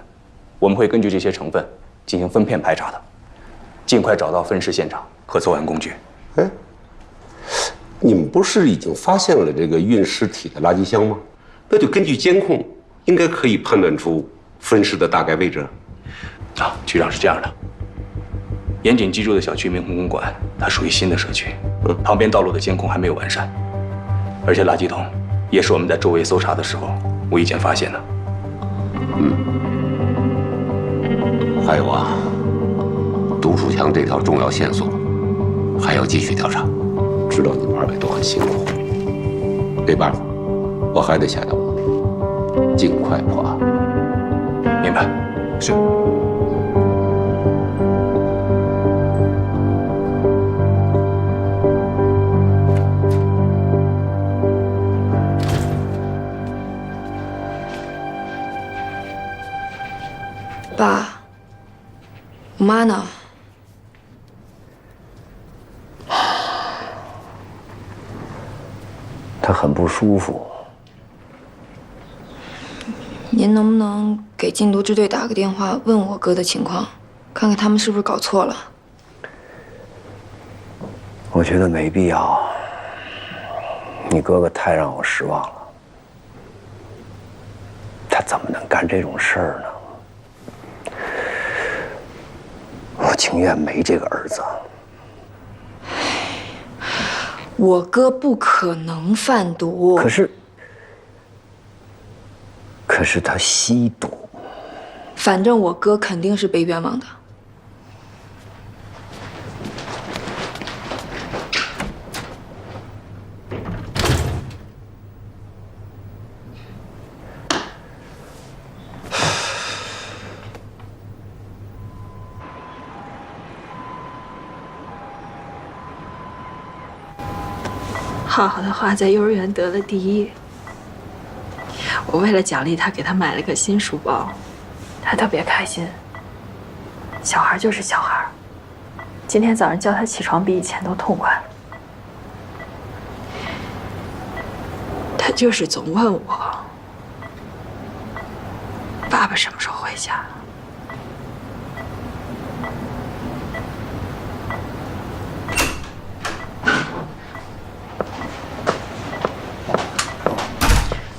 我们会根据这些成分进行分片排查的，尽快找到分尸现场和作案工具。哎，你们不是已经发现了这个运尸体的垃圾箱吗？那就根据监控，应该可以判断出分尸的大概位置。啊，局长是这样的，严谨居住的小区明宏公馆，它属于新的社区，旁边道路的监控还没有完善，而且垃圾桶也是我们在周围搜查的时候无意间发现的。还有啊，毒鼠强这条重要线索还要继续调查。知道你们二位都很辛苦，没办法，我还得下刀，尽快破案。明白。是。爸，我妈呢？他很不舒服。您能不能给禁毒支队打个电话，问我哥的情况，看看他们是不是搞错了？我觉得没必要。你哥哥太让我失望了，他怎么能干这种事儿呢？我情愿没这个儿子。我哥不可能贩毒。可是他吸毒。反正我哥肯定是被冤枉的。浩浩的话在幼儿园得了第1。我为了奖励他，给他买了个新书包，他特别开心。小孩就是小孩，今天早上叫他起床比以前都痛快。他就是总问我，爸爸什么时候回家？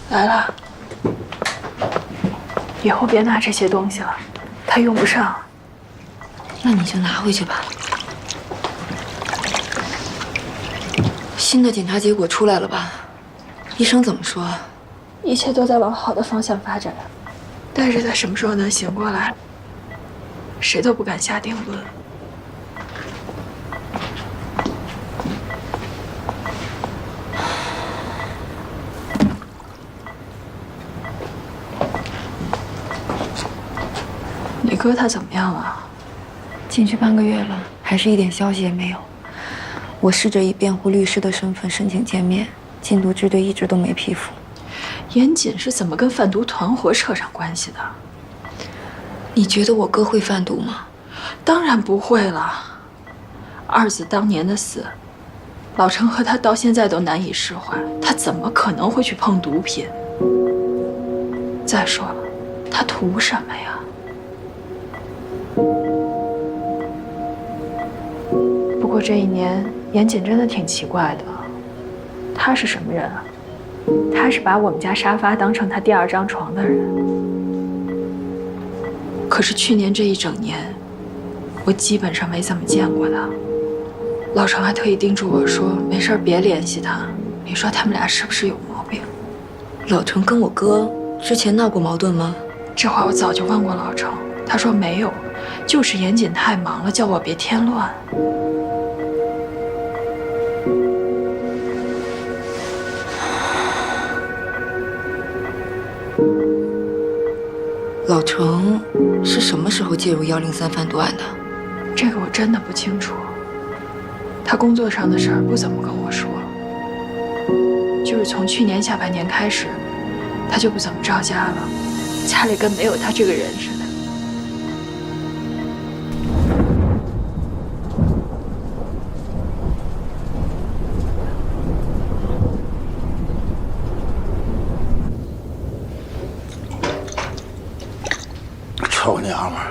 来了，以后别拿这些东西了，他用不上。那你就拿回去吧。新的检查结果出来了吧？医生怎么说？一切都在往好的方向发展，但是他什么时候能醒过来，谁都不敢下定论。你哥他怎么样了？进去半个月了，还是一点消息也没有。我试着以辩护律师的身份申请见面，禁毒支队一直都没批复。严谨是怎么跟贩毒团伙扯上关系的？你觉得我哥会贩毒吗？当然不会了。二子当年的死，老程和他到现在都难以释怀，他怎么可能会去碰毒品？再说了，他图什么呀？不过这1年，严谨真的挺奇怪的。他是什么人啊？他是把我们家沙发当成他第2张床的人。可是去年这1整年，我基本上没怎么见过他。老程还特意叮嘱我说，没事别联系他。你说他们俩是不是有毛病？老程跟我哥之前闹过矛盾吗？这话我早就问过老程，他说没有，就是严谨太忙了，叫我别添乱。老程是什么时候介入103贩毒案的？这个我真的不清楚。他工作上的事儿不怎么跟我说，就是从去年下半年开始，他就不怎么着家了，家里跟没有他这个人似的。臭娘们儿！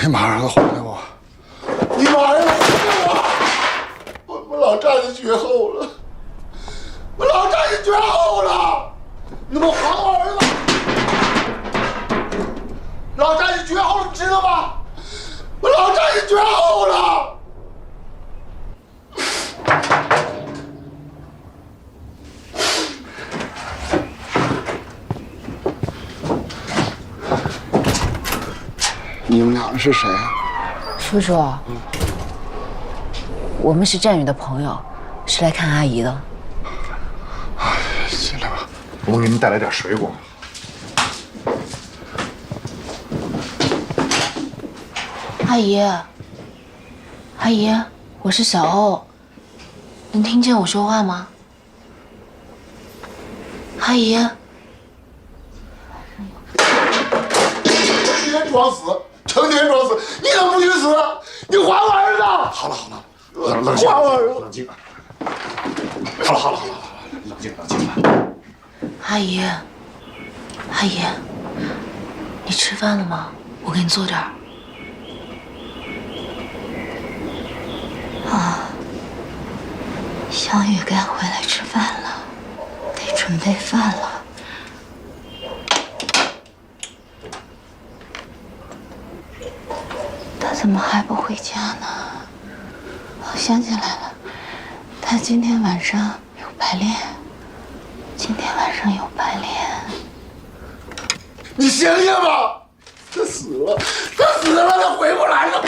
你马上还给我！你马上还给我！我老战士绝后了！我老战士绝后了！你们还我儿子！老战士绝后了，知道吗？我老战士绝后了！你们俩是谁啊？叔叔，我们是战宇的朋友，是来看阿姨的。进来吧，我给你们带来点水果。阿姨，阿姨，我是小欧，能听见我说话吗？阿姨，成天装死，成天装死，你怎么不去死？你还我儿子！好了好了，冷静，还我儿子！冷静。好了好了好了好了，进吧，进吧。阿姨，阿姨，你吃饭了吗？我给你做点儿。啊，小雨该回来吃饭了，得准备饭了。他怎么还不回家呢？我想起来了，他今天晚上有排练。今天晚上有排练。你醒醒吧！他死了，他死了，他回不来了。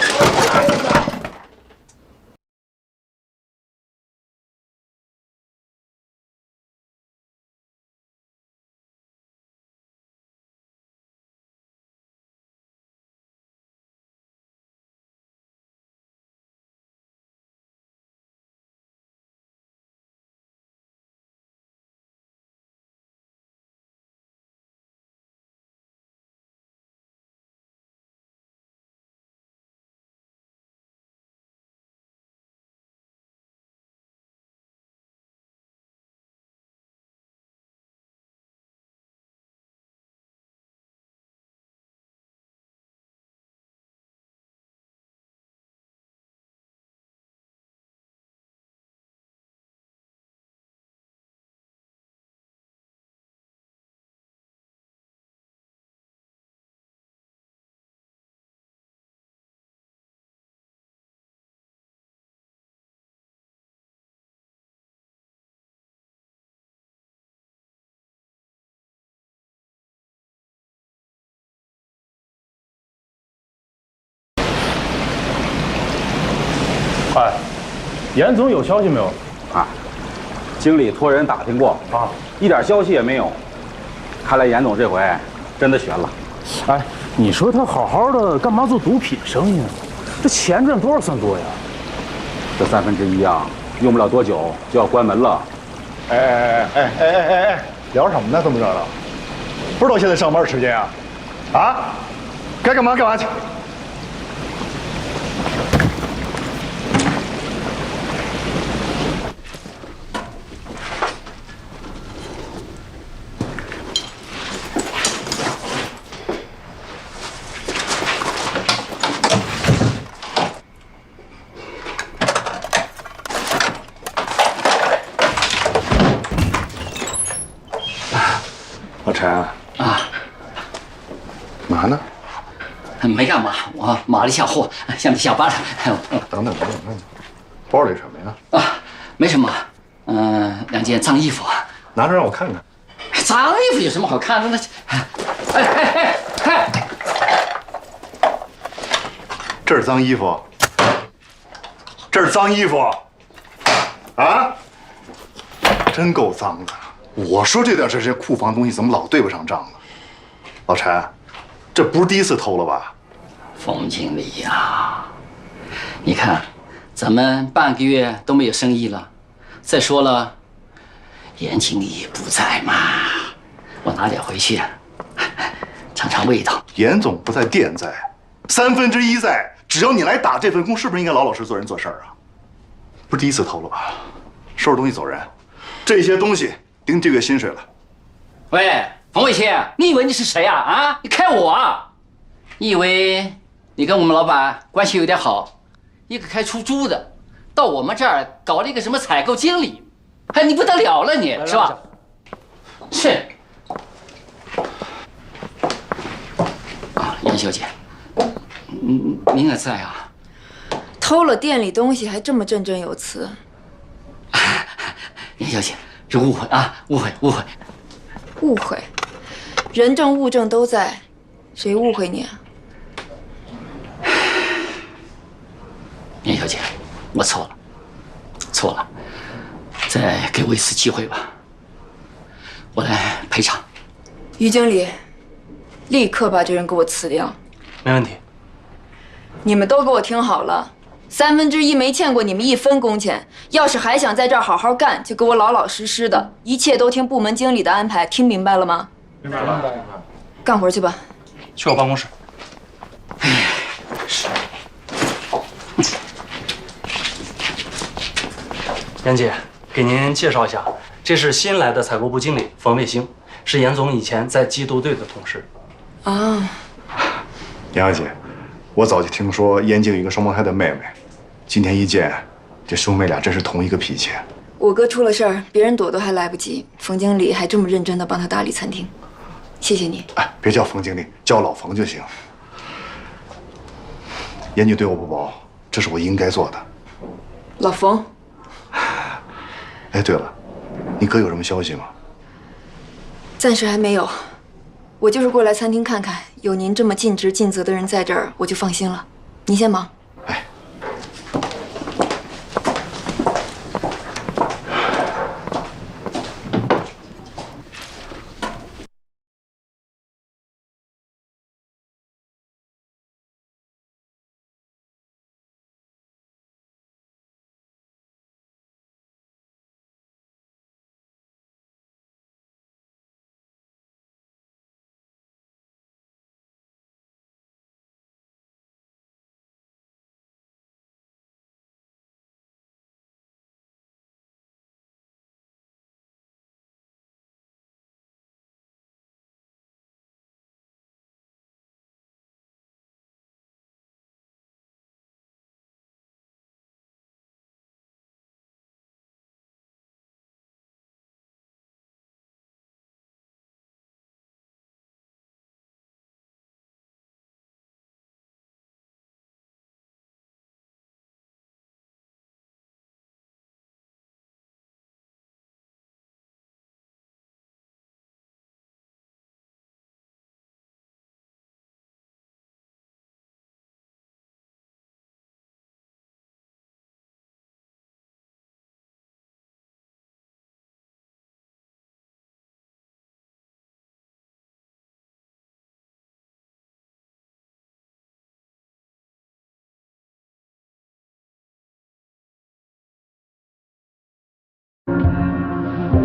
哎，严总有消息没有？啊，经理托人打听过啊，一点消息也没有。看来严总这回真的悬了。哎，你说他好好的，干嘛做毒品生意呢？这钱赚多少算多呀？这1/3啊，用不了多久就要关门了。哎，聊什么呢？这么热闹，不知道现在上班时间啊？啊，该干嘛干嘛去。老陈啊，嘛呢？没干嘛，我码了一下货，想下班了。等等，包里什么呀？啊，没什么，2件脏衣服，拿着让我看看。脏衣服有什么好看的呢？哎，这是脏衣服，这是脏衣服，啊，真够脏的。我说这段时间库房东西怎么老对不上账呢？老陈，这不是第一次偷了吧？冯经理呀，你看，咱们半个月都没有生意了。再说了，严经理不在嘛，我拿点回去，尝尝味道。严总不在，店在，1/3在。只要你来打这份工，是不是应该老老实实做人做事儿啊？不是第一次偷了吧？收拾东西走人，这些东西顶这个月薪水了。喂，冯伟清，你以为你是谁啊？啊，你开我啊？你以为你跟我们老板关系有点好，一个开出租的，到我们这儿搞了一个什么采购经理，哎，你不得了了你，是吧？是。啊，严小姐，您也在啊？偷了店里东西还这么振振有词。严小姐，这误会啊，误会。误会，人证物证都在，谁误会你啊？严小姐，我错了，再给我一次机会吧，我来赔偿。于经理，立刻把这人给我辞掉。没问题。你们都给我听好了，1/3没欠过你们1分工钱。要是还想在这儿好好干，就给我老老实实的，一切都听部门经理的安排，听明白了吗？明白了。干活去吧。去我办公室。严姐，给您介绍一下，这这是新来的采购部经理冯卫星，是严总以前在缉毒队的同事。啊，杨小姐，我早就听说严静有一个双胞胎的妹妹，今天一见，这兄妹俩真是同一个脾气。我哥出了事儿，别人躲都还来不及，冯经理还这么认真的帮他打理餐厅，谢谢你。哎，别叫冯经理，叫老冯就行。严静对我不薄，这是我应该做的。老冯。哎，对了，你哥有什么消息吗？暂时还没有，我就是过来餐厅看看，有您这么尽职尽责的人在这儿，我就放心了。您先忙。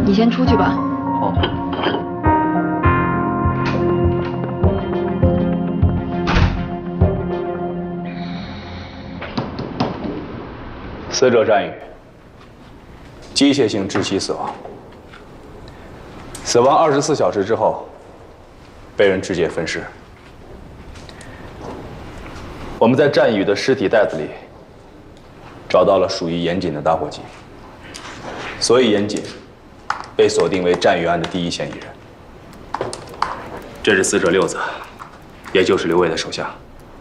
你先出去吧。好。死者战宇，机械性窒息死亡，死亡24小时之后，被人直接分尸。我们在战宇的尸体袋子里找到了属于严谨的打火机，所以严谨被锁定为战宇案的第一嫌疑人。这是死者六子，也就是刘伟的手下，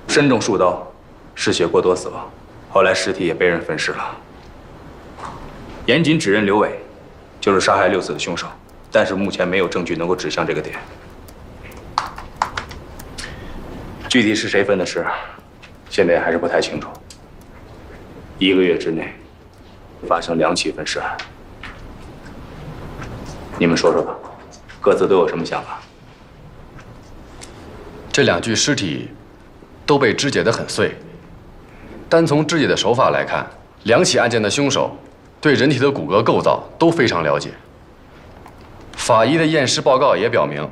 身中数刀，失血过多死亡。后来尸体也被人分尸了。严谨指认刘伟就是杀害六子的凶手，但是目前没有证据能够指向这个点。具体是谁分的尸，现在还是不太清楚。1个月之内发生2起分尸案，你们说说吧，各自都有什么想法？这2具尸体都被肢解得很碎。单从肢解的手法来看，2起案件的凶手对人体的骨骼构造都非常了解。法医的验尸报告也表明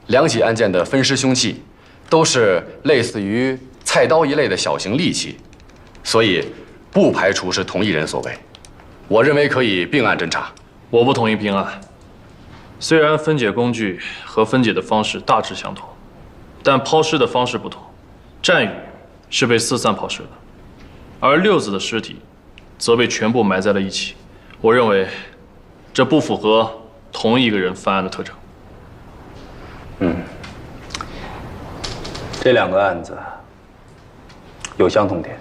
，2起案件的分尸凶器都是类似于菜刀一类的小型利器，所以不排除是同一人所为。我认为可以并案侦查。我不同意并案。虽然分解工具和分解的方式大致相同，但抛尸的方式不同。战宇是被四散抛尸的，而六子的尸体则被全部埋在了一起。我认为这不符合同一个人犯案的特征。这2个案子有相同点，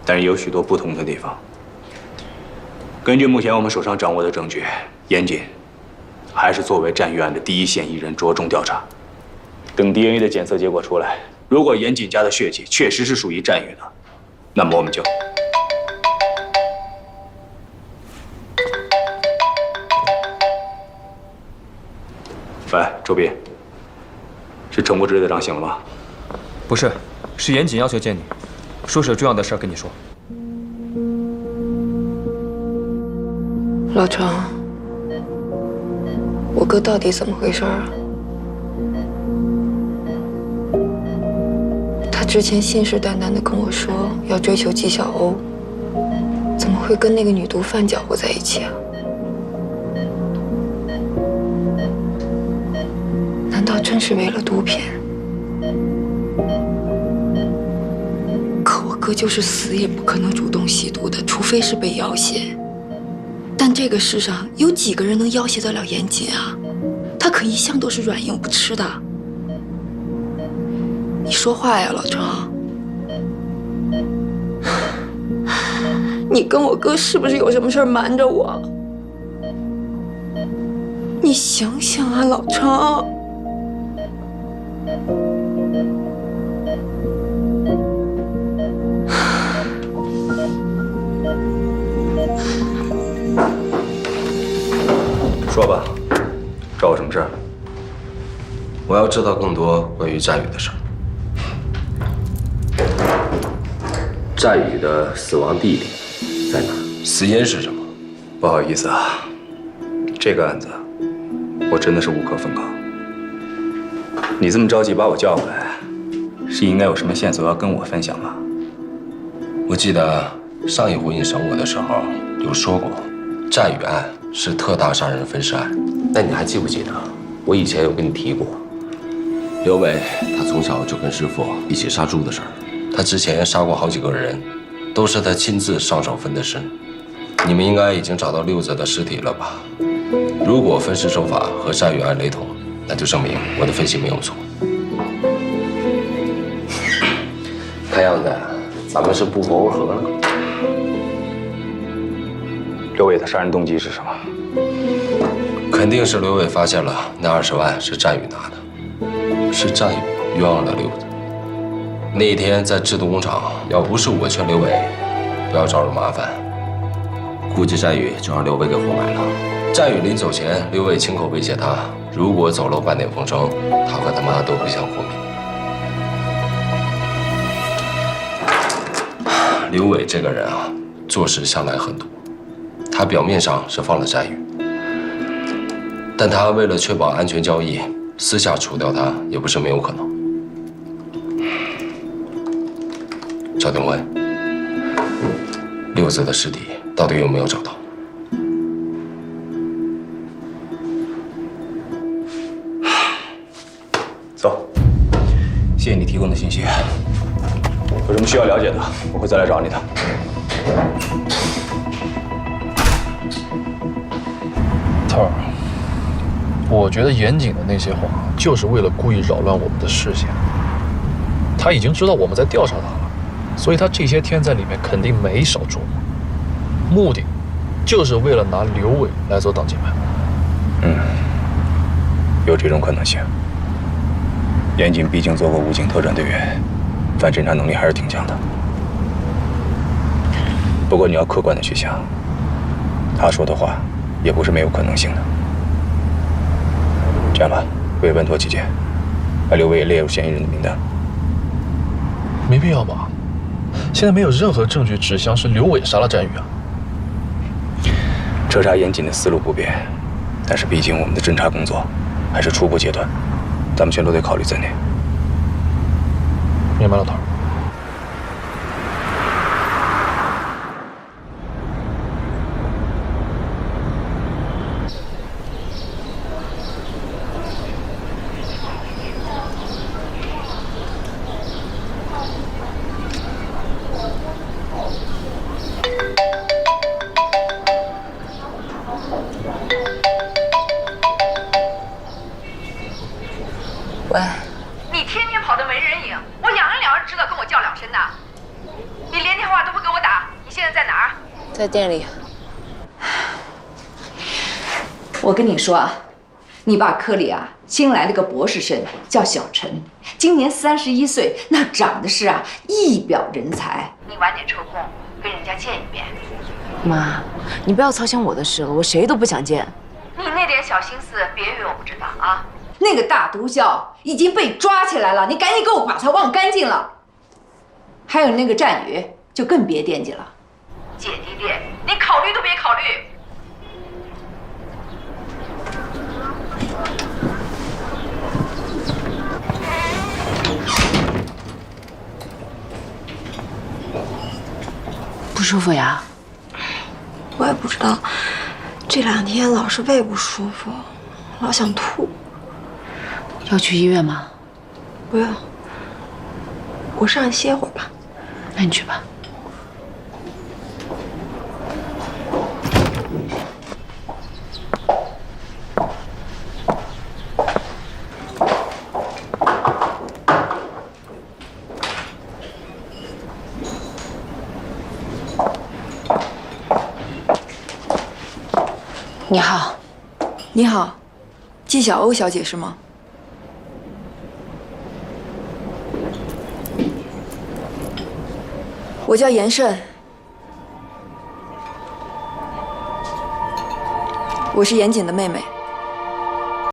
但是有许多不同的地方。根据目前我们手上掌握的证据，严谨还是作为战宇案的第一嫌疑人着重调查。等 DNA 的检测结果出来，如果严谨家的血迹确实是属于战宇的，那么我们就……喂，周斌，是城部支队长醒了吗？不是，是严谨要求见你，说是有重要的事儿跟你说。老程，我哥到底怎么回事啊？他之前信誓旦旦地跟我说要追求纪晓鸥，怎么会跟那个女毒贩搅和在一起啊？真是为了毒品。可我哥就是死也不可能主动吸毒的，除非是被要挟。但这个世上有几个人能要挟得了严谨啊？他可一向都是软硬不吃的。你说话呀，老程。你跟我哥是不是有什么事儿瞒着我？你醒醒啊，老程！说吧，找我什么事儿？我要知道更多关于战宇的事儿。战宇的死亡地点在哪儿？死因是什么？不好意思啊，这个案子我真的是无可奉告。你这么着急把我叫过来，是应该有什么线索要跟我分享吗？我记得上一回你审我的时候有说过，战宇案是特大杀人分尸案。那你还记不记得我以前有跟你提过，刘伟他从小就跟师傅一起杀猪的事儿。他之前杀过好几个人，都是他亲自上手分的尸。你们应该已经找到六子的尸体了吧？如果分尸手法和战宇案雷同，那就证明我的分析没有错。看样子咱们是不谋而合了。刘伟他杀人动机是什么？肯定是刘伟发现了那20万是战宇拿的，是战宇冤枉了六子。那一天在制毒工厂，要不是我劝刘伟不要找惹麻烦，估计战宇就让刘伟给活埋了。战宇临走前，刘伟亲口威胁他，如果走漏半点风声，他和他妈都会想活命。刘伟这个人啊，做事向来狠毒。他表面上是放了战宇，但他为了确保安全交易，私下除掉他也不是没有可能。赵定文，六子的尸体到底有没有找到？走，谢谢你提供的信息。有什么需要了解的，我会再来找你的。头儿，我觉得严谨的那些话就是为了故意扰乱我们的视线。他已经知道我们在调查他了，所以他这些天在里面肯定没少琢磨，目的就是为了拿刘伟来做挡箭牌。有这种可能性。严谨毕竟做过武警特战队员，反侦查能力还是挺强的。不过你要客观的去想，他说的话也不是没有可能性的。这样吧，为稳妥起见，把刘伟也列入嫌疑人的名单。没必要吧？现在没有任何证据指向是刘伟杀了战宇啊。彻查严谨的思路不变，但是毕竟我们的侦查工作还是初步阶段，咱们全都得考虑在内。明白了，头儿。喂，你天天跑得没人影，我两人知道跟我叫两声的，你连电话都不给我打，你现在在哪儿？在店里。我跟你说啊，你爸科里啊新来了个博士生，叫小陈，今年31岁，那长得是啊一表人才。你晚点抽空跟人家见一面。妈，你不要操心我的事了，我谁都不想见。你那点小心思，别以为我不知道啊。那个大毒枭已经被抓起来了，你赶紧给我把他忘干净了。还有那个战宇，就更别惦记了。姐弟恋，你考虑都别考虑。不舒服呀？我也不知道，这2天老是胃不舒服，老想吐。要去医院吗？不用，我上来歇会儿吧。那你去吧。你好。你好，纪晓欧小姐是吗？我叫严慎，我是严谨的妹妹。